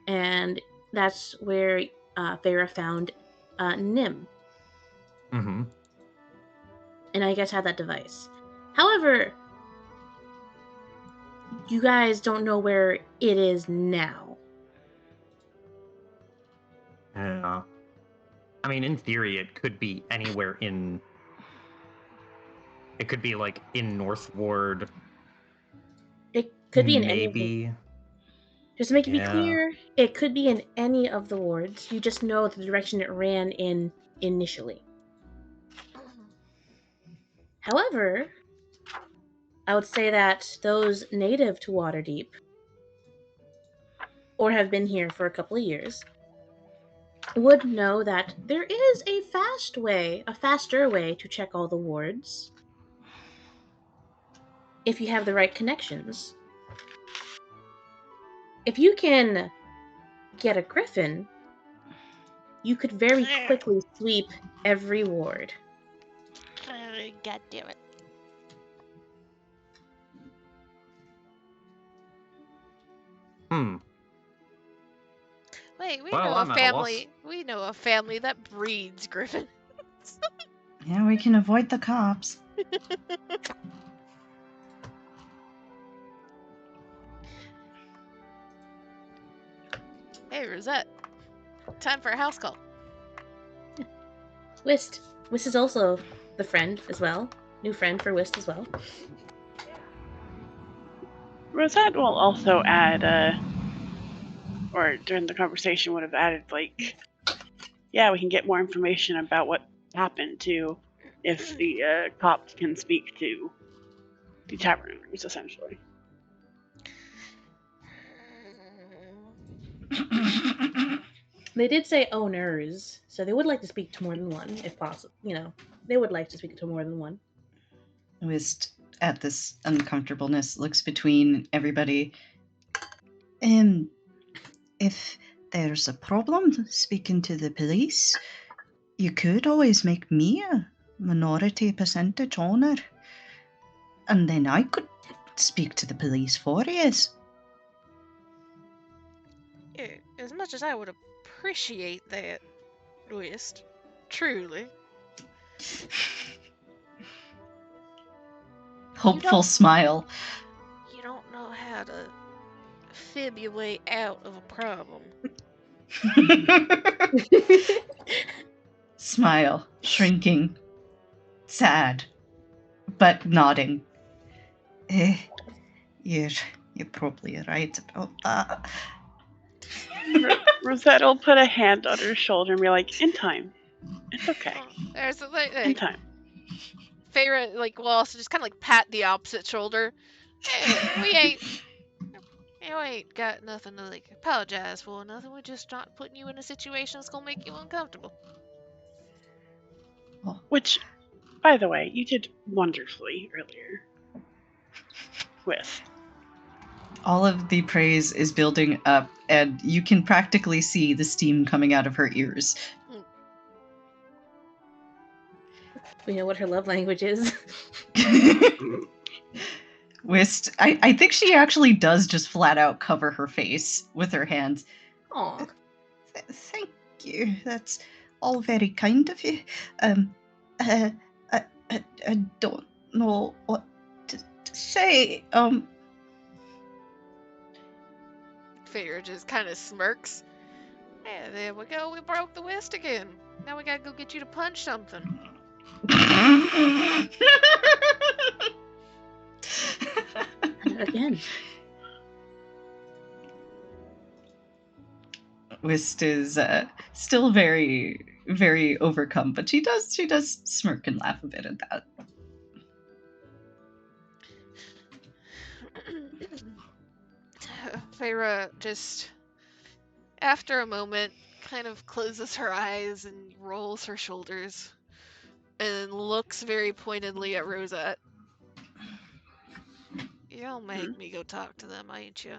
and that's where Farah found Nim. Mm-hmm. And I guess had that device. However, you guys don't know where it is now. Yeah. I mean, in theory, it could be anywhere in. It could be like in North Ward. It could be in maybe. any of the... Just to make it be Yeah. clear, it could be in any of the wards. You just know the direction it ran in initially. However, I would say that those native to Waterdeep, or have been here for a couple of years, would know that there is a faster way to check all the wards if you have the right connections. If you can get a griffin, you could very quickly sweep every ward. God damn it. Wait, Well, I'm at a loss. we know a family that breeds griffins. Yeah, we can avoid the cops. Hey, Rosette. Time for a house call. Whist. Whist is also the friend as well. New friend for Whist as well. Rosette will also add, or during the conversation would have added, like, yeah, we can get more information about what happened to if the cops can speak to the tavern owners, essentially. They did say owners, so they would like to speak to more than one, if possible. They would like to speak to more than one. Whist, at this uncomfortableness, looks between everybody. If there's a problem speaking to the police, you could always make me a minority percentage owner, and then I could speak to the police for you. As much as I would appreciate that, Whist, Truly. Hopeful smile. You don't know how to fib your way out of a problem. Smile, shrinking, sad, but nodding. You're probably right about that. Rosetta will put a hand on her shoulder and be like, in time. It's okay. There's the thing. In time. Feyre, will also just kind of pat the opposite shoulder. Hey, you ain't got nothing to apologize for. Nothing. We're just not putting you in a situation that's gonna make you uncomfortable. Oh. Which, by the way, you did wonderfully earlier. With. All of the praise is building up, and you can practically see the steam coming out of her ears. We know what her love language is. Whist, I think she actually does just flat out cover her face with her hands. Aw. Thank you. That's all very kind of you. I don't know what to say. Feyre just kind of smirks. Yeah, there we go. We broke the West again. Now we gotta go get you to punch something. Again. Whist is still very, very overcome, but she does smirk and laugh a bit at that. Feyre just, after a moment, kind of closes her eyes and rolls her shoulders and looks very pointedly at Rosette. You'll make me go talk to them, ain't you?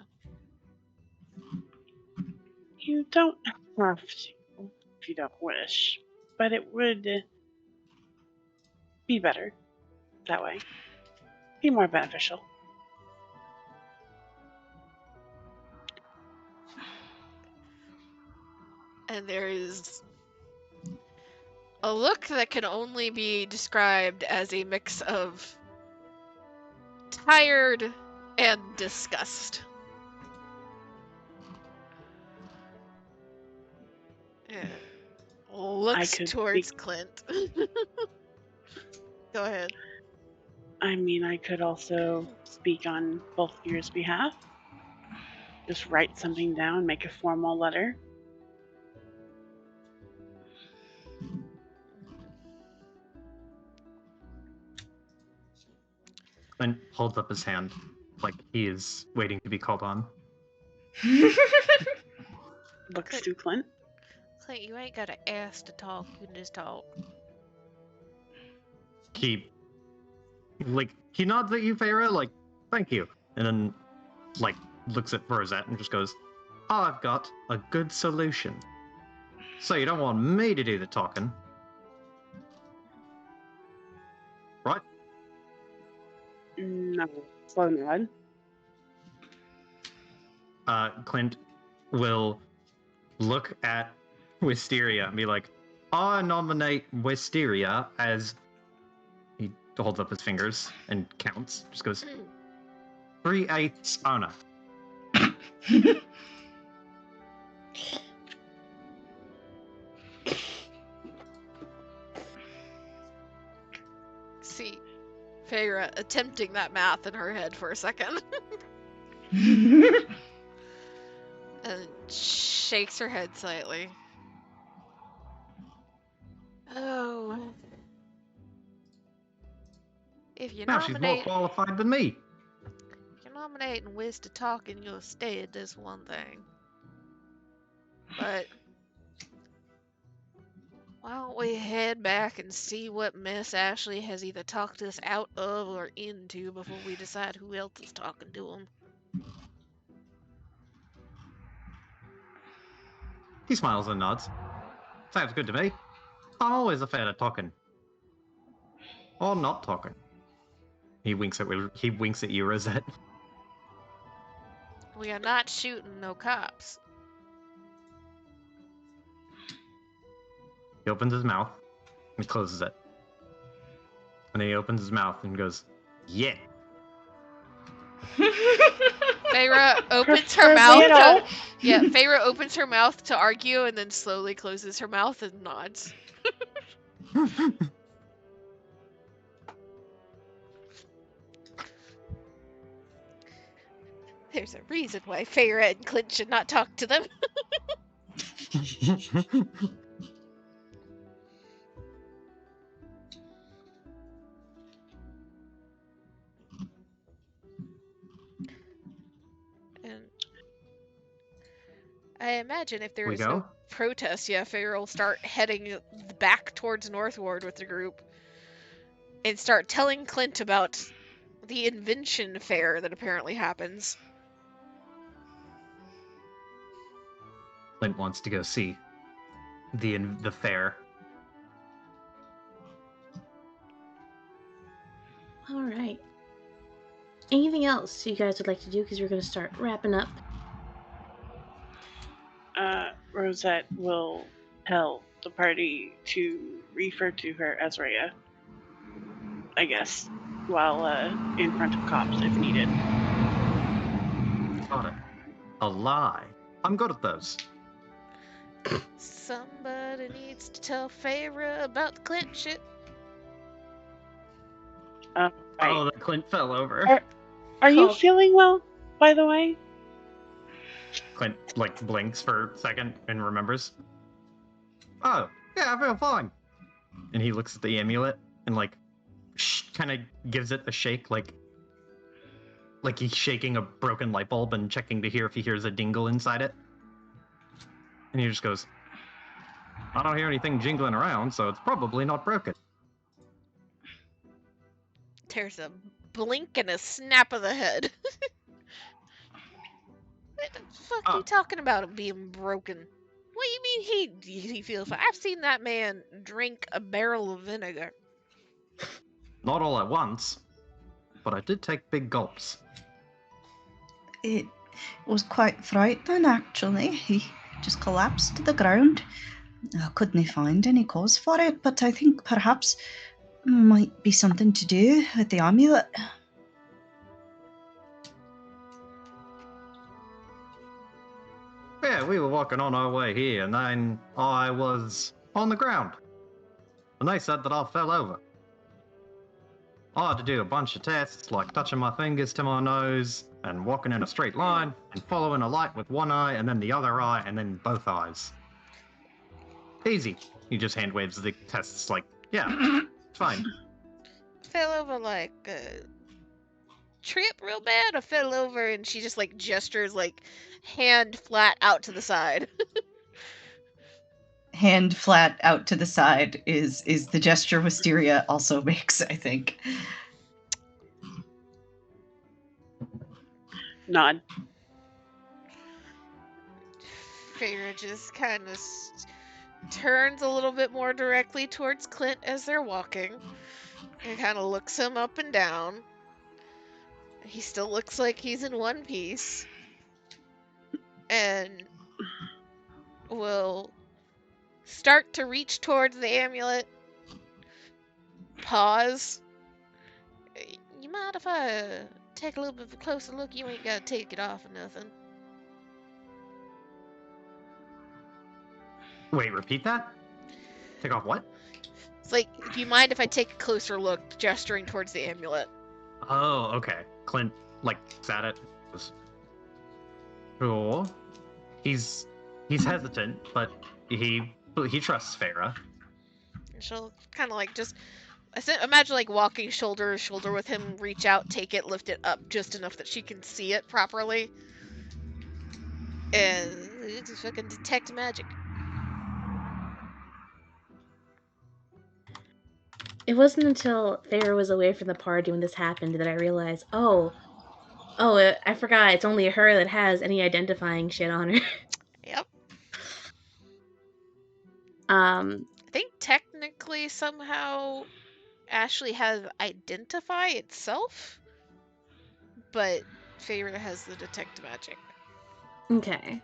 You don't have to if you don't wish, but it would be better that way. Be more beneficial. And there is a look that can only be described as a mix of tired and disgust. Looks towards Clint. Go ahead. I mean, I could also speak on both of yours behalf. Just write something down, make a formal letter. And holds up his hand like he is waiting to be called on. Looks to Clint. Clint, you ain't gotta ask to talk, you can just talk. He nods at you, Feyre, thank you. And then, looks at Rosette and just goes, I've got a good solution. So you don't want me to do the talking. Right? No. Slow nod. Clint will look at Wisteria and be like, I nominate Wisteria as... He holds up his fingers and counts. Just goes, 3/8 owner. See Feyre attempting that math in her head for a second. And shakes her head slightly. Oh. If you Now she's more qualified than me. If you're nominating Wiz to talk in your stead, that's one thing. But why don't we head back and see what Miss Ashley has either talked us out of or into before we decide who else is talking to him? He smiles and nods. Sounds good to me. I'm always a fan of talking. Or not talking. He winks at you, Rosette. We are not shooting no cops. He opens his mouth and closes it. And then he opens his mouth and goes, "Yeah." Feyre opens her Preferably at all. mouth. Yeah, Feyre opens her mouth to argue and then slowly closes her mouth and nods. There's a reason why Feyre and Clint should not talk to them. And I imagine if there We is no go? protest, yeah, Feyre will start heading back towards Northward with the group and start telling Clint about the invention fair that apparently happens. Clint wants to go see the fair. All right. Anything else you guys would like to do? Because we're going to start wrapping up. Rosette will tell the party to refer to her as Rhea, I guess, while in front of cops if needed. Got it. A lie. I'm good at those. Somebody needs to tell Feyre about the Clint shit. Right. Oh, the Clint fell over. Are you Cool. feeling well, by the way? Clint, like, blinks for a second and remembers. Oh, yeah, I feel fine. And he looks at the amulet and, like, kind of gives it a shake, like he's shaking a broken light bulb and checking to hear if he hears a dingle inside it. And he just goes, I don't hear anything jingling around, so it's probably not broken. There's a blink and a snap of the head. What the fuck are you talking about it being broken? What do you mean he feels fine? I've seen that man drink a barrel of vinegar. Not all at once, but I did take big gulps. It was quite frightening, actually. He just collapsed to the ground. I couldn't find any cause for it, but I think perhaps might be something to do with the amulet. Yeah, we were walking on our way here, and then I was on the ground. And they said that I fell over. I had to do a bunch of tests, like touching my fingers to my nose, and walking in a straight line, and following a light with one eye, and then the other eye, and then both eyes. Easy. He just hand waves the tests like, yeah, it's fine. Fell over like trip real bad. I fell over and she just like gestures like hand flat out to the side. Hand flat out to the side is the gesture Wisteria also makes, I think. Nod. Feyre just kind of turns a little bit more directly towards Clint as they're walking and kind of looks him up and down. He still looks like he's in one piece. And will start to reach towards the amulet. Pause. You mind if I take a little bit of a closer look? You ain't gotta take it off or nothing. Wait, repeat that? Take off what? It's like, do you mind if I take a closer look, gesturing towards the amulet? Oh, okay. Clint, like, sat it. Sure. He's hesitant, but he trusts Feyre. And she'll kind of like just imagine like walking shoulder to shoulder with him, reach out, take it, lift it up just enough that she can see it properly. And just fucking detect magic. It wasn't until Feyre was away from the party when this happened that I realized, I forgot, it's only her that has any identifying shit on her. Yep. I think technically somehow Ashley has identify itself, but Feyre has the detect magic. Okay.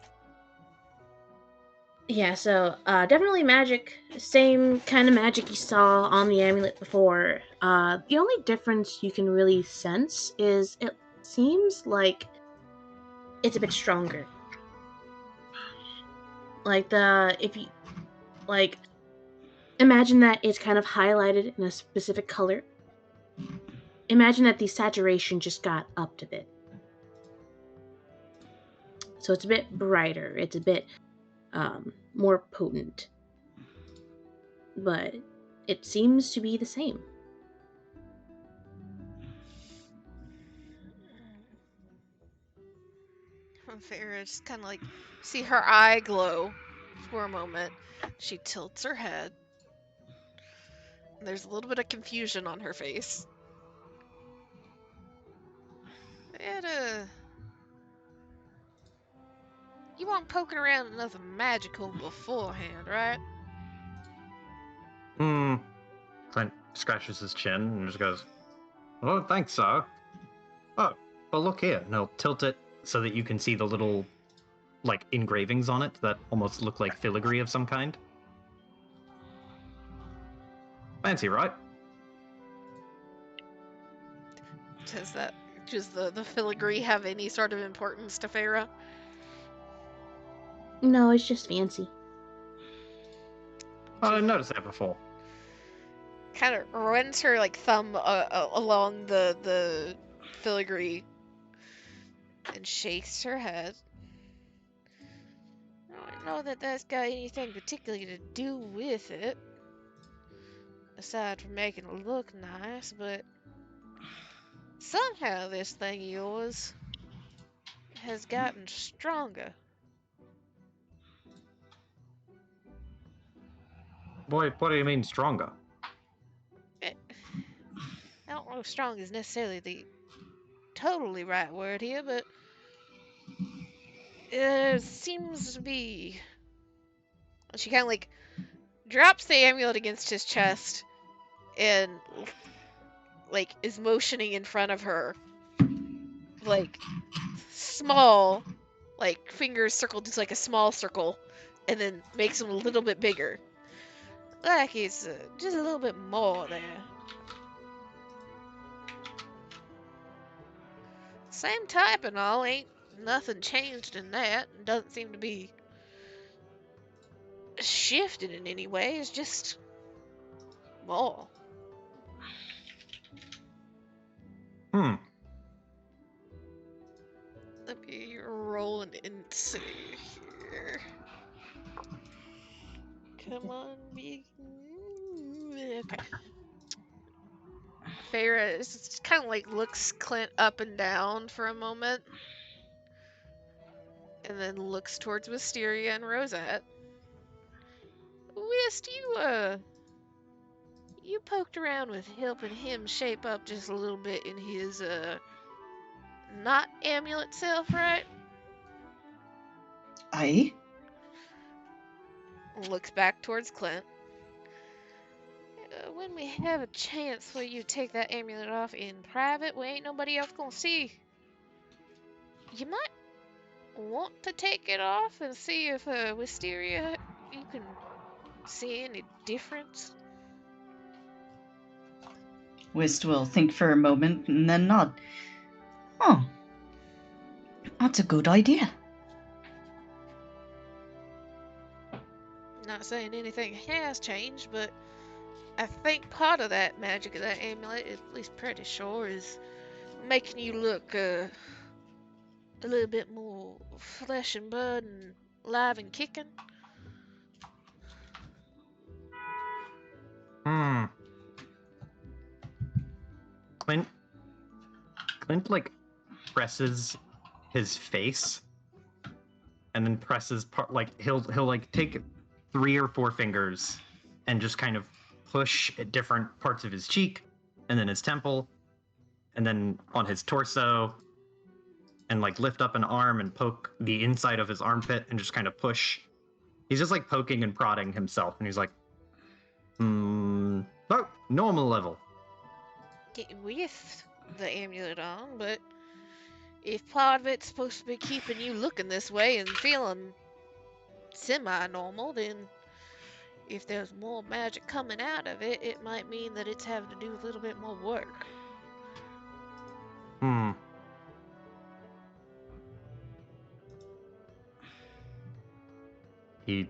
Yeah, so definitely magic. Same kind of magic you saw on the amulet before. The only difference you can really sense is it seems like it's a bit stronger. Like if you like imagine that it's kind of highlighted in a specific color. Imagine that the saturation just got upped a bit. So it's a bit brighter. It's a bit more potent. But it seems to be the same. Feyre just kind of like see her eye glow for a moment. She tilts her head. There's a little bit of confusion on her face. You weren't poking around in nothing magical beforehand, right? Clint scratches his chin and just goes, "I don't think so." Oh, well, look here. And he'll tilt it so that you can see the little, like, engravings on it that almost look like filigree of some kind. Fancy, right? Does the filigree have any sort of importance to Feyre? No, it's just fancy. I didn't notice that before. Kind of runs her like thumb along the filigree and shakes her head. I don't know that that's got anything particularly to do with it, aside from making it look nice, but somehow this thing of yours has gotten stronger. What do you mean stronger? I don't know if strong is necessarily the totally right word here, but it seems to be. She kind of like drops the amulet against his chest and like is motioning in front of her, like small, like fingers circled just like a small circle, and then makes them a little bit bigger. Like it's just a little bit more there. Same type and all, ain't nothing changed in that. Doesn't seem to be shifted in any way. It's just more. Hmm. Let me roll an insight here. Come on, big. Okay. Feyre just kind of like looks Clint up and down for a moment, and then looks towards Wisteria and Rosette. Wist, you poked around with helping him shape up just a little bit in his not amulet self, right? Aye. Looks back towards Clint. When we have a chance for you to take that amulet off in private, we ain't nobody else gonna see. You might want to take it off and see if Wisteria, you can see any difference. Whist will think for a moment and then nod. Oh, that's a good idea. Not saying anything has changed, but I think part of that magic of that amulet, at least pretty sure, is making you look a little bit more flesh and blood and live and kicking. Hmm. Clint like presses his face and then presses he'll like take 3 or 4 fingers and just kind of push at different parts of his cheek and then his temple and then on his torso and like lift up an arm and poke the inside of his armpit and just kind of push. He's just like poking and prodding himself and he's like, oh, normal level. With the amulet on, but if part of it's supposed to be keeping you looking this way and feeling semi-normal, then if there's more magic coming out of it, it might mean that it's having to do a little bit more work. He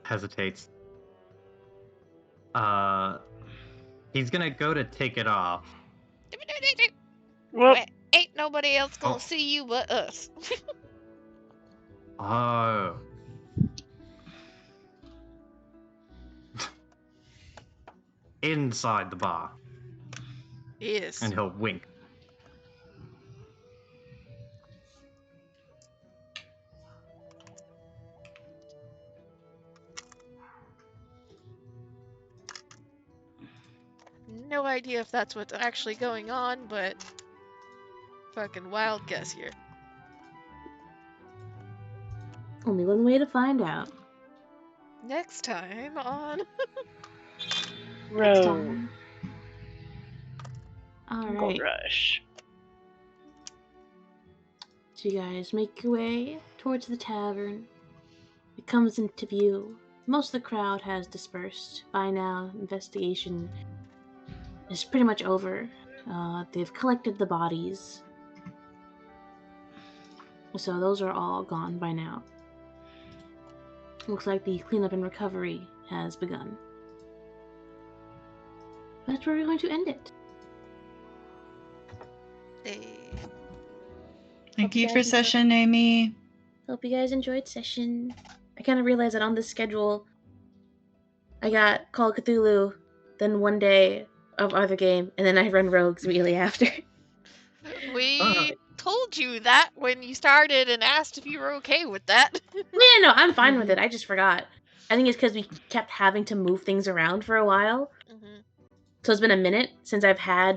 hesitates. He's gonna go to take it off. Well, Ain't nobody else gonna see you but us. Oh. Inside the bar. Yes. And he'll wink. No idea if that's what's actually going on, but fucking wild guess here. Only one way to find out. Next time on Row. All Gold right. Rush. So you guys make your way towards the tavern. It comes into view. Most of the crowd has dispersed. By now, investigation is pretty much over. They've collected the bodies. So those are all gone by now. Looks like the cleanup and recovery has begun. That's where we're going to end it. Thank you for session, Amy. Hope you guys enjoyed session. I kind of realized that on this schedule, I got Call of Cthulhu, then one day of other game, and then I run Rogues immediately after. We told you that when you started and asked if you were okay with that. Yeah, no, I'm fine with it. I just forgot. I think it's because we kept having to move things around for a while. So it's been a minute since I've had